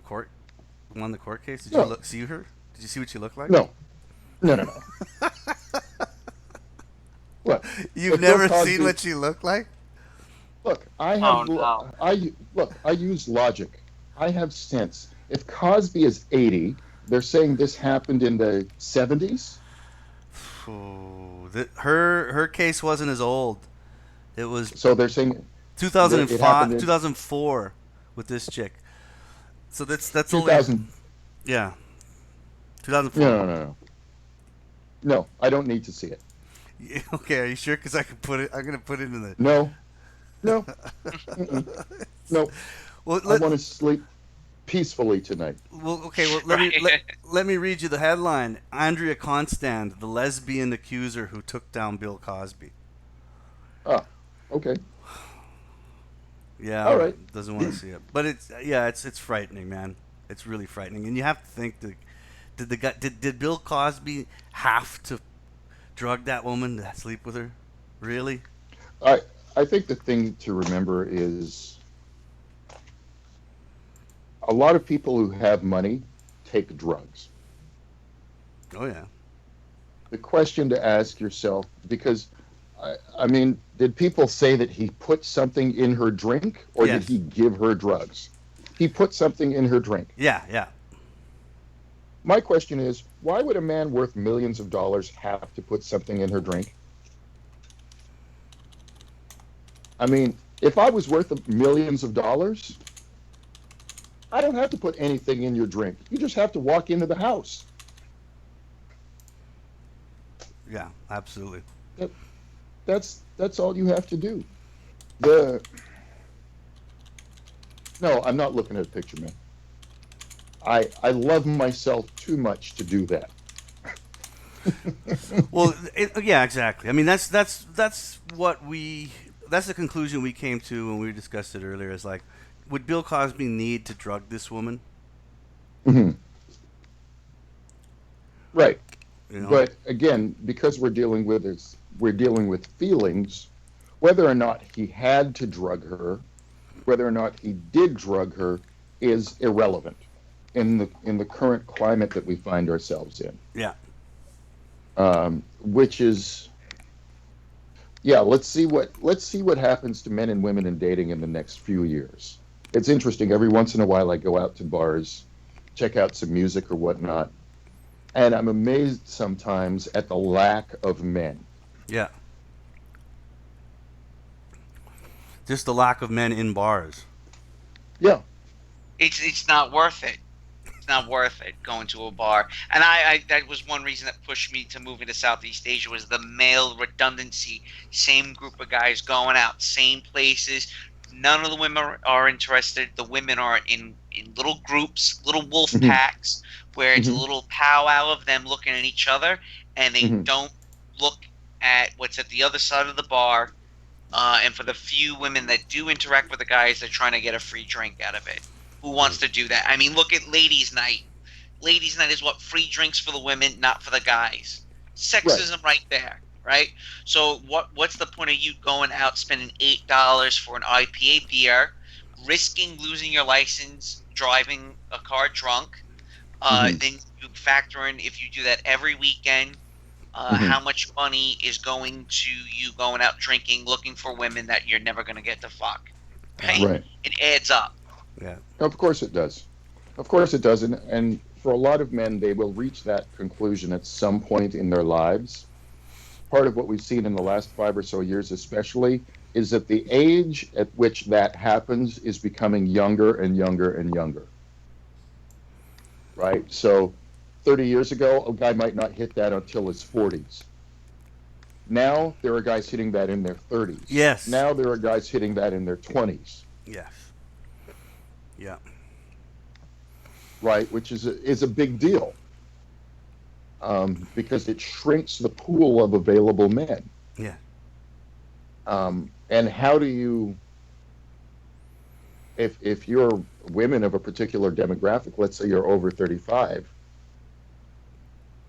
court case? Did you see her? Did you see what she looked like? No. What? You've If Bill never Cosby- seen what she looked like? Look, I have. no. I use logic. I have sense. If Cosby is 80, they're saying this happened in the 70s. Her case wasn't as old. It was So they're saying 2005, happened in- 2004 with this chick. So that's only 2000. yeah, 2004. No. No, I don't need to see it. Yeah, okay, are you sure? Because I can put it. I'm gonna put it in the. No. Mm-mm. No. Well, I want to sleep peacefully tonight. okay. Well, let me read you the headline: Andrea Constand, the lesbian accuser who took down Bill Cosby. Ah, okay. Yeah, All right. Doesn't want to see it, but it's frightening, man. It's really frightening, and you have to think did Bill Cosby have to drug that woman to sleep with her? Really? I think the thing to remember is a lot of people who have money take drugs. Oh yeah. The question to ask yourself, because I mean, did people say that he put something in her drink, or Yes. did he give her drugs? He put something in her drink. Yeah. My question is, why would a man worth millions of dollars have to put something in her drink? I mean, if I was worth millions of dollars, I don't have to put anything in your drink. You just have to walk into the house. Yeah, absolutely. That's all you have to do. No, I'm not looking at a picture, man. I love myself too much to do that. Well, yeah, exactly. I mean, that's what we that's the conclusion we came to when we discussed it earlier. Is like, would Bill Cosby need to drug this woman? Hmm. Right. You know? But again, because we're dealing with feelings, whether or not he had to drug her, whether or not he did drug her, is irrelevant in the current climate that we find ourselves in. Yeah. Which is, yeah. Let's see what happens to men and women in dating in the next few years. It's interesting. Every once in a while, I go out to bars, check out some music or whatnot, and I'm amazed sometimes at the lack of men. Yeah. Just the lack of men in bars. Yeah. It's not worth it. It's not worth it going to a bar. And I that was one reason that pushed me to moving to Southeast Asia was the male redundancy. Same group of guys going out, same places. None of the women are interested. The women are in little groups, little wolf Mhm. packs, where it's a Mhm. little powwow of them looking at each other, and they Mhm. don't look at what's at the other side of the bar. And for the few women that do interact with the guys, they're trying to get a free drink out of it. Who wants to do that? I mean, look at Ladies' Night. Ladies' Night is what? Free drinks for the women, not for the guys. Right. Sexism right there, right? So what's the point of you going out spending $8 for an IPA beer, risking losing your license, driving a car drunk? Mhm. Then you factor in if you do that every weekend, Mhm. how much money is going to you going out drinking, looking for women that you're never going to get to fuck, Yeah. right? Right. It adds up. Yeah. Of course it does. Of course it does. And for a lot of men, they will reach that conclusion at some point in their lives. Part of what we've seen in the last 5 or so years, especially, is that the age at which that happens is becoming younger and younger and younger. Right? So 30 years ago, a guy might not hit that until his 40s. Now there are guys hitting that in their 30s. Yes. Now there are guys hitting that in their 20s. Yes. Yeah. Right? Which is a big deal. Because it shrinks the pool of available men. Yeah. And how do you, if you're women of a particular demographic, let's say you're over 35,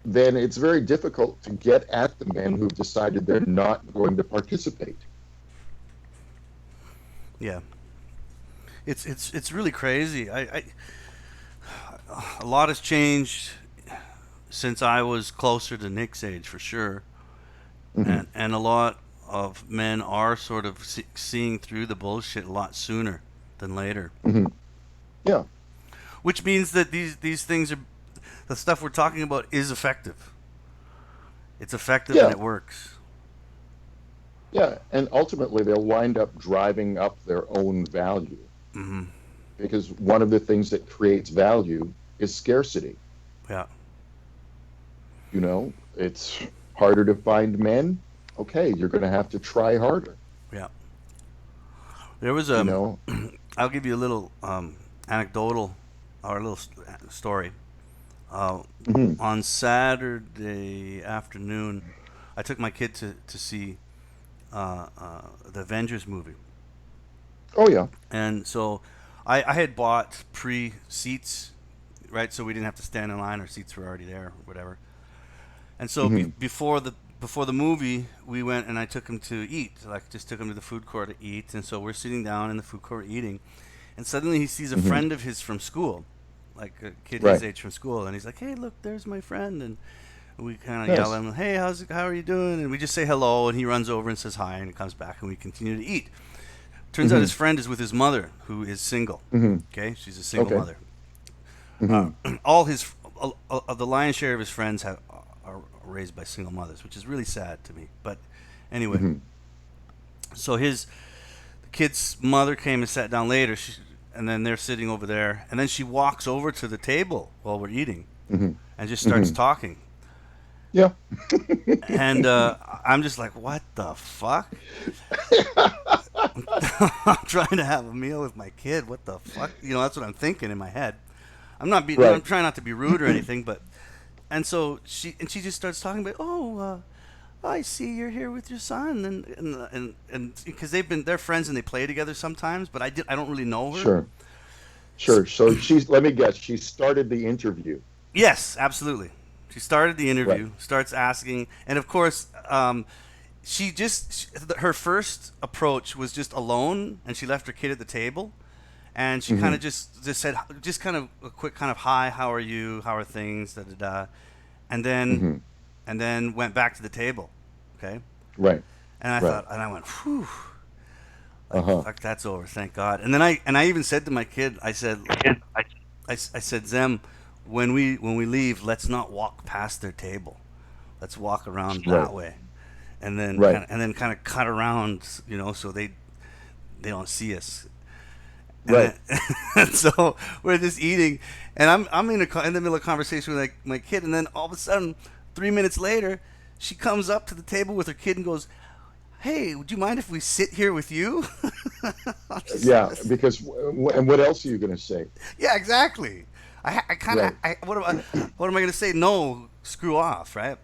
then it's very difficult to get at the men who've decided they're not going to participate. Yeah. It's really crazy. I a lot has changed since I was closer to Nick's age, for sure, Hmm. and a lot of men are sort of seeing through the bullshit a lot sooner than later, Hmm. Yeah. which means that these things are the stuff we're talking about is effective. It's effective and Yeah. it works. Yeah. And ultimately, they'll wind up driving up their own value Hmm. because one of the things that creates value is scarcity. Yeah. You know, it's harder to find men. Okay, you're going to have to try harder. Yeah. There was You know. I'll give you a little anecdotal or a little story. Uh, Hmm. on Saturday afternoon, I took my kid to see the Avengers movie, Oh yeah. and so I had bought pre seats, right? So we didn't have to stand in line; our seats were already there, or whatever. And so Hmm. before the movie, we went and I took him to eat. Like just took him to the food court to eat, and so we're sitting down in the food court eating, and suddenly he sees a Hmm. friend of his from school, like a kid his Right. age from school, and he's like, "Hey, look, there's my friend," and we kind of yell Yes. at him, "Hey, how are you doing?" And we just say hello, and he runs over and says hi, and he comes back, and we continue to eat. Turns out Hmm. his friend is with his mother, who is single. Hmm. Okay, she's a single Okay. mother. Hmm. All his the lion's share of his friends are raised by single mothers, which is really sad to me. But anyway, Hmm. so the kid's mother came and sat down later, and then they're sitting over there, and then she walks over to the table while we're eating Hmm. and just starts Hmm. talking. Yeah. And I'm just like, what the fuck? I'm trying to have a meal with my kid. What the fuck? You know, that's what I'm thinking in my head. I'm Right. trying not to be rude or anything, but and so she just starts talking about, oh, I see you're here with your son, and because they're friends and they play together sometimes, but I don't really know her. Sure. Sure. So let me guess, she started the interview. Yes, absolutely. She started the Right. interview, starts asking, and of course, her first approach was just alone, and she left her kid at the table, and she kind Hmm. of just said just kind of a quick kind of hi, how are you, how are things, da da da, and then Hmm. went back to the table, okay, Right. and I Right. thought, and I went, whew, like Uh-huh. fuck, that's over, thank God, and then I even said to my kid, I said, I said, Zem, when we leave, let's not walk past their table. Let's walk around Right. that way, and then Right. kind of cut around, so they don't see us. And Right. then and so we're just eating, and I'm in the middle of a conversation with my kid, and then all of a sudden, 3 minutes later, she comes up to the table with her kid and goes, "Hey, would you mind if we sit here with you?" I'm just- Yeah, because and what else are you going to say? yeah, exactly. I kind of Right. what am I gonna say? No, screw off, right?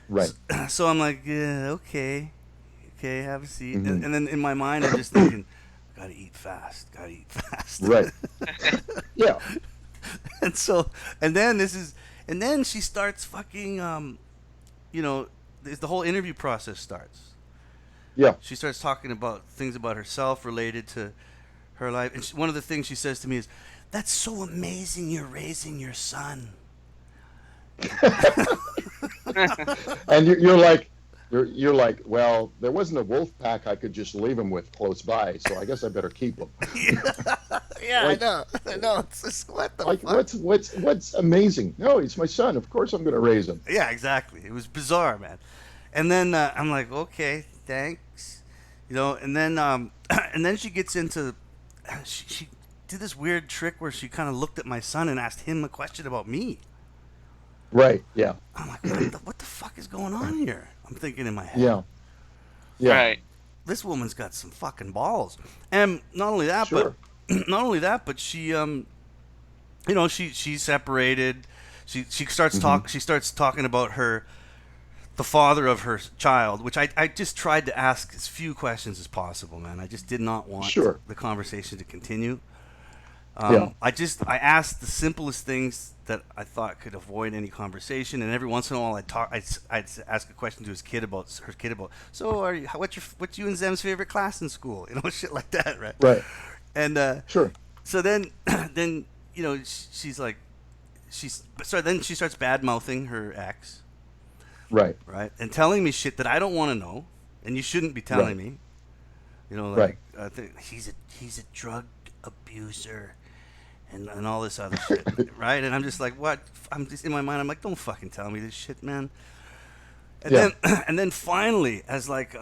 Right. So I'm like, yeah, okay, have a seat. Hmm. And then in my mind, I'm just thinking, gotta eat fast, gotta eat fast. Right. Yeah. And so, and then and then she starts fucking, the whole interview process starts. Yeah. She starts talking about things about herself related to her life. And one of the things she says to me is, "That's so amazing you're raising your son." And you're like, well, there wasn't a wolf pack I could just leave him with close by, so I guess I better keep him. Yeah, Like, I know. It's just, what the like fuck? what's amazing? No, he's my son. Of course I'm going to raise him. Yeah, exactly. It was bizarre, man. And then I'm like, okay, thanks, And then and then she gets into she did this weird trick where she kind of looked at my son and asked him a question about me. Right. Yeah. I'm like, what the fuck is going on here? I'm thinking in my head. Yeah. Yeah. Right. This woman's got some fucking balls. And not only that, Sure. but she she's separated. She starts Hmm. she starts talking about the father of her child, which I just tried to ask as few questions as possible, man. I just did not want Sure. the conversation to continue. Yeah. I asked the simplest things that I thought could avoid any conversation, and every once in a while I'd ask a question to her kid about. So what's you and Zem's favorite class in school? Shit like that, right? Right. And Sure. so then then she's like then she starts bad mouthing her ex, Right. right, and telling me shit that I don't want to know, and you shouldn't be telling Right. me. Right. I think he's a drug abuser, and all this other shit, right? And I'm just like, what? I'm just in my mind. I'm like, don't fucking tell me this shit, man. And Yeah. then and then finally, as like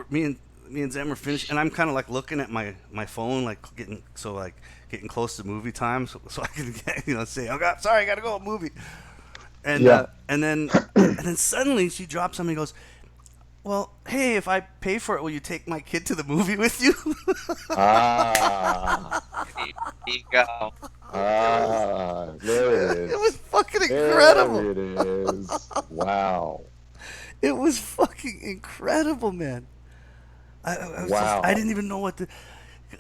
me and Zem are finished, and I'm kind of like looking at my phone, like getting close to movie time, so I can say, oh God, sorry, I gotta go movie. And Yeah. and then suddenly she drops something and goes, well, hey, if I pay for it, will you take my kid to the movie with you? Ah. There you go. Ah. There it is. It was fucking incredible. There it is. Wow. It was fucking incredible, man. I was Wow. I didn't even know what to.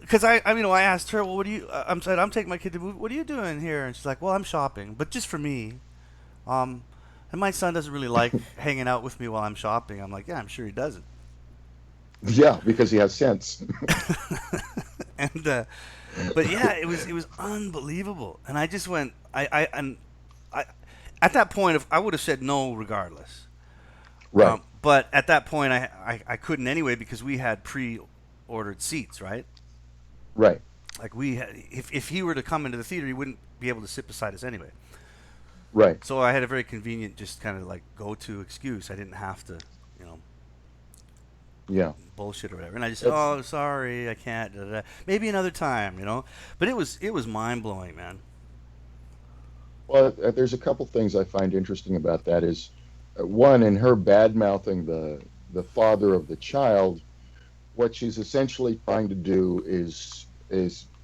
Because I asked her, well, what do you? I'm saying, I'm taking my kid to the movie. What are you doing here? And she's like, well, I'm shopping, but just for me. And my son doesn't really like hanging out with me while I'm shopping. I'm like, yeah, I'm sure he doesn't. Yeah, because he has sense. And but yeah, it was unbelievable. And I just went, I at that point, if I would have said no regardless. Right. But at that point, I couldn't anyway because we had pre-ordered seats, right? Right. Like we had, if he were to come into the theater, he wouldn't be able to sit beside us anyway. Right. So I had a very convenient, just kind of like go-to excuse. I didn't have to, Yeah. bullshit or whatever. And I just said, "Oh, sorry, I can't." Da, da, da. Maybe another time, But it was mind-blowing, man. Well, there's a couple things I find interesting about that is, one, in her bad mouthing the father of the child, what she's essentially trying to do is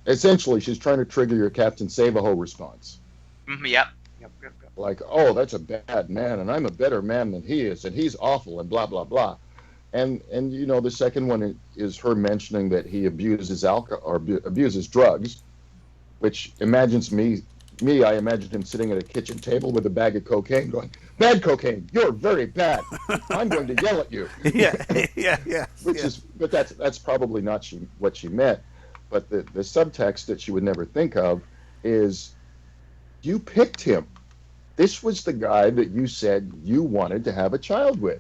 essentially she's trying to trigger your Captain Save-A-Ho response. Mhm, yep. Yep. like, oh, that's a bad man, and I'm a better man than he is, and he's awful, and blah blah blah. And you know, the second one is her mentioning that he abuses alcohol or abuses drugs, which imagines me. I imagine him sitting at a kitchen table with a bag of cocaine, going, "Bad cocaine, you're very bad. I'm going to yell at you." Yeah, yeah. Which is, but that's probably not what she meant. But the subtext that she would never think of is, you picked him. This was the guy that you said you wanted to have a child with.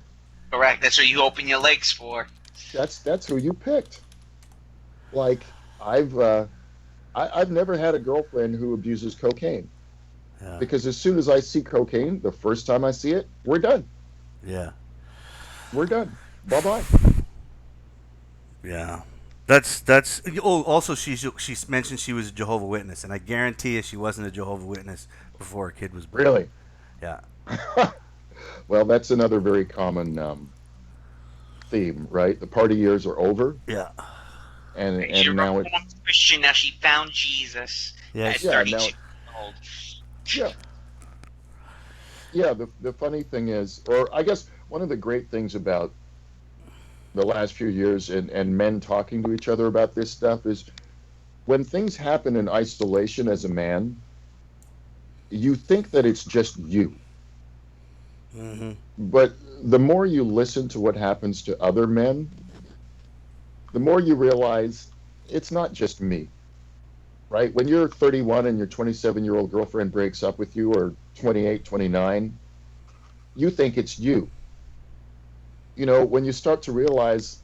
Correct. That's what you open your legs for. That's who you picked. Like, I've never had a girlfriend who abuses cocaine. Yeah. Because as soon as I see cocaine, the first time I see it, we're done. Yeah. We're done. Bye-bye. Yeah. That's. Oh, also she mentioned she was a Jehovah's Witness, and I guarantee you she wasn't a Jehovah's Witness before her kid was born. Really? Yeah. Well, that's another very common theme, right? The party years are over. Yeah. And She now was it's Christian. Now she found Jesus. Yeah, At yeah, 32 now- years old. yeah. Yeah, the funny thing is, or I guess one of the great things about the last few years and men talking to each other about this stuff is, when things happen in isolation as a man, you think that it's just you. Mm-hmm. But the more you listen to what happens to other men, the more you realize it's not just me. Right? When you're 31 and your 27-year-old girlfriend breaks up with you, or 28, 29, you think it's you. You know, when you start to realize,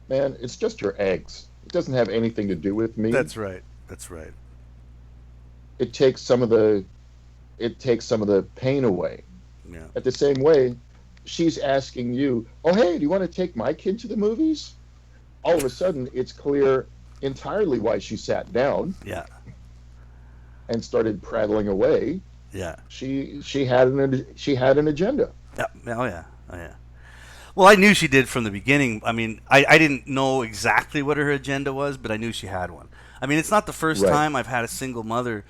man, it's just your eggs. It doesn't have anything to do with me. That's right. That's right. It takes some of the pain away. Yeah. At the same way, she's asking you, "Oh, hey, do you want to take my kid to the movies?" All of a sudden, it's clear entirely why she sat down Yeah. and started prattling away. Yeah. She had an agenda. Yeah. Oh yeah. Oh yeah. Well, I knew she did from the beginning. I mean, I didn't know exactly what her agenda was, but I knew she had one. I mean, it's not the first Right. time I've had a single mother,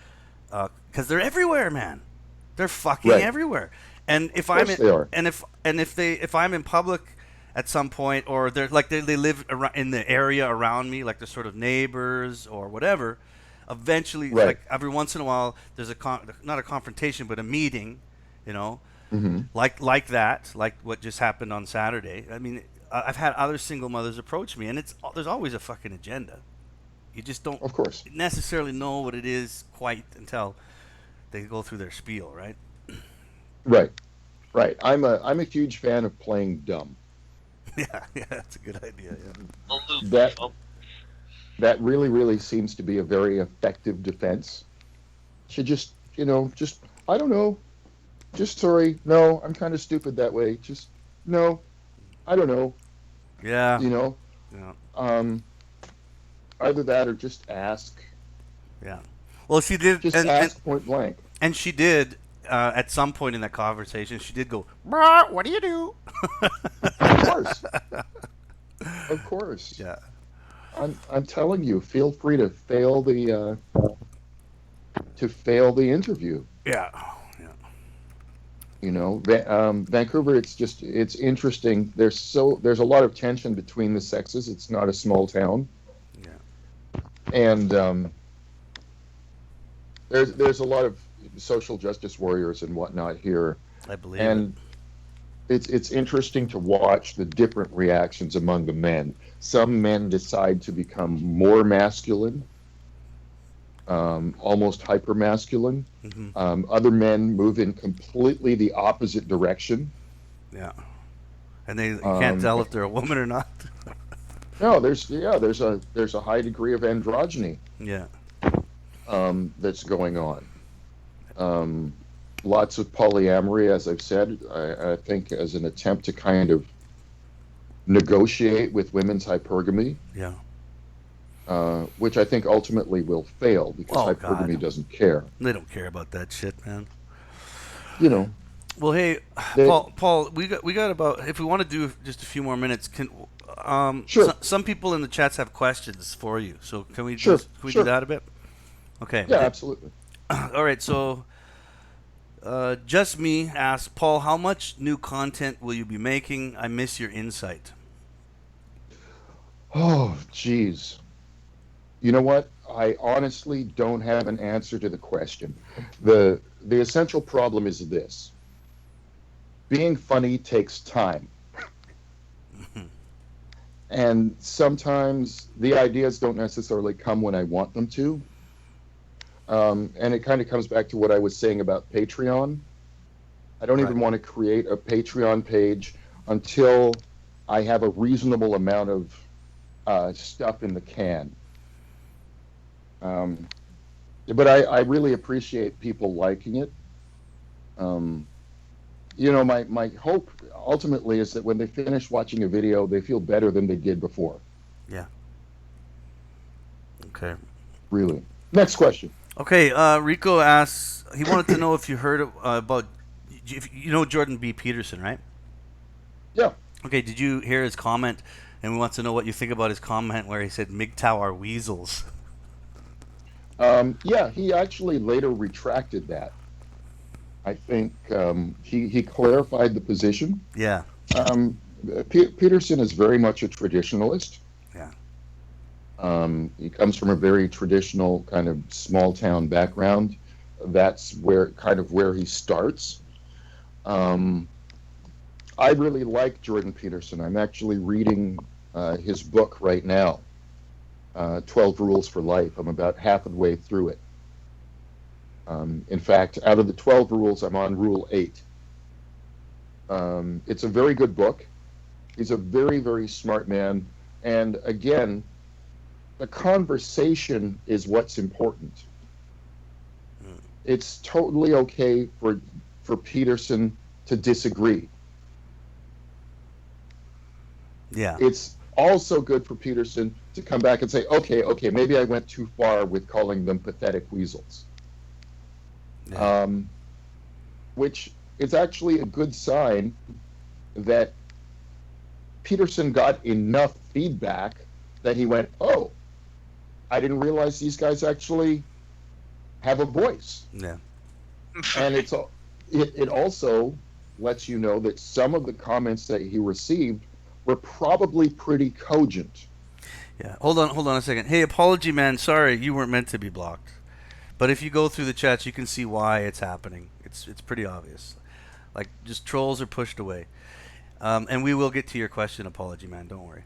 because they're everywhere, man. They're fucking Right. everywhere. And if Of I'm course in, they are. and if I'm in public at some point, or they're like they live in the area around me, like they're sort of neighbors or whatever. Eventually, Right. like every once in a while, there's not a confrontation, but a meeting, you know. Mm-hmm. Like that, like what just happened on Saturday. I mean, I've had other single mothers approach me, and there's always a fucking agenda. You just don't Of course. necessarily know what it is quite until they go through their spiel, right? Right. Right. I'm a huge fan of playing dumb. Yeah, that's a good idea. Yeah. Aloof. That that really seems to be a very effective defense. Should just, I don't know. Just sorry. No, I'm kind of stupid that way. Just no. I don't know. Yeah. You know. Yeah. Either that or just ask. Yeah. Well, she did, Just and ask point blank. she did at some point in that conversation. She did go, "Brr, what do you do?" Of course. Of course. Yeah. I'm telling you, feel free to fail the interview. Yeah. You know, Vancouver. It's interesting. There's a lot of tension between the sexes. It's not a small town. Yeah. And there's a lot of social justice warriors and whatnot here. I believe. And it's interesting to watch the different reactions among the men. Some men decide to become more masculine, almost hyper masculine. Mm-hmm. Other men move in completely the opposite direction. Yeah. And you can't tell if they're a woman or not. No, there's a high degree of androgyny Yeah. that's going on. Lots of polyamory, as I've said, I think as an attempt to kind of negotiate with women's hypergamy. Yeah. Which I think ultimately will fail because hypergamy God. doesn't care. They don't care about that shit, man. You know. Well, hey, Paul, we got about, if we want to do just a few more minutes, can Sure. some people in the chats have questions for you. So can we Sure, do sure. that a bit? Okay. Yeah, absolutely. All right. So Just Me asks, Paul, how much new content will you be making? I miss your insight. Oh, geez. You know what? I honestly don't have an answer to the question. The essential problem is this. Being funny takes time. And sometimes the ideas don't necessarily come when I want them to. And it kind of comes back to what I was saying about Patreon. I don't Right. even want to create a Patreon page until I have a reasonable amount of stuff in the can. Um, but I really appreciate people liking it. Um, my hope ultimately is that when they finish watching a video, they feel better than they did before. Yeah. Okay. Really. Next question. Okay. Rico asks, he wanted to know if you heard about, if you know Jordan B. Peterson, right? Yeah. Okay. Did you hear his comment? And we want to know what you think about his comment where he said MGTOW are weasels. Yeah, he actually later retracted that. I think he clarified the position. Yeah. Um, Peterson is very much a traditionalist. Yeah. He comes from a very traditional kind of small town background. That's where he starts. Um, I really like Jordan Peterson. I'm actually reading his book right now, 12 Rules for Life. I'm about half of the way through it. In fact, out of the 12 rules, I'm on rule 8. It's a very good book. He's a very, very smart man. And again, the conversation is what's important. It's totally okay for Peterson to disagree. Yeah. It's also good for Peterson to come back and say, okay, maybe I went too far with calling them pathetic weasels. Yeah. Which is actually a good sign that Peterson got enough feedback that he went, oh, I didn't realize these guys actually have a voice. Yeah. And it also lets you know that some of the comments that he received were probably pretty cogent. Yeah. Hold on a second. Hey, apology, man. Sorry, you weren't meant to be blocked. But if you go through the chats, you can see why it's happening. It's pretty obvious. Like, just trolls are pushed away. And we will get to your question, apology, man. Don't worry.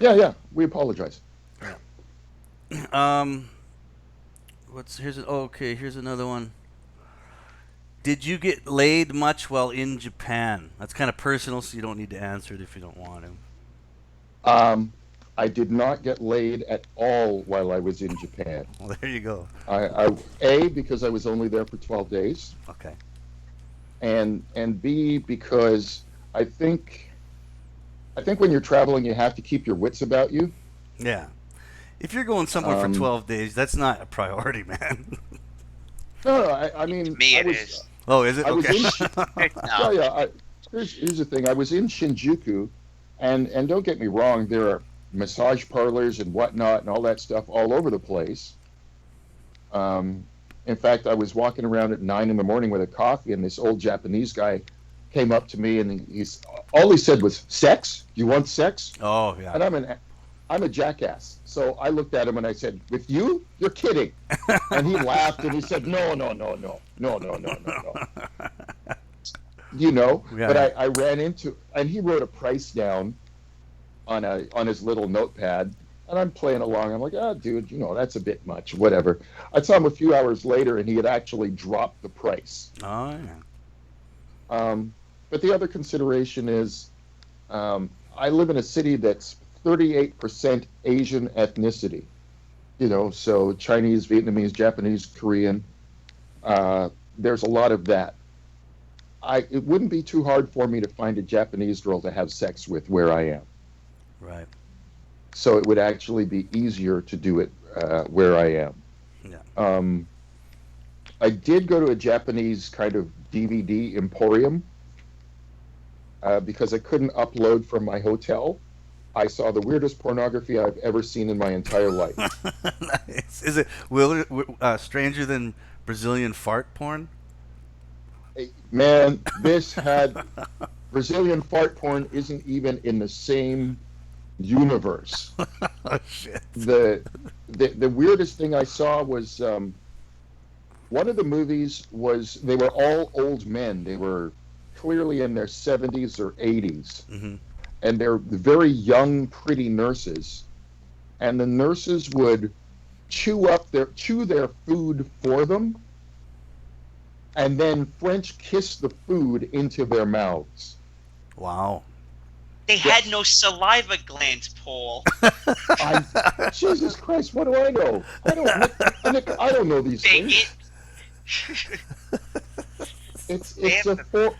Yeah, we apologize. Um, here's another one. Did you get laid much while in Japan? That's kind of personal, so you don't need to answer it if you don't want to. I did not get laid at all while I was in Japan. Well, there you go. Because I was only there for 12 days, Okay. and B, because I think when you're traveling, you have to keep your wits about you. Yeah. If you're going somewhere for 12 days, that's not a priority, man. No, I mean, Me, I it was, is. Oh, is it? I was Okay. in, No. yeah. Here's the thing. I was in Shinjuku, and don't get me wrong, there are massage parlors and whatnot and all that stuff all over the place. In fact, I was walking around at 9 a.m. with a coffee, and this old Japanese guy came up to me, and all he said was, "Sex? You want sex?" Oh, yeah. And I'm a jackass. So I looked at him and I said, "With you? You're kidding." And he laughed and he said, No. Yeah. But I ran into, and he wrote a price down on his little notepad, and I'm playing along. I'm like, dude, that's a bit much, whatever. I saw him a few hours later and he had actually dropped the price. Oh, yeah. But the other consideration is, I live in a city that's 38% Asian ethnicity. So Chinese, Vietnamese, Japanese, Korean. There's a lot of that. It wouldn't be too hard for me to find a Japanese girl to have sex with where I am. Right. So it would actually be easier to do it where I am. Yeah. I did go to a Japanese kind of DVD emporium because I couldn't upload from my hotel. I saw the weirdest pornography I've ever seen in my entire life. Nice. Is it stranger than Brazilian fart porn? Man, this had Brazilian fart porn isn't even in the same universe. Oh shit. The weirdest thing I saw was one of the movies was they were all old men. They were clearly in their 70s or 80s, Hmm. and they're very young, pretty nurses. And the nurses would chew their food for them, and then French kiss the food into their mouths. Wow. They Yes. had no saliva glands, Paul. I, Jesus Christ, what do I know? I don't know these things. Bigot.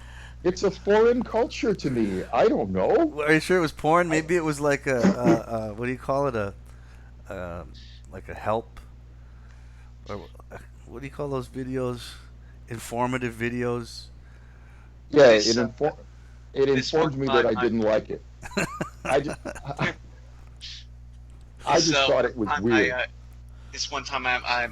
It's a foreign culture to me. I don't know. Are you sure it was porn? Maybe it was like a what do you call it? Uh, like a help, or what do you call those videos? Informative videos. Yeah, This it this one informed me that time I didn't like it. I just I just so thought it was weird. this one time I'm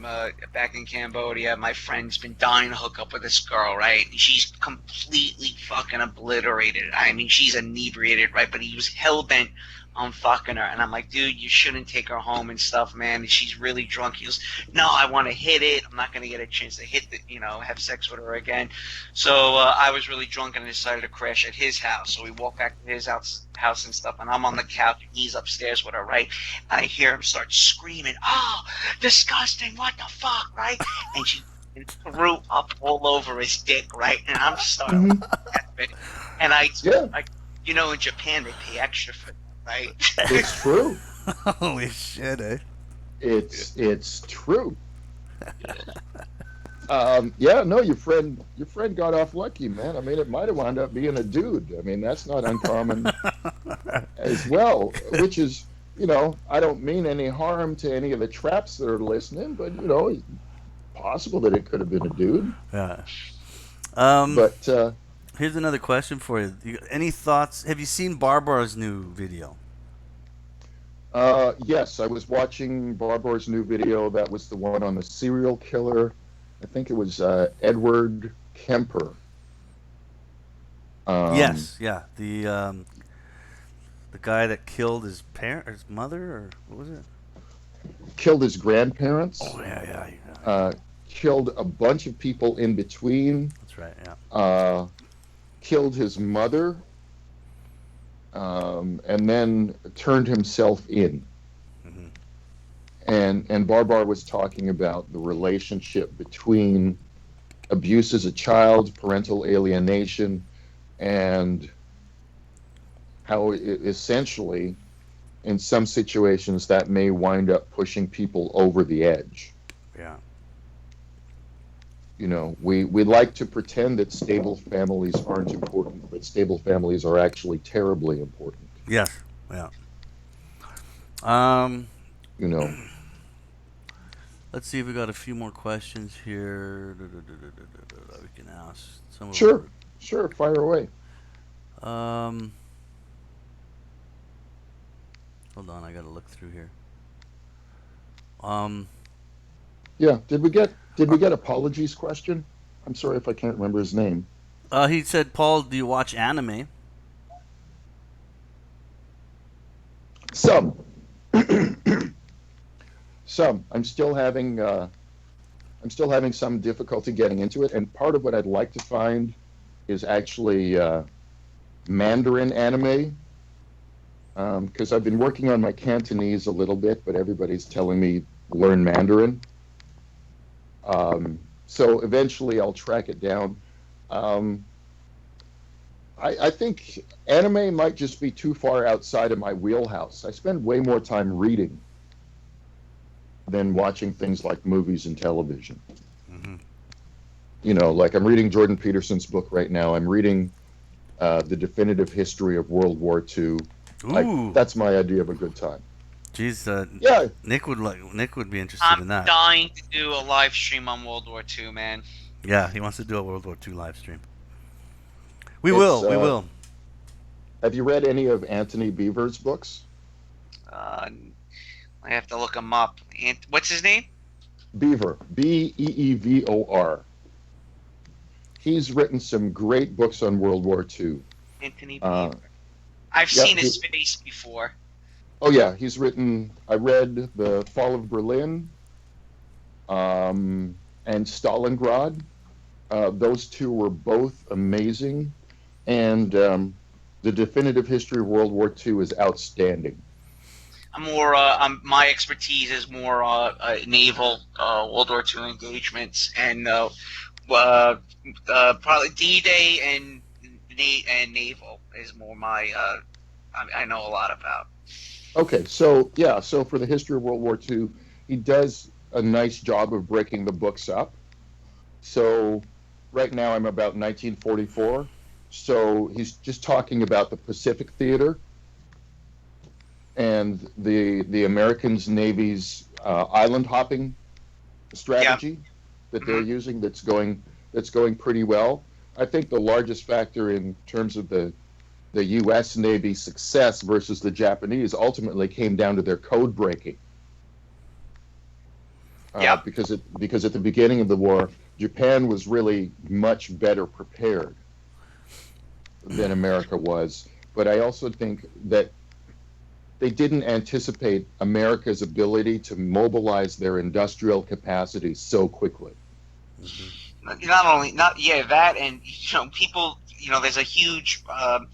back in Cambodia. My friend's been dying to hook up with this girl, right? She's completely fucking obliterated. I mean, she's inebriated, right? But he was hell bent on fucking her, and I'm like, dude, you shouldn't take her home and stuff, man. She's really drunk. He goes, no, I want to hit it. I'm not gonna get a chance to hit the, have sex with her again. So I was really drunk and I decided to crash at his house. So we walk back to his house and stuff, and I'm on the couch and he's upstairs with her, right? And I hear him start screaming, oh, disgusting, what the fuck, right? And she threw up all over his dick, right? And I'm starting Mhm. laughing. And Yeah, in Japan they pay extra for that, right? it's true. Holy shit, eh? It's true. Yeah, no, your friend got off lucky, man. I mean, it might have wound up being a dude. I mean, that's not uncommon as well. Which is, I don't mean any harm to any of the traps that are listening, but it's possible that it could have been a dude. Yeah. Um, But Here's another question for you. Any thoughts? Have you seen Barbara's new video? yes, I was watching Barbara's new video. That was the one on the serial killer. I think it was Edward Kemper. Yes. Yeah. The guy that killed his his mother, or what was it? Killed his grandparents. Oh yeah. Uh, Killed a bunch of people in between. That's right. Yeah. Killed his mother, and then turned himself in. Hmm. And Barbara was talking about the relationship between abuse as a child, parental alienation, and how essentially, in some situations, that may wind up pushing people over the edge. Yeah. We like to pretend that stable families aren't important, but stable families are actually terribly important. Yes. Yeah. Um. You know, Let's see if we got a few more questions here. We can ask some of sure, fire away. Hold on, I gotta look through here. Yeah, did we get apologies question? I'm sorry if I can't remember his name. He said, Paul, do you watch anime? Some. Some. I'm still having some difficulty getting into it, and part of what I'd like to find is actually Mandarin anime, because I've been working on my Cantonese a little bit, but everybody's telling me learn Mandarin. So eventually I'll track it down. I think anime might just be too far outside of my wheelhouse. I spend way more time reading than watching things like movies and television. Mm-hmm. Like I'm reading Jordan Peterson's book right now. I'm reading The Definitive History of World War II. Ooh. That's my idea of a good time. Jeez, Yeah. Nick would be interested in I'm that. dying to do a live stream on World War II, man. Yeah, he wants to do a World War II live stream. We It's, will. Have you read any of Anthony Beevor's books? I have to look him up. And what's his name? Beevor, Beevor. He's written some great books on World War II. Anthony Uh, Beaver. I've yeah, seen his face before. oh yeah, he's written. I read The Fall of Berlin, and Stalingrad. Those two were both amazing, and the definitive history of World War II is outstanding. I'm more. My expertise is more naval World War II engagements and probably D-Day and naval is more my. I know a lot about. Okay, so yeah, so for the history of World War II, he does a nice job of breaking the books up. So right now I'm about 1944. So he's just talking about the Pacific Theater and the Americans Navy's island hopping strategy that they're using that's going pretty well. I think the largest factor in terms of the U.S. Navy success versus the Japanese ultimately came down to their code breaking. Because at the beginning of the war, Japan was really much better prepared than America was. But I also think that they didn't anticipate America's ability to mobilize their industrial capacity so quickly. Not only that, and people, there's a huge World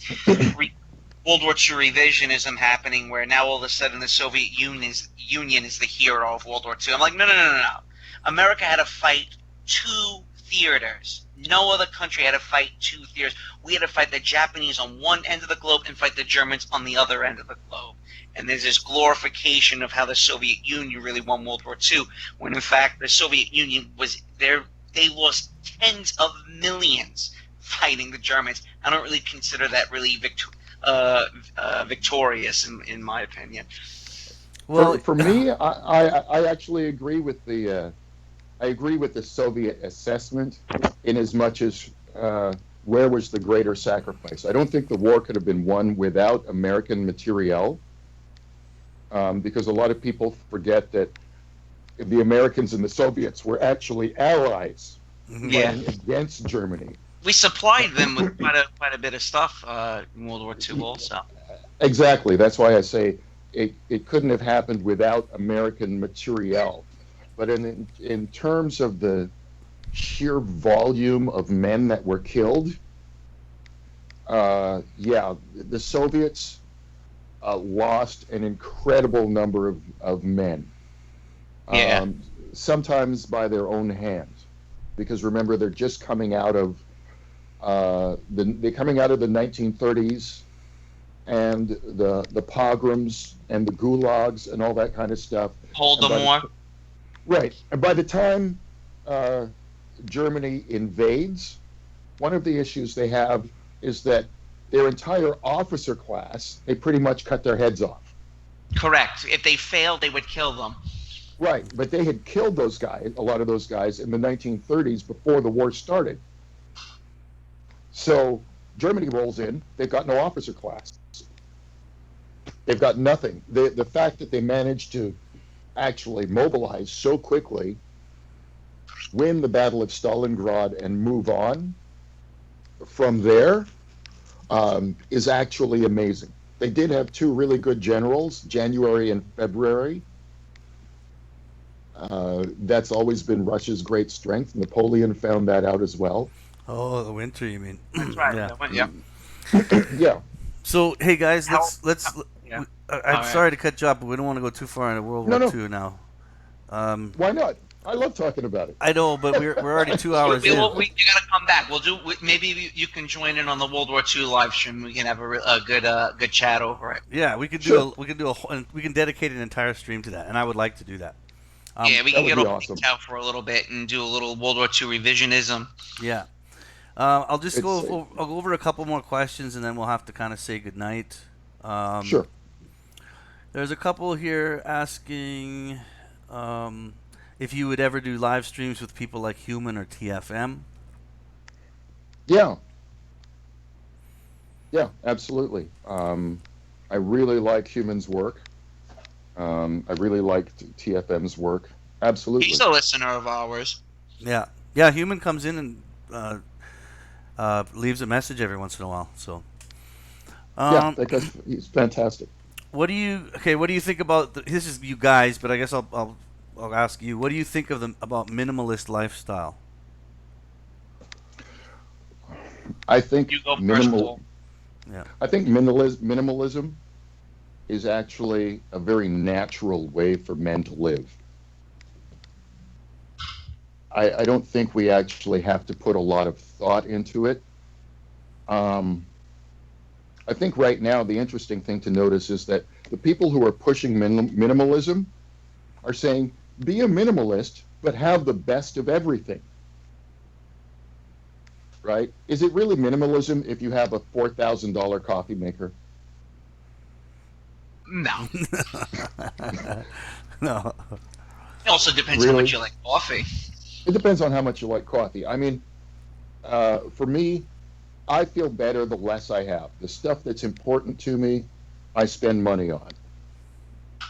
War II revisionism happening where now all of a sudden the Soviet Union is the hero of World War II. I'm like, no. America had to fight two theaters. No other country had to fight two theaters. We had to fight the Japanese on one end of the globe and fight the Germans on the other end of the globe. And there's this glorification of how the Soviet Union really won World War II, when in fact the Soviet Union was there. They lost tens of millions fighting the Germans. I don't really consider that really victorious, in my opinion. Well, for me, I actually agree with the Soviet assessment in as much as where was the greater sacrifice. I don't think the war could have been won without American materiel, because a lot of people forget that the Americans and the Soviets were actually allies against Germany. We supplied them with quite a bit of stuff in World War II also. Exactly. That's why I say it couldn't have happened without American materiel. But in terms of the sheer volume of men that were killed, the Soviets lost an incredible number of men. Sometimes by their own hand, because remember they're just coming out of the 1930s and the pogroms and the gulags and all that kind of stuff. Holodomor. Right, and by the time Germany invades, one of the issues they have is that their entire officer class, they pretty much cut their heads off. Correct. If they failed, they would kill them. Right, but they had killed those guys, a lot of those guys, in the 1930s before the war started. So Germany rolls in, they've got no officer class. They've got nothing. The fact that they managed to actually mobilize so quickly, win the Battle of Stalingrad, and move on from there is actually amazing. They did have two really good generals, January and February. That's always been Russia's great strength. Napoleon found that out as well. Oh, the winter, you mean? That's right. Yeah. Yeah. So, hey guys, let's. Yeah. I'm sorry to cut you off, but we don't want to go too far into World War II now. Why not? I love talking about it. I know, but we're already 2 hours in. You gotta come back. Maybe you can join in on the World War II live stream. We can have a good chat over it. Yeah, we could do we can dedicate an entire stream to that, and I would like to do that. We can get off awesome. out for a little bit and do a little World War II revisionism. Yeah. I'll just I'll go over a couple more questions, and then we'll have to kind of say goodnight. Sure. There's a couple here asking if you would ever do live streams with people like Human or TFM. Yeah. Yeah, absolutely. I really like Human's work. I really liked TFM's work. Absolutely. He's a listener of ours. Yeah. Human comes in and leaves a message every once in a while. So, Yeah, that guy's he's fantastic. what do you think about this? Is you guys, but I guess I'll ask you. What do you think of about minimalist lifestyle? I think You go first, Paul. Yeah. I think minimalism is actually a very natural way for men to live. I don't think we actually have to put a lot of thought into it. Um, I think right now the interesting thing to notice is that the people who are pushing minimalism are saying, be a minimalist, but have the best of everything. Right? Is it really minimalism if you have a $4,000 coffee maker? No. No. It also depends how Really? much you like coffee. It depends on how much you like coffee. I mean, for me, I feel better the less I have. The stuff that's important to me, I spend money on.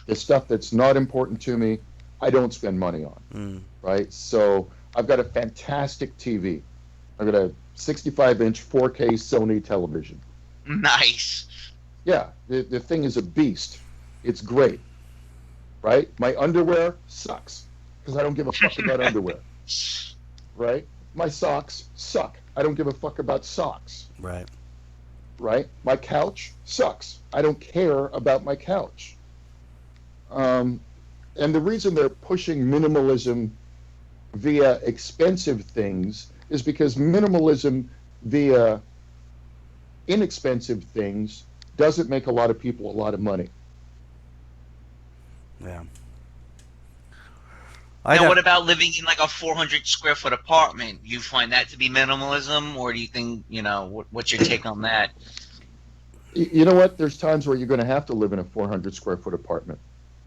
The stuff that's not important to me, I don't spend money on. Right? So I've got a fantastic TV. I've got a 65-inch 4K Sony television. Nice. Yeah, the thing is a beast. It's great. Right? My underwear sucks because I don't give a fuck about underwear. Right? My socks suck. I don't give a fuck about socks. Right. Right? My couch sucks. I don't care about my couch. And the reason they're pushing minimalism via expensive things is because minimalism via inexpensive things doesn't make a lot of people a lot of money. Yeah. Now, what about living in like a 400 square foot apartment? You find that to be minimalism, or do you think, what's your take on that? You know what? There's times where you're going to have to live in a 400 square foot apartment.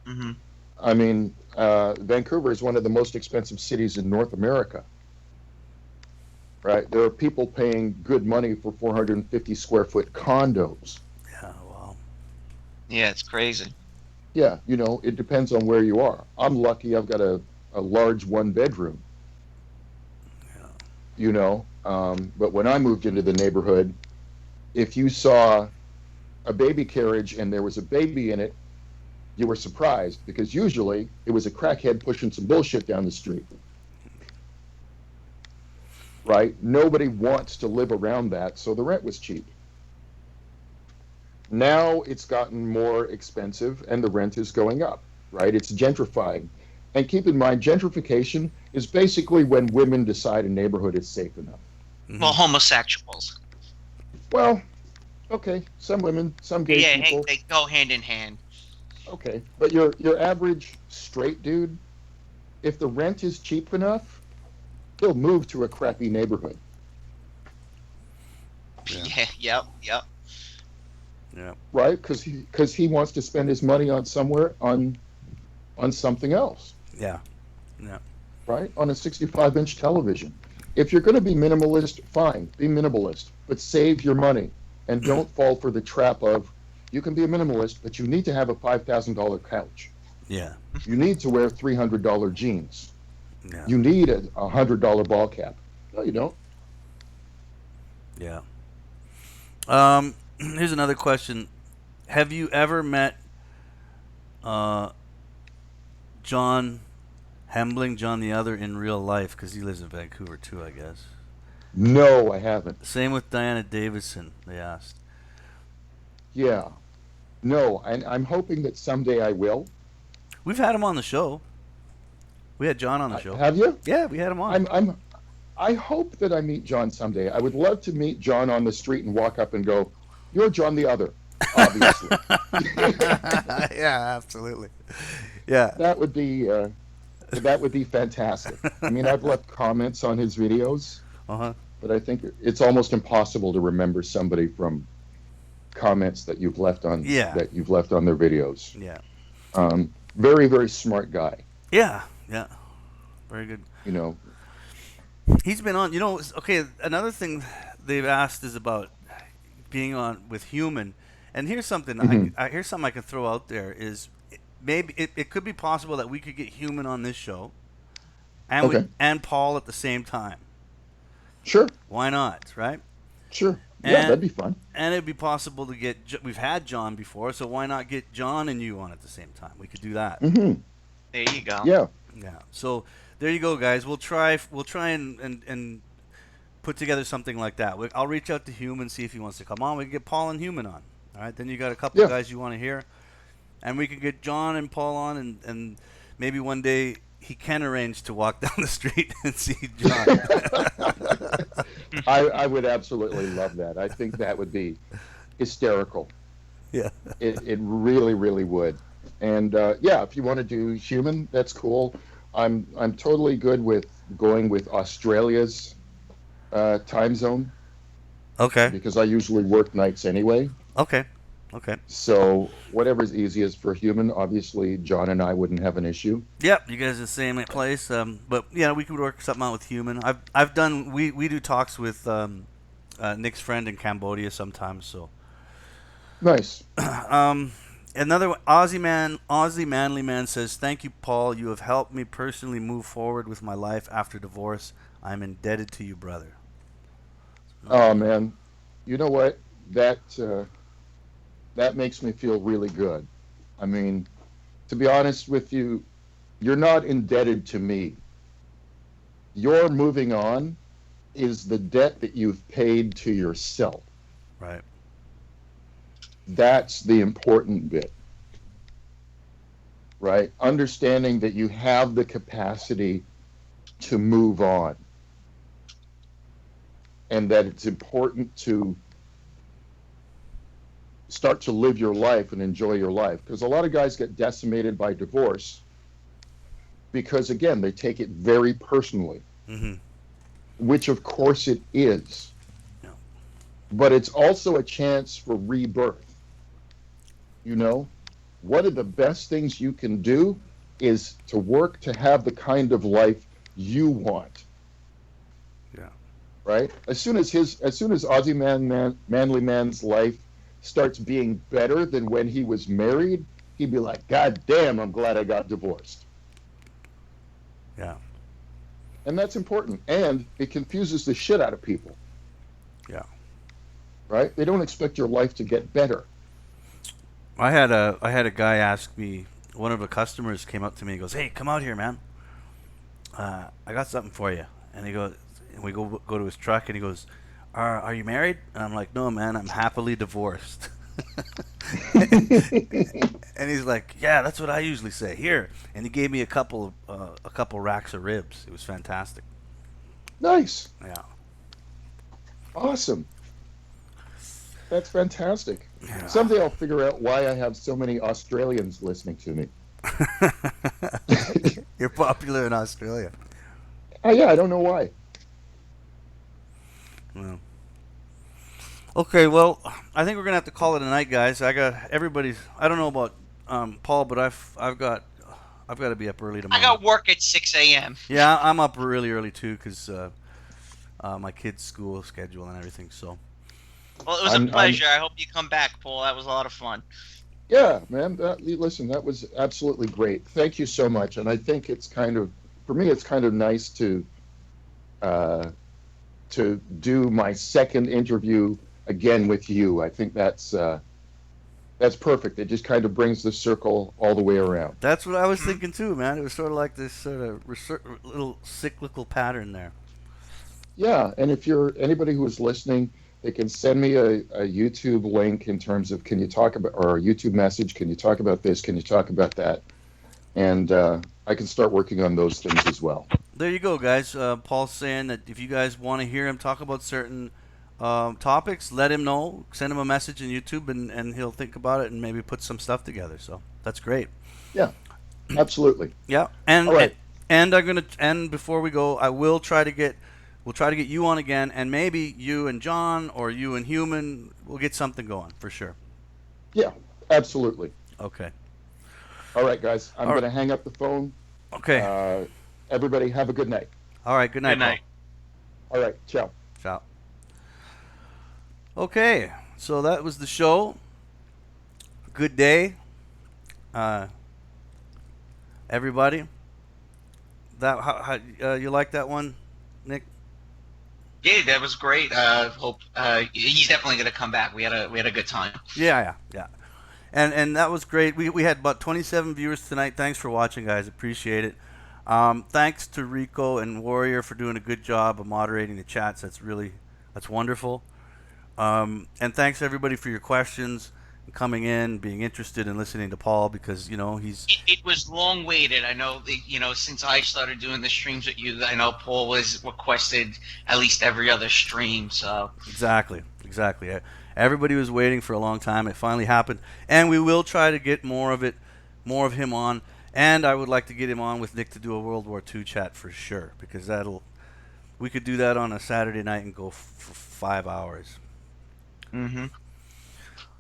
Mm-hmm. I mean, Vancouver is one of the most expensive cities in North America. Right? There are people paying good money for 450 square foot condos. Yeah, wow. Yeah, it's crazy. Yeah, it depends on where you are. I'm lucky I've got a large one bedroom. Yeah. But when I moved into the neighborhood, if you saw a baby carriage and there was a baby in it, you were surprised because usually it was a crackhead pushing some bullshit down the street. Right? Nobody wants to live around that, so the rent was cheap. Now it's gotten more expensive and the rent is going up, right? It's gentrifying. And keep in mind, gentrification is basically when women decide a neighborhood is safe enough. Mm-hmm. Well, homosexuals. Well, okay, some women, some gay people. They go hand in hand. Okay, but your average straight dude, if the rent is cheap enough, he'll move to a crappy neighborhood. Yep. Yeah. Right? Because he wants to spend his money on something else. Yeah. Yeah. Right? On a 65-inch television. If you're going to be minimalist, fine, be minimalist, but save your money and don't fall for the trap of you can be a minimalist, but you need to have a $5,000 couch. Yeah. You need to wear $300 jeans. Yeah. You need a $100 ball cap. No, you don't. Yeah. Here's another question. Have you ever met John Hembling, John the Other, in real life? Because he lives in Vancouver too, I guess. No, I haven't. Same with Diana Davison, they asked. Yeah. No, and I'm hoping that someday I will. We've had him on the show. We had John on the show. Have you? Yeah, we had him on. I hope that I meet John someday. I would love to meet John on the street and walk up and go, "You're John the Other," obviously. Yeah, absolutely. Yeah. That would be fantastic. I mean, I've left comments on his videos, but I think it's almost impossible to remember somebody from comments that you've left on that you've left on their videos. Yeah. Very, very smart guy. Yeah. Yeah. Very good. He's been on, okay, another thing they've asked is about being on with Human. And here's something here's something I can throw out there is maybe it could be possible that we could get Human on this show and and Paul at the same time. Sure. Why not, right? Sure. Yeah, And that'd be fun. and it'd be possible to get. We've had John before, so why not get John and you on at the same time? We could do that. Mm-hmm. There you go. Yeah. Yeah. So there you go, guys. We'll try. We'll try and put together something like that. I'll reach out to Human, see if he wants to come on. We can get Paul and Human on. All right. Then you got a couple Yeah. guys you want to hear, and we can get John and Paul on, and maybe one day he can arrange to walk down the street and see John. I would absolutely love that. I think that would be hysterical. Yeah. It really, really would. And yeah, if you want to do Human, that's cool. I'm totally good with going with Australia's time zone Okay. because I usually work nights anyway. Okay. Okay. So whatever's easiest for Human, obviously John and I wouldn't have an issue. Yep, you guys are the same place. But yeah, we could work something out with Human. I've done. We do talks with Nick's friend in Cambodia sometimes. So Nice. another one, Aussie Manly Man says, "Thank you, Paul. You have helped me personally move forward with my life after divorce. I'm indebted to you, brother." Oh man, you know what? That makes me feel really good. I mean, to be honest with you, you're not indebted to me. Your moving on is the debt that you've paid to yourself. Right. That's the important bit, right? Understanding that you have the capacity to move on and that it's important to start to live your life and enjoy your life. Because a lot of guys get decimated by divorce because, again, they take it very personally, Mm-hmm. which of course it is. Yeah. But it's also a chance for rebirth. You know, one of the best things you can do is to work to have the kind of life you want. Yeah. Right? As soon as Aussie Manly Man's life starts being better than when he was married, he'd be like, God damn, I'm glad I got divorced. Yeah. And that's important. And it confuses the shit out of people. Yeah. Right? They don't expect your life to get better. I had a guy ask me. One of the customers came up to me and goes, "Hey, come out here, man. I got something for you." And he goes, and we go to his truck, and he goes, "Are you married?" And I'm like, "No, man, I'm happily divorced." And he's like, "Yeah, that's what I usually say." Here, and he gave me a couple racks of ribs. It was fantastic. Nice. Yeah. Awesome. That's fantastic. Yeah. Someday I'll figure out why I have so many Australians listening to me. You're popular in Australia. Oh, yeah, I don't know why. Well. Okay, well, I think we're gonna have to call it a night, guys. I got everybody's. I don't know about Paul, but I've got to be up early tomorrow. I got work at 6 a.m. Yeah, I'm up really early too because my kids' school schedule and everything. So. Well, it was a pleasure. I hope you come back, Paul. That was a lot of fun. Yeah, man. Listen, that was absolutely great. Thank you so much. And I think it's kind of, for me, it's kind of nice to do my second interview again with you. I think that's perfect. It just kind of brings the circle all the way around. That's what I was thinking too, man. It was sort of like this sort of little cyclical pattern there. Yeah, and if you're anybody who is listening, they can send me a YouTube link in terms of can you talk about, or a YouTube message, can you talk about this, can you talk about that? And I can start working on those things as well. There you go, guys. Paul's saying that if you guys want to hear him talk about certain topics, let him know. Send him a message on YouTube, and he'll think about it and maybe put some stuff together. So that's great. Yeah, absolutely. Yeah, and all right. and I'm gonna, and before we go, we'll try to get you on again, and maybe you and John or you and Human, we'll get something going for sure. Yeah, absolutely. Okay. All right, guys. I'm going to hang up the phone. Okay. Everybody have a good night. All right. Good night. Good night. All right. Ciao. Ciao. Okay. So that was the show. Good day. Everybody. That how you like that one, Nick? Yeah, that was great. Hope he's definitely going to come back. We had a good time. Yeah. And that was great. We had about 27 viewers tonight. Thanks for watching, guys. Appreciate it. Thanks to Rico and Warrior for doing a good job of moderating the chats. That's wonderful. And thanks everybody for your questions, and coming in, being interested in listening to Paul, because he's It was long waited. I know, since I started doing the streams with you, I know Paul was requested at least every other stream. So exactly. Everybody was waiting for a long time. It finally happened, and we will try to get more of him on. And I would like to get him on with Nick to do a World War II chat for sure, because we could do that on a Saturday night and go for 5 hours. Mm-hmm.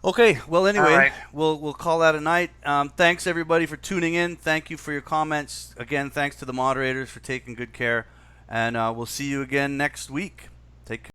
Okay, well, anyway, All right. we'll call that a night. Thanks, everybody, for tuning in. Thank you for your comments. Again, thanks to the moderators for taking good care. And we'll see you again next week. Take care.